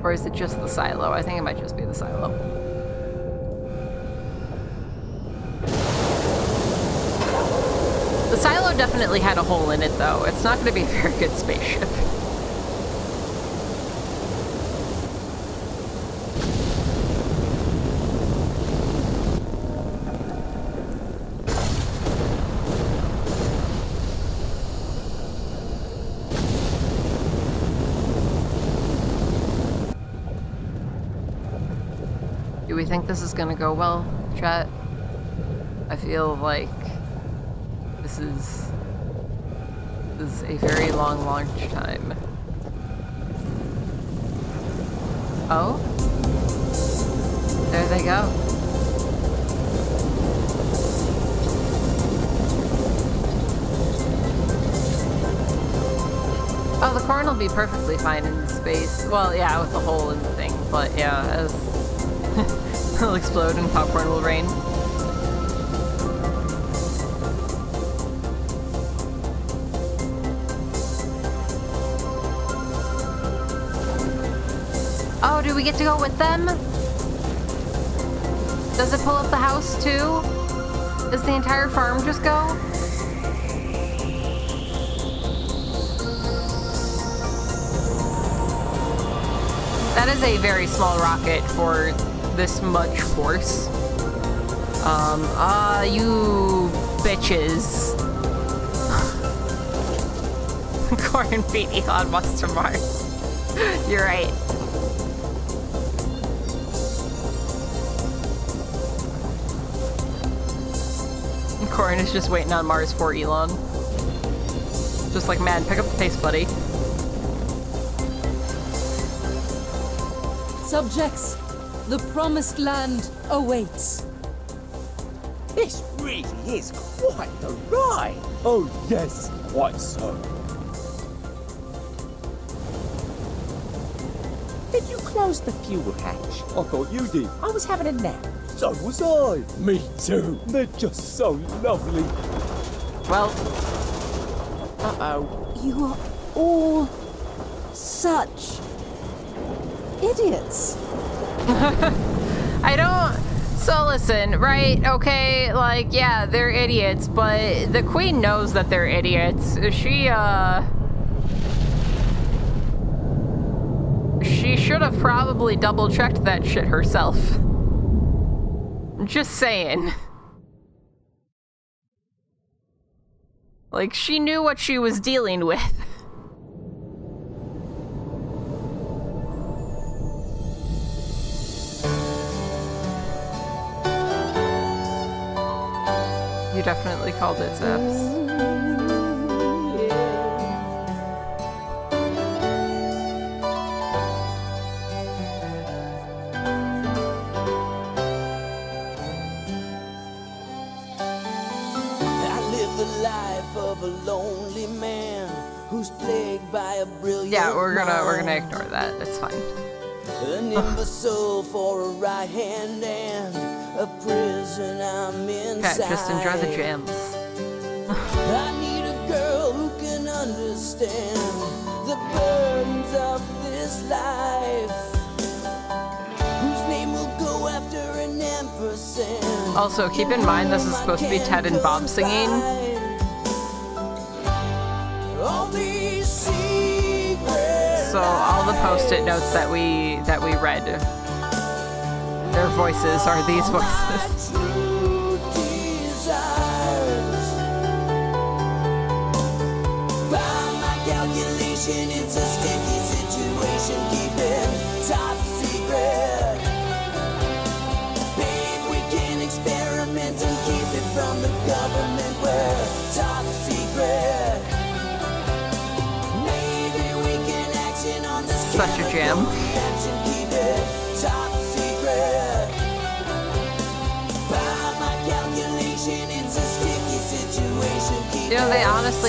Or is it just the silo? I think it might just be the silo. The silo definitely had a hole in it, though. It's not going to be a very good spaceship. Do we think this is gonna go well, chat? I feel like this is a very long launch time. Oh? There they go. Oh, the corn will be perfectly fine in space. Well, yeah, with the hole in the thing, but yeah, as it'll explode and popcorn will rain. Oh, do we get to go with them? Does it pull up the house too? Does the entire farm just go? That is a very small rocket for this much force. You bitches. Corn beat Elon Musk to Mars. You're right. Corn is just waiting on Mars for Elon. Just like, man, pick up the pace, buddy. Subjects, the promised land awaits. This really is quite the ride. Oh, yes, quite so. Did you close the fuel hatch? I thought you did. I was having a nap. So was I. Me too. They're just so lovely. Well. Uh-oh. You are all such idiots. I don't... So listen, right? Okay, like, yeah, they're idiots, but the queen knows that they're idiots. She should have probably double-checked that shit herself. Just saying. Like, she knew what she was dealing with. You definitely called it, Zaps. Of a lonely man who's plagued by a brilliant Yeah, we're gonna ignore that. It's fine. An imbecile for a right hand and a prison I'm inside. Okay, just enjoy the jams. I need a girl who can understand the burdens of this life, whose name will go after an ampersand. Also, keep in mind this is supposed to be Ted and Bob singing. So all the post-it notes that we read, their voices are these voices. By my calculation, it's a sticky situation. Keep it top secret. Babe, we can experiment and keep it from the government. We're top secret. Such a jam. You know,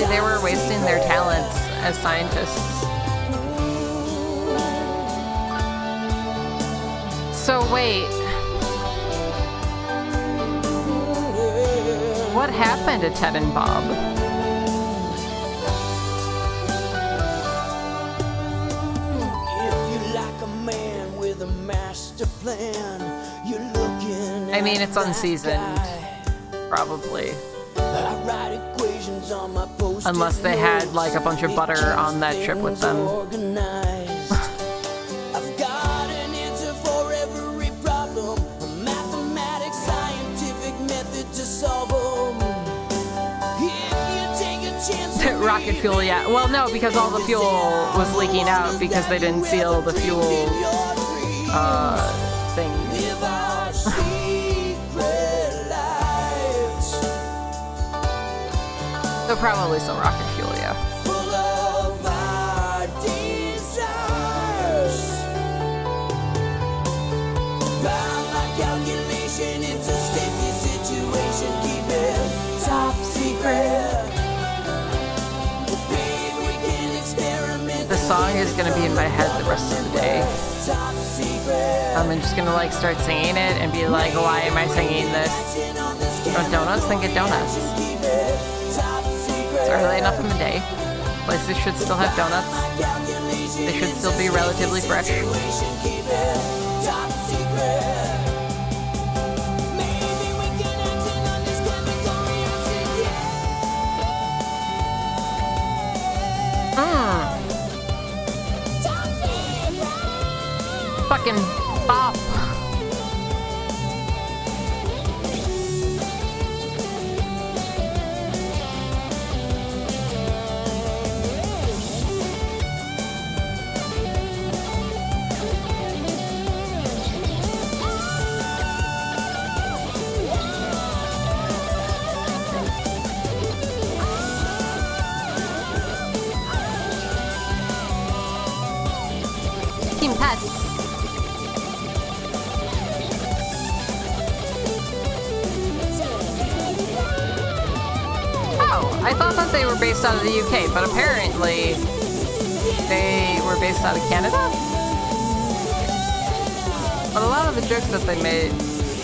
they were wasting their talents as scientists. So wait. What happened to Ted and Bob? Southland. You're looking I mean, at it's that unseasoned. guy. Probably. I write equations on my post-it Unless they had like a bunch of notes. butter on that trip with them. Organized. I've got an answer for every problem. A mathematics, scientific method to solve them. If you take a chance. Rocket fuel, yeah. Well, no, because all the fuel was leaking out because they didn't seal the fuel thing. Live our secret lives. So probably some rocket fuel, yeah. Full of our desires. Round my calculation, it's a sticky situation. Keep it top secret. But babe, we can experiment. The song is gonna be in my head the rest of the day. Top secret. I'm just gonna like start singing it and be like, why am I singing this? Oh, donuts? Then get donuts. It's early enough in the day. Places should still have donuts. They should still be relatively fresh. Fucking bop. Team Pets. Oh, I thought that they were based out of the UK, but apparently they were based out of Canada? But a lot of the jokes that they made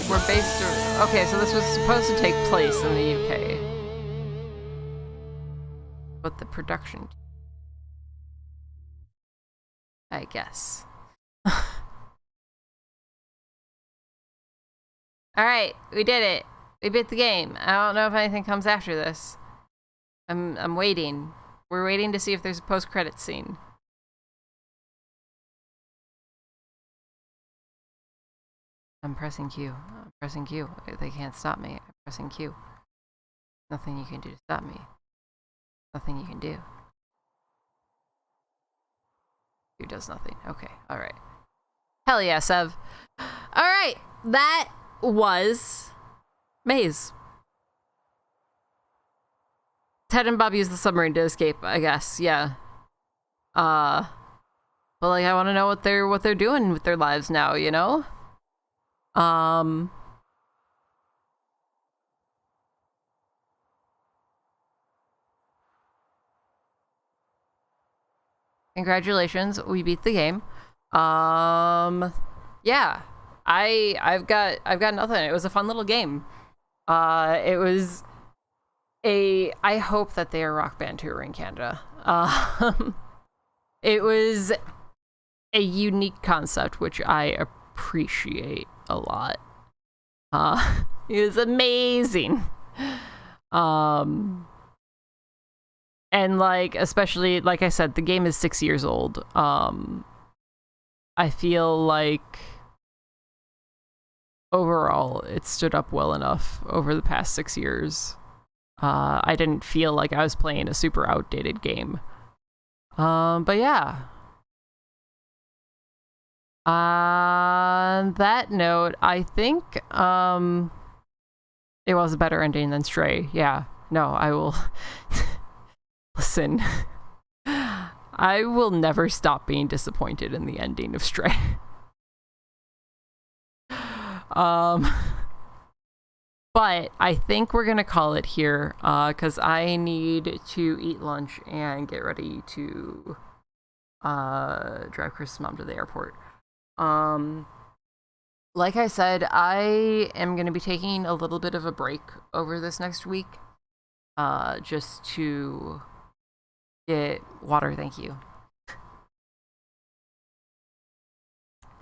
were based... Okay, so this was supposed to take place in the UK. But the production... I guess. Alright, we did it. We beat the game. I don't know if anything comes after this. I'm waiting. We're waiting to see if there's a post-credits scene. I'm pressing Q. I'm pressing Q. They can't stop me. I'm pressing Q. Nothing you can do to stop me. Nothing you can do. Q does nothing. Okay, alright. Hell yeah, Sev. Alright, that was Maize. Ted and Bob use the submarine to escape, I guess, yeah. But like I wanna know what they're doing with their lives now, you know? Congratulations, we beat the game. Yeah. I've got nothing. It was a fun little game. It was I hope that they are Rock Band touring Canada. It was a unique concept, which I appreciate a lot. It was amazing. And like, especially, like I said, the game is 6 years old. I feel like overall it stood up well enough over the past 6 years. I didn't feel like I was playing a super outdated game. But yeah. On that note, I think it was a better ending than Stray. Yeah. No, I will... Listen, I will never stop being disappointed in the ending of Stray. But I think we're gonna call it here, because I need to eat lunch and get ready to drive Chris's mom to the airport. Like I said, I am gonna be taking a little bit of a break over this next week, just to get water. Thank you.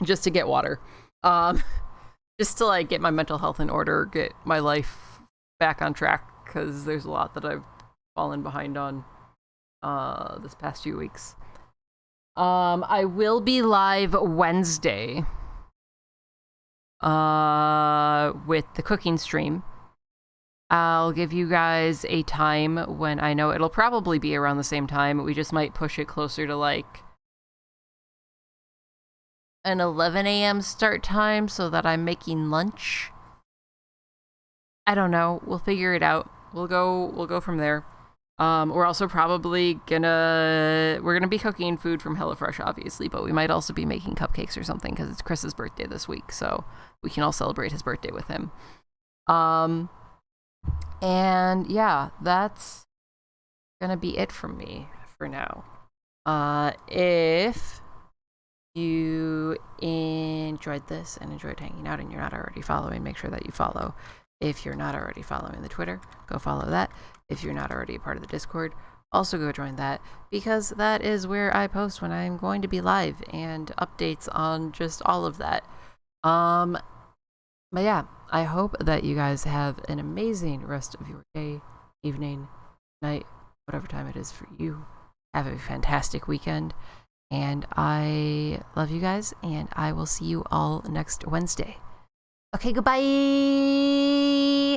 Just to get water. just to like get my mental health in order, get my life back on track, because there's a lot that I've fallen behind on this past few weeks. I will be live Wednesday with the cooking stream. I'll give you guys a time when I know it'll probably be around the same time. We just might push it closer to like an 11 a.m. start time so that I'm making lunch. I don't know. We'll figure it out. We'll go from there. We're also probably we're gonna be cooking food from HelloFresh, obviously, but we might also be making cupcakes or something because it's Chris's birthday this week, so we can all celebrate his birthday with him. And yeah, that's gonna be it from me for now. If you enjoyed this and enjoyed hanging out and you're not already following, make sure that you follow. If you're not already following the Twitter, go follow that. If you're not already a part of the Discord, also go join that, because that is where I post when I'm going to be live and updates on just all of that. But yeah, I hope that you guys have an amazing rest of your day, evening, night, whatever time it is for you. Have a fantastic weekend, and I love you guys, and I will see you all next Wednesday. Okay, goodbye!